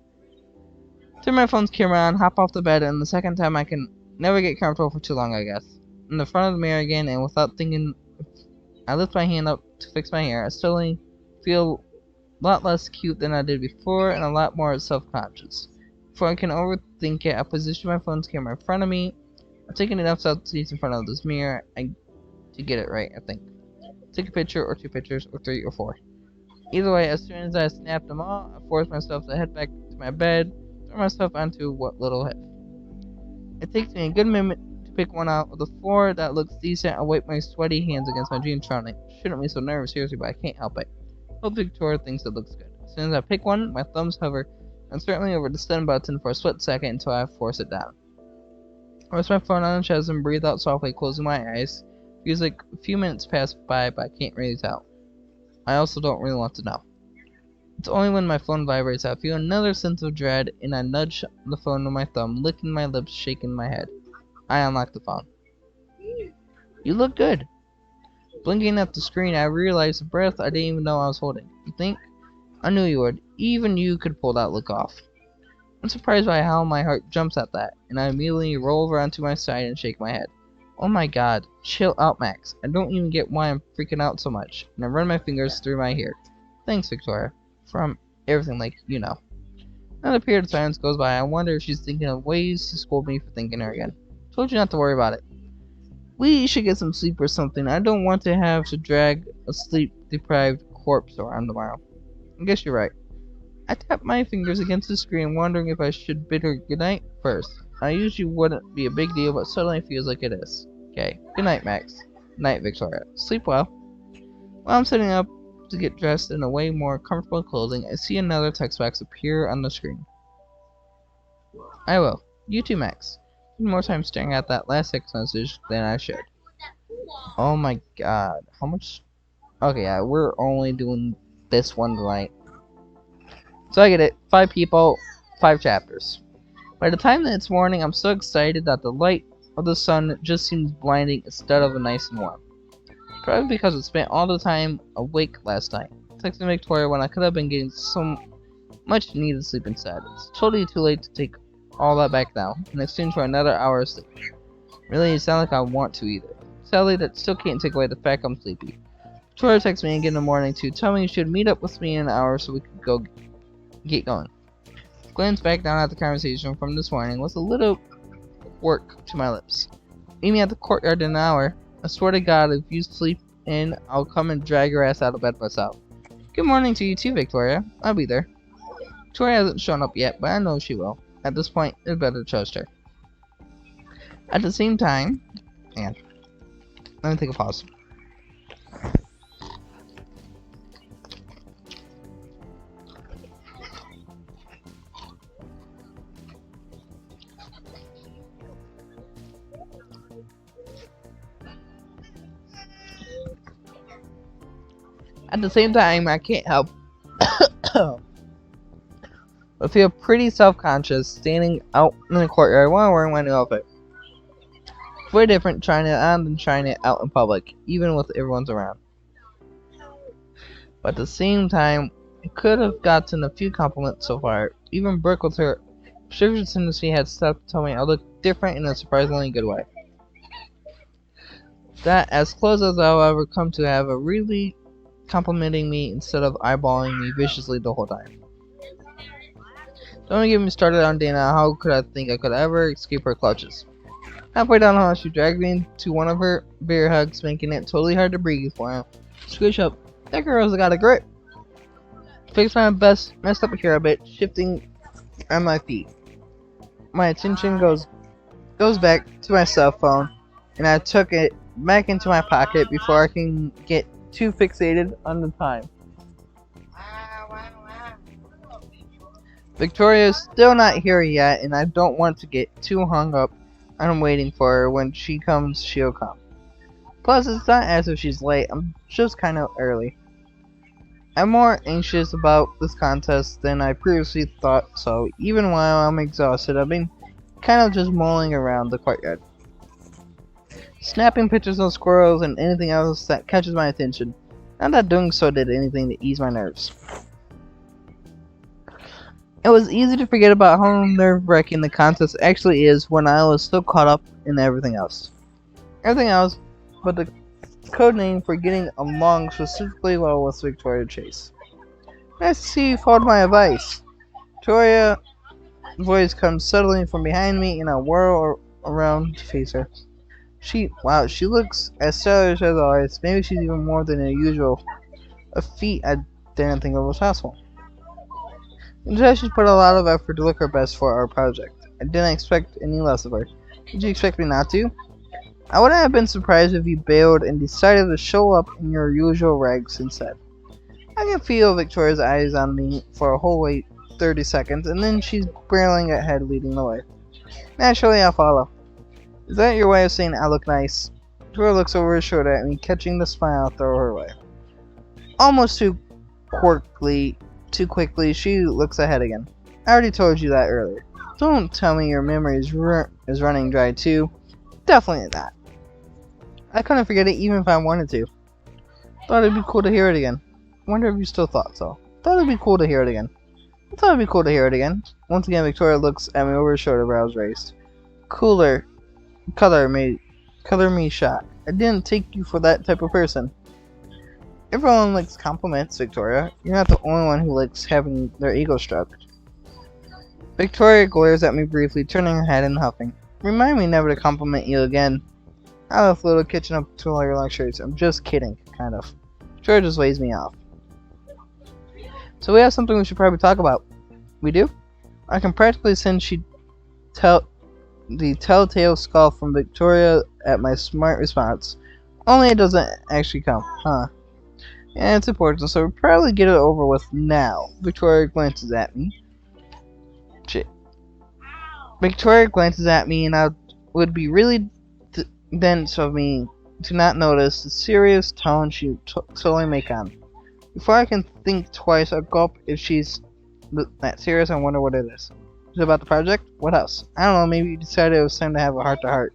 Turn my phone's camera on, hop off the bed, and the second time I can never get comfortable for too long, I guess. In the front of the mirror again, and without thinking, I lift my hand up to fix my hair. I suddenly feel a lot less cute than I did before, and a lot more self-conscious. Before I can overthink it, I position my phone's camera in front of me. I'm taking enough selfies in front of this mirror to get it right, I think. Take a picture, or 2 pictures, or 3, or 4. Either way, as soon as I snap them all, I force myself to head back to my bed, throw myself onto what little hit. It takes me a good minute to pick one out of the 4 that looks decent. I wipe my sweaty hands against my jeans, trying to shouldn't be so nervous, seriously, but I can't help it. Hope Victoria thinks it looks good. As soon as I pick one, my thumbs hover uncertainly over the stun button for a split second until I force it down. I rest my phone on the chest and breathe out softly, closing my eyes. Feels like a few minutes pass by, but I can't really tell. I also don't really want to know. It's only when my phone vibrates I feel another sense of dread, and I nudge the phone with my thumb, licking my lips, shaking my head. I unlock the phone. You look good. Blinking at the screen, I realized the breath I didn't even know I was holding. You think? I knew you would. Even you could pull that look off. I'm surprised by how my heart jumps at that, and I immediately roll over onto my side and shake my head. Oh my god. Chill out, Max. I don't even get why I'm freaking out so much, and I run my fingers through my hair. Thanks, Victoria. From everything, like, you know. Another period of silence goes by. I wonder if she's thinking of ways to scold me for thinking her again. Told you not to worry about it. We should get some sleep or something. I don't want to have to drag a sleep-deprived corpse around tomorrow. I guess you're right. I tap my fingers against the screen, wondering if I should bid her goodnight first. I usually wouldn't be a big deal, but suddenly it feels like it is. Okay. Good night, Max. Night, Victoria. Sleep well. While I'm sitting up to get dressed in a way more comfortable clothing, I see another text box appear on the screen. I will. You too, Max. More time staring at that last text message than I should. Oh my god. How much? Okay, yeah, we're only doing this one tonight. So I get it. 5 people, 5 chapters. By the time that it's morning, I'm so excited that the light of the sun just seems blinding instead of nice and warm. Probably because I spent all the time awake last night, texting Victoria when I could have been getting so much needed sleep instead. It's totally too late to take all that back now, in exchange for another hour of sleep. Really, it's not like I want to either. Sadly, that still can't take away the fact I'm sleepy. Victoria texts me again in the morning to tell me she should meet up with me in an hour so we could go get going. Glance back down at the conversation from this morning with a little work to my lips. Meet me at the courtyard in an hour. I swear to God, if you sleep in, I'll come and drag your ass out of bed myself. Good morning to you too, Victoria. I'll be there. Victoria hasn't shown up yet, but I know she will. At this point, it's better to trust her. At the same time, man, let me take a pause. At the same time, I can't help but feel pretty self-conscious standing out in the courtyard while wearing my new outfit. It's way different trying it on than trying it out in public, even with everyone's around. But at the same time, I could have gotten a few compliments so far. Even Brooke with her observant tendency had stuff to tell me I look different in a surprisingly good way. That as close as I'll ever come to have a really complimenting me instead of eyeballing me viciously the whole time. Don't get me started on Dana. How could I think I could ever escape her clutches? Halfway down the hall, she dragged me into one of her bear hugs, making it totally hard to breathe for him. Squish up. That girl's got a grip. Fixed my best, messed up here a bit, shifting on my feet. My attention goes back to my cell phone, and I took it back into my pocket before I can get too fixated on the time. Victoria's still not here yet, and I don't want to get too hung up on waiting for her. When she comes, she'll come. Plus, it's not as if she's late, I'm just kind of early. I'm more anxious about this contest than I previously thought, so even while I'm exhausted, I've been kind of just mulling around the courtyard, snapping pictures of squirrels and anything else that catches my attention. Not that doing so did anything to ease my nerves. It was easy to forget about how nerve-wracking the contest actually is when I was so caught up in everything else. Everything else but the code name for getting along specifically well with Victoria Chase. Nice to see you followed my advice. Victoria's voice comes suddenly from behind me, and I whirl around to face her. She looks as stylish as always. Maybe she's even more than usual. A feat I didn't think was possible. You can tell she's put a lot of effort to look her best for our project. I didn't expect any less of her. Did you expect me not to? I wouldn't have been surprised if you bailed and decided to show up in your usual rags instead. I can feel Victoria's eyes on me for a whole 30 seconds, and then she's barreling ahead, leading the way. Naturally, I'll follow. Is that your way of saying I look nice? Victoria looks over her shoulder at me, catching the smile I throw her way. Almost too quickly, she looks ahead again. I already told you that earlier. Don't tell me your memory is running dry too. Definitely not. I couldn't forget it even if I wanted to. Thought it'd be cool to hear it again. Wonder if you still thought so. Thought it'd be cool to hear it again. Once again, Victoria looks at me over her shoulder, brows raised. Color me shot. I didn't take you for that type of person. Everyone likes compliments, Victoria. You're not the only one who likes having their ego stroked. Victoria glares at me briefly, turning her head and huffing. Remind me never to compliment you again. I left little kitchen up to all your lectures. I'm just kidding, kind of. Victoria just waves me off. So we have something we should probably talk about. We do? I can practically sense the telltale scoff from Victoria at my smart response. Only it doesn't actually come, huh? Yeah, it's important, so we'll probably get it over with now. Victoria glances at me. Victoria glances at me, and I would be really dense of me to not notice the serious tone she totally make on. Before I can think twice, I gulp. If she's that serious, I wonder what it is. Is it about the project? What else? I don't know, maybe you decided it was time to have a heart-to-heart.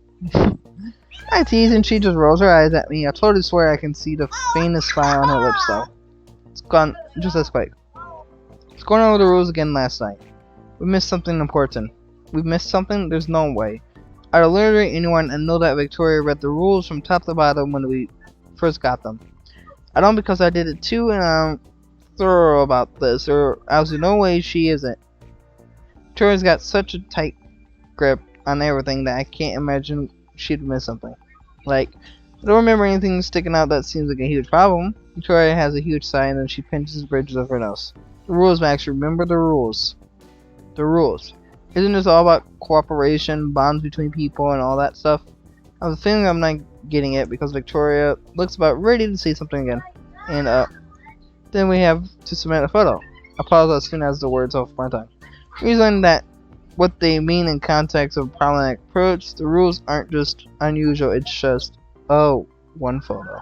I tease and she just rolls her eyes at me. I totally swear I can see the faintest smile on her lips though. It's gone just as quick. It's going over the rules again last night. We missed something important. We missed something? There's no way. I'd alert anyone and know that Victoria read the rules from top to bottom when we first got them. I don't because I did it too and I'm thorough about this, or else in no way she isn't. Victoria's got such a tight grip on everything that I can't imagine she'd miss something. Like, I don't remember anything sticking out that seems like a huge problem. Victoria has a huge sigh and then she pinches the bridges of her nose. The rules, Max. Remember the rules. The rules. Isn't this all about cooperation, bonds between people, and all that stuff? I have a feeling I'm not getting it because Victoria looks about ready to say something again. And, then we have to submit a photo. I pause as soon as the words off my tongue. Reason that what they mean in context of problematic approach, the rules aren't just unusual, it's just, oh, one photo.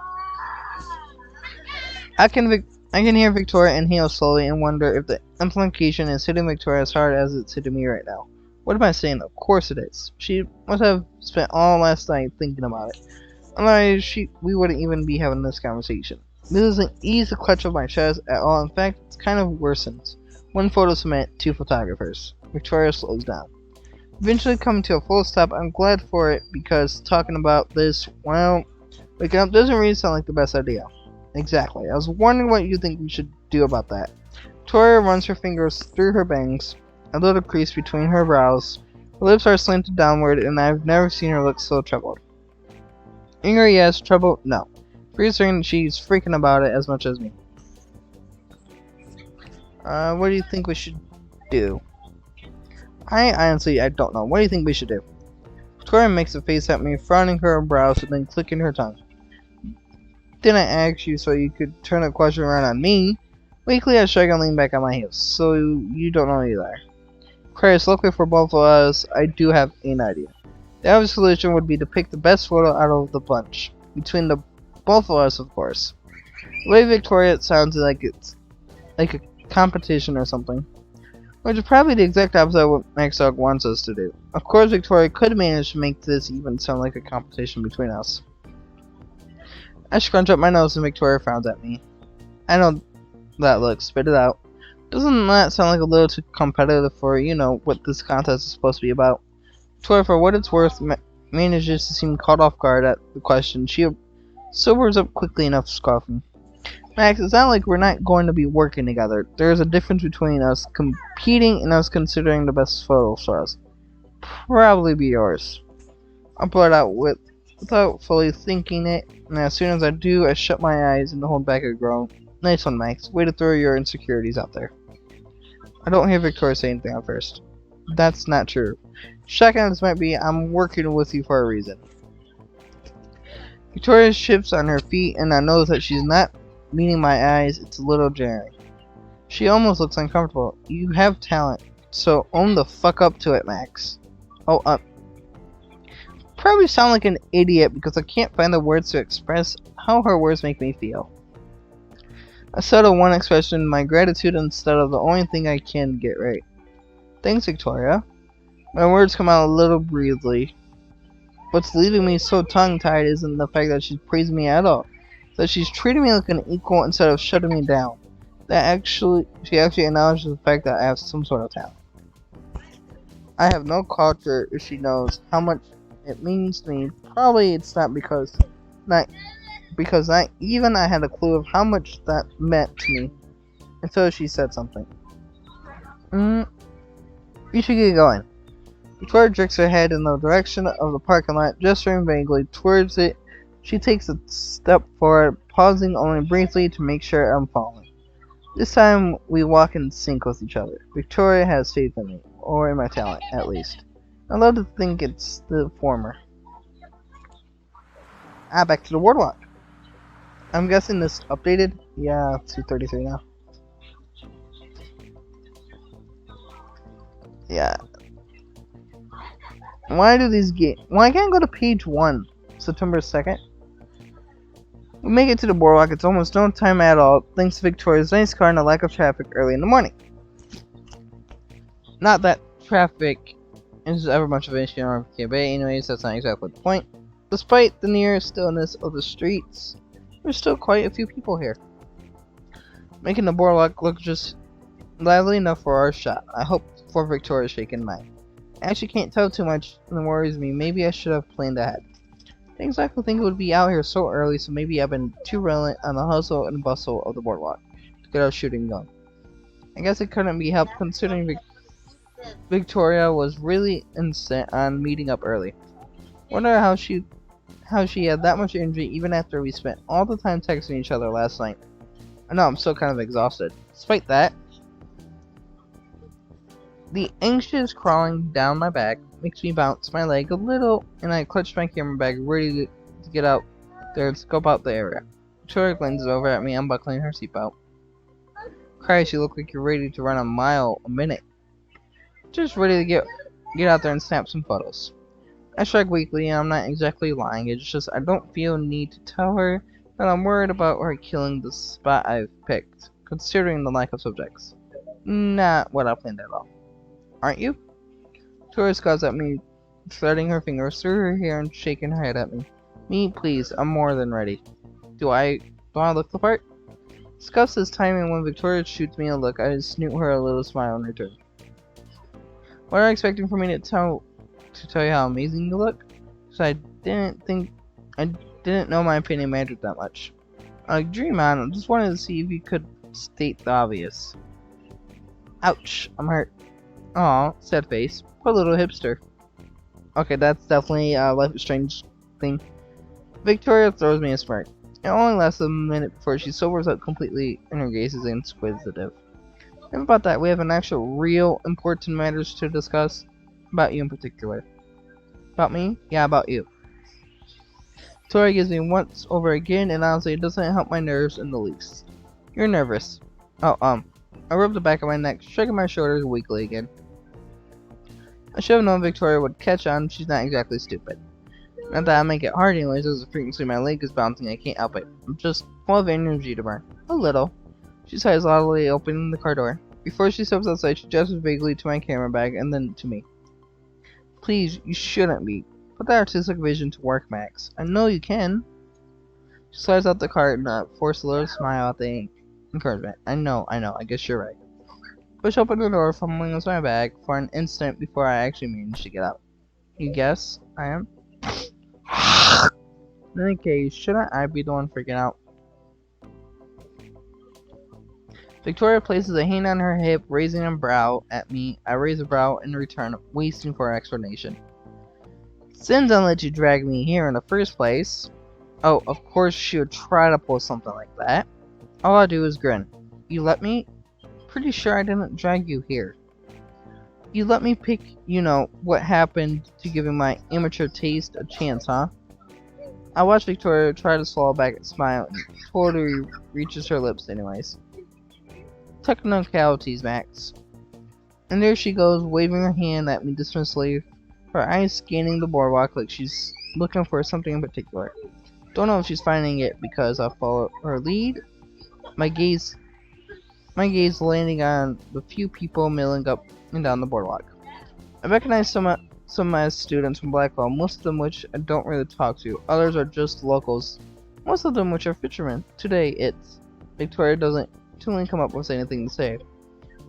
I can hear Victoria inhale slowly and wonder if the implication is hitting Victoria as hard as it's hitting me right now. What am I saying? Of course it is. She must have spent all last night thinking about it. Otherwise, we wouldn't even be having this conversation. This doesn't ease the clutch of my chest at all. In fact, it's kind of worsens. One photo submit, 2 photographers. Victoria slows down. Eventually coming to a full stop, I'm glad for it because talking about this, well, waking up doesn't really sound like the best idea. Exactly. I was wondering what you think we should do about that. Victoria runs her fingers through her bangs, a little crease between her brows. Her lips are slanted downward, and I've never seen her look so troubled. Anger, yes. Trouble, no. Pretty certain she's freaking about it as much as me. What do you think we should do? I don't know. What do you think we should do? Victoria makes a face at me, frowning her brows and then clicking her tongue. Didn't ask you so you could turn the question around on me. Weakly, I shrug and lean back on my heels. So you don't know either. Chris, luckily for both of us, I do have an idea. The obvious solution would be to pick the best photo out of the bunch. Between the both of us, of course. The way Victoria sounds like it's like a competition or something. Which is probably the exact opposite of what Max Dog wants us to do. Of course, Victoria could manage to make this even sound like a competition between us. I scrunch up my nose and Victoria frowns at me. I know that look. Spit it out. Doesn't that sound like a little too competitive for, you know, what this contest is supposed to be about? Victoria, for what it's worth, manages to seem caught off guard at the question. She sobers up quickly enough, scoffing. Max, it's not like we're not going to be working together. There is a difference between us competing and us considering the best photos for us. Probably be yours. I blurt out without fully thinking it, and as soon as I do, I shut my eyes and hold back a groan. Nice one, Max. Way to throw your insecurities out there. I don't hear Victoria say anything at first. That's not true. Shocking as this might be, I'm working with you for a reason. Victoria shifts on her feet, and I notice that she's not meeting my eyes, it's a little jarring. She almost looks uncomfortable. You have talent, so own the fuck up to it, Max. Oh, probably sound like an idiot because I can't find the words to express how her words make me feel. I settle one expression, my gratitude, instead of the only thing I can get right. Thanks, Victoria. My words come out a little breathedly. What's leaving me so tongue-tied isn't the fact that she's praising me at all. It's that she's treating me like an equal instead of shutting me down. She actually acknowledges the fact that I have some sort of talent. I have no culture if she knows how much it means to me. Probably it's not not even I had a clue of how much that meant to me until she said something. You should get going. Victoria jerks her head in the direction of the parking lot, gesturing vaguely towards it. She takes a step forward, pausing only briefly to make sure I'm following. This time we walk in sync with each other. Victoria has faith in me, or in my talent, at least. I love to think it's the former. Back to the boardwalk. I'm guessing this updated? Yeah, it's 2:33 now. Yeah. Why can't I go to page 1? September 2nd? We make it to the boardwalk. It's almost no time at all, thanks to Victoria's nice car and the lack of traffic early in the morning. Not that traffic is ever much of an issue in RPK Bay, anyways, that's not exactly the point. Despite the near stillness of the streets, there's still quite a few people here, making the boardwalk look just lively enough for our shot. I hope for Victoria's shaken mind. I actually can't tell too much, and it worries me. Maybe I should have planned ahead. Didn't exactly think it would be out here so early, so maybe I've been too reliant on the hustle and bustle of the boardwalk to get our shooting going. I guess it couldn't be helped considering Victoria was really insistent on meeting up early. Wonder how she had that much energy even after we spent all the time texting each other last night. I know I'm still kind of exhausted. Despite that, the anxious crawling down my back makes me bounce my leg a little, and I clutch my camera bag ready to get out there and scope out the area. Victoria glances over at me, unbuckling her seatbelt. Christ, you look like you're ready to run a mile a minute. Just ready to get out there and snap some photos. I shrug weakly, and I'm not exactly lying. It's just I don't feel a need to tell her that I'm worried about her killing the spot I've picked, considering the lack of subjects. Not what I planned at all. Aren't you? Victoria scowls at me, threading her fingers through her hair and shaking her head at me. Me, please, I'm more than ready. Do I look the part? Discuss is timing when Victoria shoots me a look. I snoot her a little smile in return. What are you expecting for me to tell you how amazing you look? So I didn't know my opinion mattered that much. Dream on. I just wanted to see if you could state the obvious. Ouch, I'm hurt. Aw, sad face. Poor little hipster. Okay, that's definitely a Life is Strange thing. Victoria throws me a smirk. It only lasts a minute before she sobers up completely and her gaze is inquisitive. And about that, we have an actual real important matters to discuss. About you in particular. About me? Yeah, about you. Victoria gives me once over again, and honestly it doesn't help my nerves in the least. You're nervous. I rub the back of my neck, shrugging my shoulders weakly again. I should have known Victoria would catch on. She's not exactly stupid. Not that I make it hard anyways, as the frequency my leg is bouncing, I can't help it. I'm just full of energy to burn. A little. She sighs loudly, opening the car door. Before she steps outside, she gestures vaguely to my camera bag and then to me. Please, you shouldn't be. Put that artistic vision to work, Max. I know you can. She slides out the car and forces a little smile at the encouragement. I know, I guess you're right. Push open the door, fumbling with my bag for an instant before I actually manage to get out. You guess I am? In any case, shouldn't I be the one freaking out? Victoria places a hand on her hip, raising a brow at me. I raise a brow in return, waiting for an explanation. Since I let you drag me here in the first place. Oh, of course she would try to pull something like that. All I do is grin. You let me? Pretty sure I didn't drag you here. You let me pick, what happened to giving my amateur taste a chance, huh? I watch Victoria try to swallow back a smile and totally reaches her lips anyways. Technicalities, Max. And there she goes, waving her hand at me dismissively, her eyes scanning the boardwalk like she's looking for something in particular. Don't know if she's finding it because I follow her lead. My gaze landing on the few people milling up and down the boardwalk. I recognize some of my students from Blackwell, most of them which I don't really talk to. Others are just locals, most of them which are fishermen. Today it's Victoria doesn't totally come up with anything to say.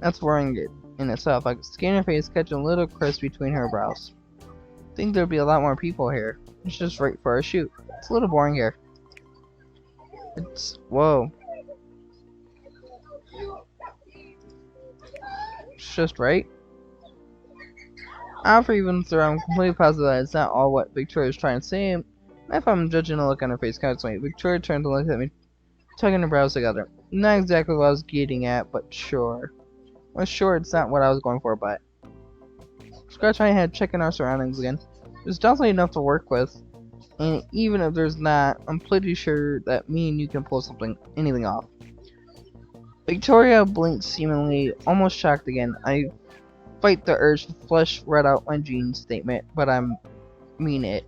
That's worrying it in itself. I can scan her face, catching a little crease between her brows. Think there'd be a lot more people here. It's just right for a shoot. It's a little boring here. Whoa. It's just right. After even though I'm completely positive that it's not all what Victoria's trying to say, if I'm judging the look on her face constantly, Victoria turned to look at me, tugging her brows together. Not exactly what I was getting at, but sure. Well, sure, it's not what I was going for, but... Scratch my head, checking our surroundings again. There's definitely enough to work with, and even if there's not, I'm pretty sure that me and you can pull anything off. Victoria blinks, seemingly almost shocked again. I fight the urge to flesh right out my jeans statement, but I mean it.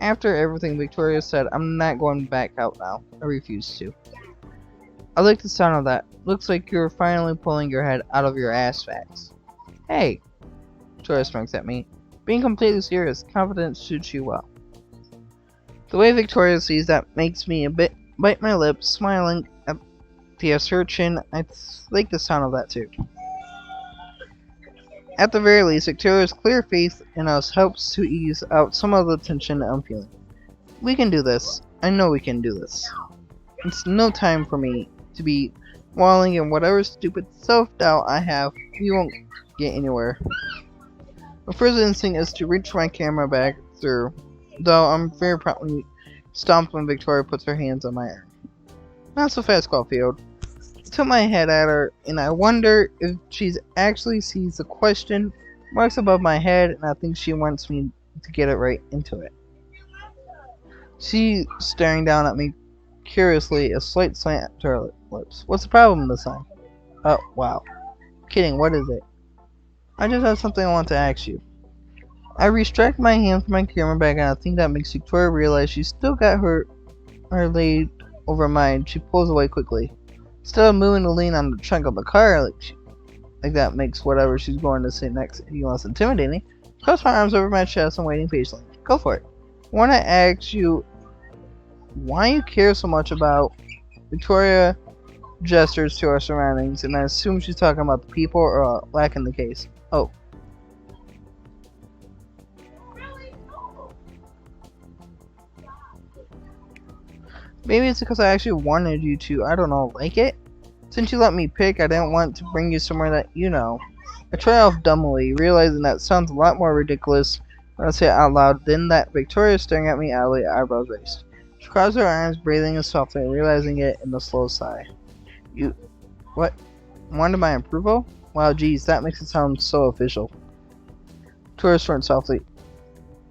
After everything Victoria said, I'm not going back out now. I refuse to. I like the sound of that. Looks like you're finally pulling your head out of your ass facts. Hey! Victoria smokes at me. Being completely serious, confidence suits you well. The way Victoria sees that makes me a bit bite my lips, smiling at the assertion. I like the sound of that too. At the very least, Victoria's clear faith in us helps to ease out some of the tension I'm feeling. We can do this. I know we can do this. It's no time for me to be walling in whatever stupid self-doubt I have. We won't get anywhere. My first instinct is to reach my camera back through, though I'm very promptly stomped when Victoria puts her hands on my arm. Not so fast, Caulfield. I tilt my head at her, and I wonder if she actually sees the question marks above my head, and I think she wants me to get it right into it. She's staring down at me curiously, a slight slant to her lips. What's the problem this time? Oh, wow. Kidding, what is it? I just have something I want to ask you. I retract my hand from my camera bag, and I think that makes Victoria realize she's still got her laid over mine. She pulls away quickly. Instead of moving to lean on the trunk of the car, like that makes whatever she's going to say next even less intimidating. Cross my arms over my chest and waiting patiently. Go for it. I want to ask you why you care so much about Victoria gestures to our surroundings, and I assume she's talking about the people or lack in the case. Oh. Maybe it's because I actually wanted you to, I don't know, like it? Since you let me pick, I didn't want to bring you somewhere that you know. I try off dumbly, realizing that sounds a lot more ridiculous when I say it out loud than that Victoria staring at me oddly, eyebrows raised. She crosses her arms, breathing softly, realizing it in a slow sigh. You... what? Wanted my approval? Wow, geez, that makes it sound so official. Victoria turned softly.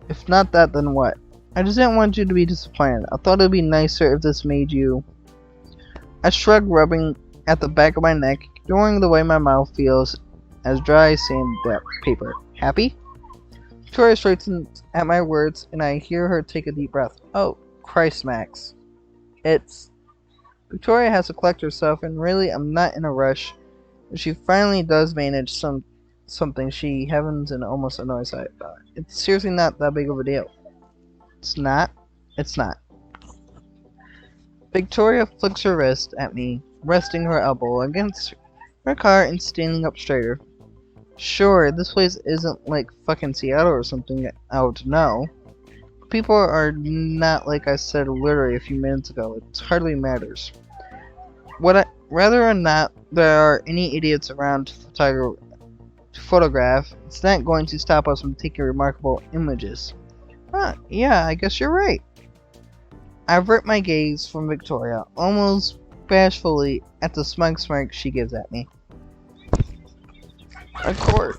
If not that, then what? I just didn't want you to be disappointed. I thought it would be nicer if this made you... I shrugged, rubbing at the back of my neck, ignoring the way my mouth feels as dry sand paper. Happy? Victoria straightens at my words, and I hear her take a deep breath. Oh, Christ, Max. It's... Victoria has to collect herself, and really, I'm not in a rush. If she finally does manage something, she heavens and almost annoys her about it. It's seriously not that big of a deal. It's not. It's not. Victoria flicks her wrist at me, resting her elbow against her car and standing up straighter. Sure, this place isn't like fucking Seattle or something I would know. People are not like I said literally a few minutes ago. It hardly matters. Whether or not there are any idiots around to photograph, it's not going to stop us from taking remarkable images. Huh, yeah, I guess you're right. I avert my gaze from Victoria, almost bashfully at the smug smirk she gives at me. Of course.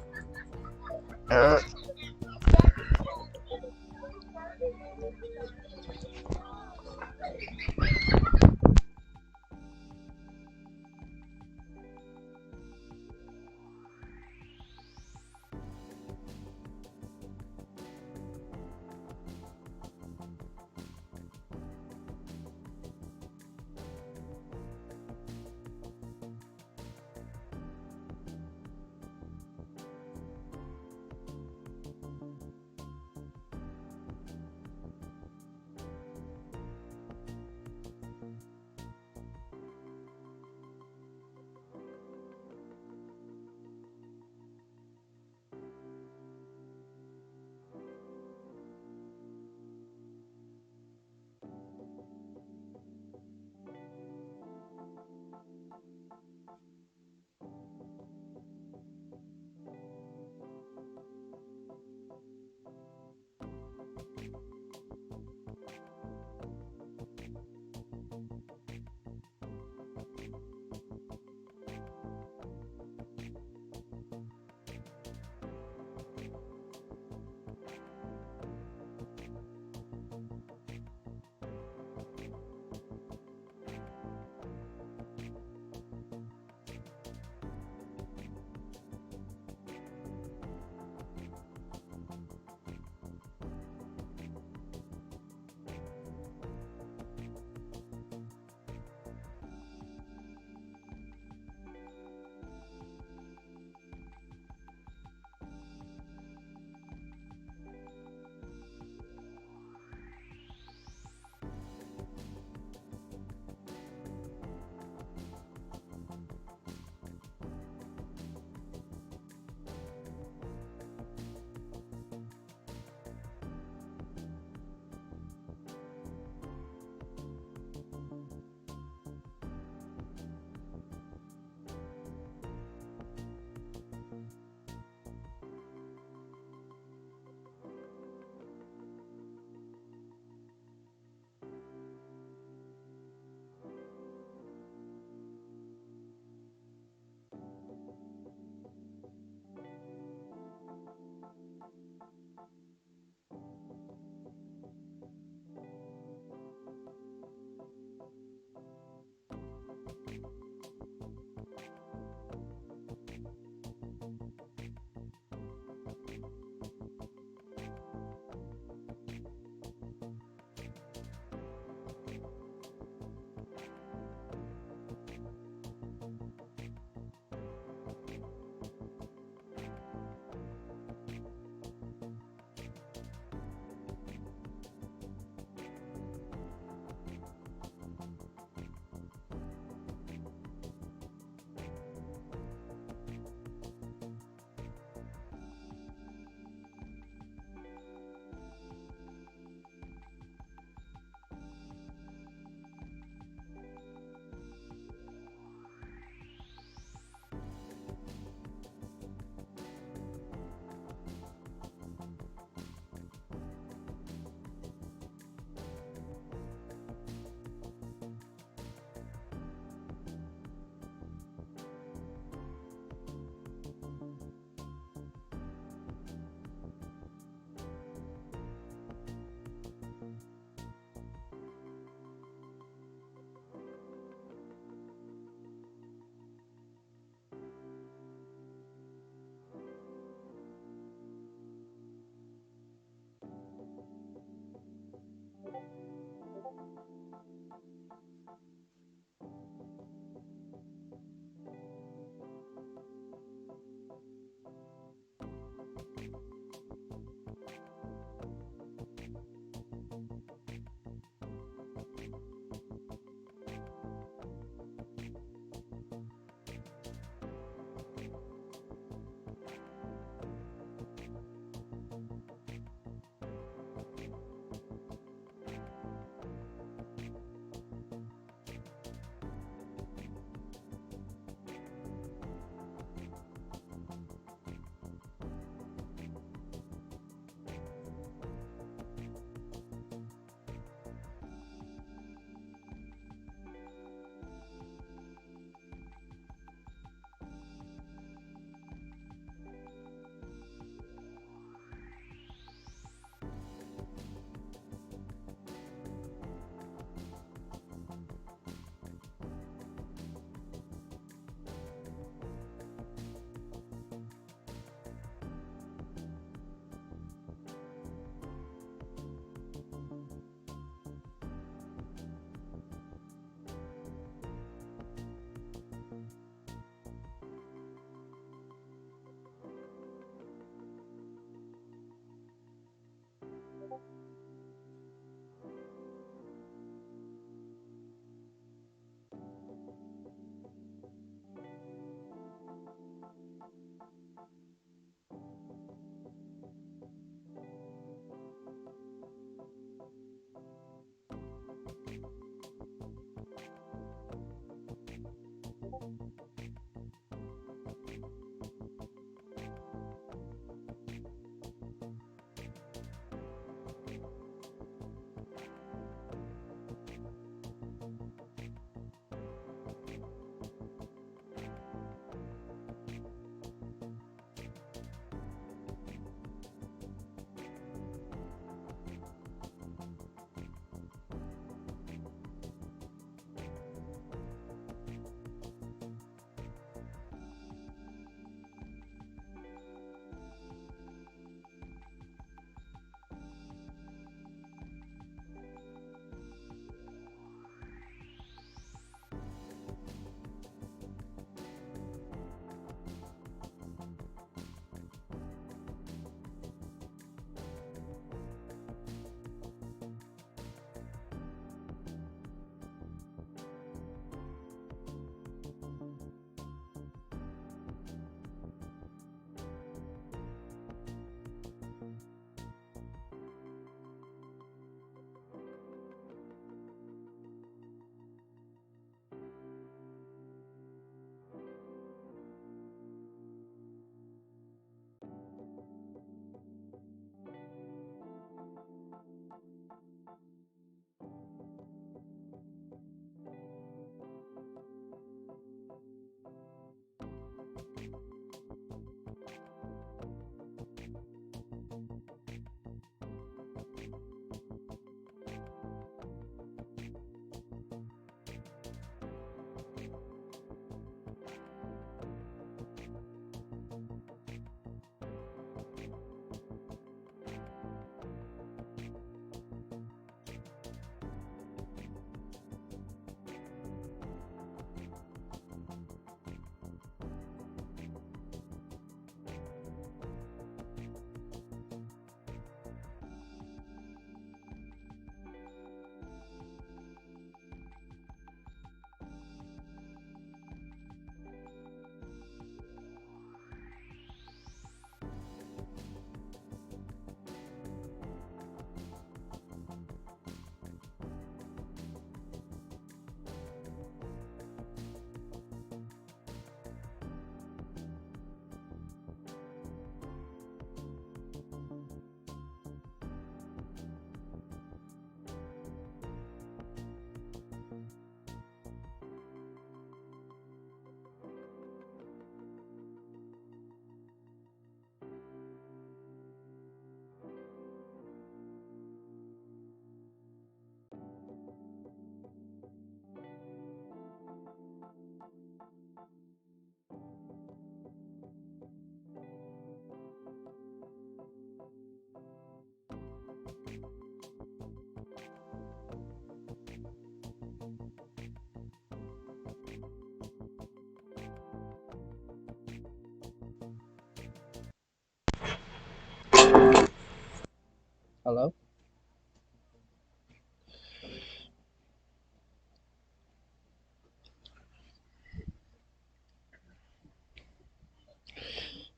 Hello?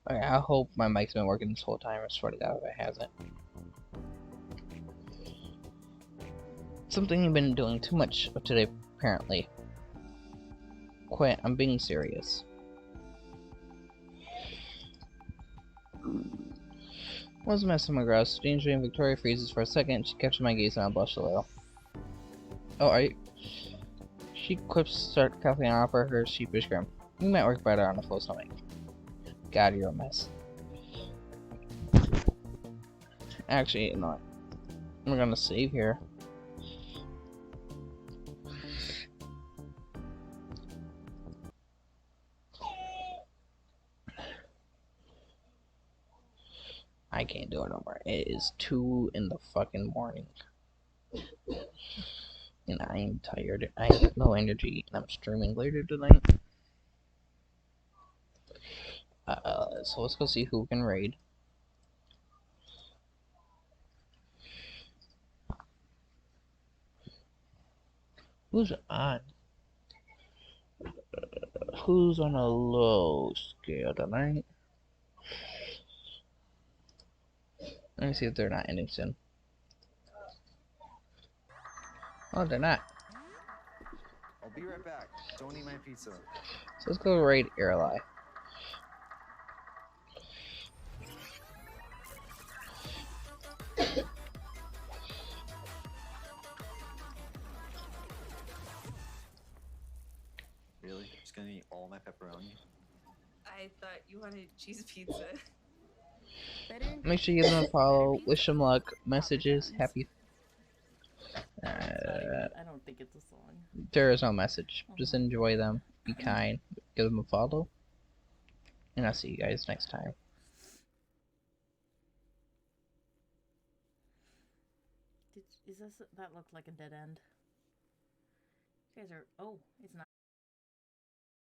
Okay, I hope my mic's been working this whole time. I swear to God if it hasn't. Something you've been doing too much of today, apparently. Quit, I'm being serious. What's the mess in my grouse? Strangely, Victoria freezes for a second. She catches my gaze and I blush a little. Oh, are you? She quips start coughing and offer her sheepish grin. You might work better on a full stomach. God, you're a mess. Actually, no. We're gonna save here. I can't do it no more. It is 2 in the fucking morning. And I am tired. I have no energy. And I'm streaming later tonight. So let's go see who can raid. Who's on? Who's on a low scale tonight? Let me see if they're not ending soon. Oh, they're not. I'll be right back. Don't eat my pizza. So let's go raid Airlie. Really? Just gonna eat all my pepperoni? I thought you wanted cheese pizza. Make sure you give them a follow. Wish them luck. Messages. Happy. I don't think it's a song. There is no message. Just enjoy them. Be kind. Give them a follow. And I'll see you guys next time. Is this that looked like a dead end? You guys are. Oh, it's not.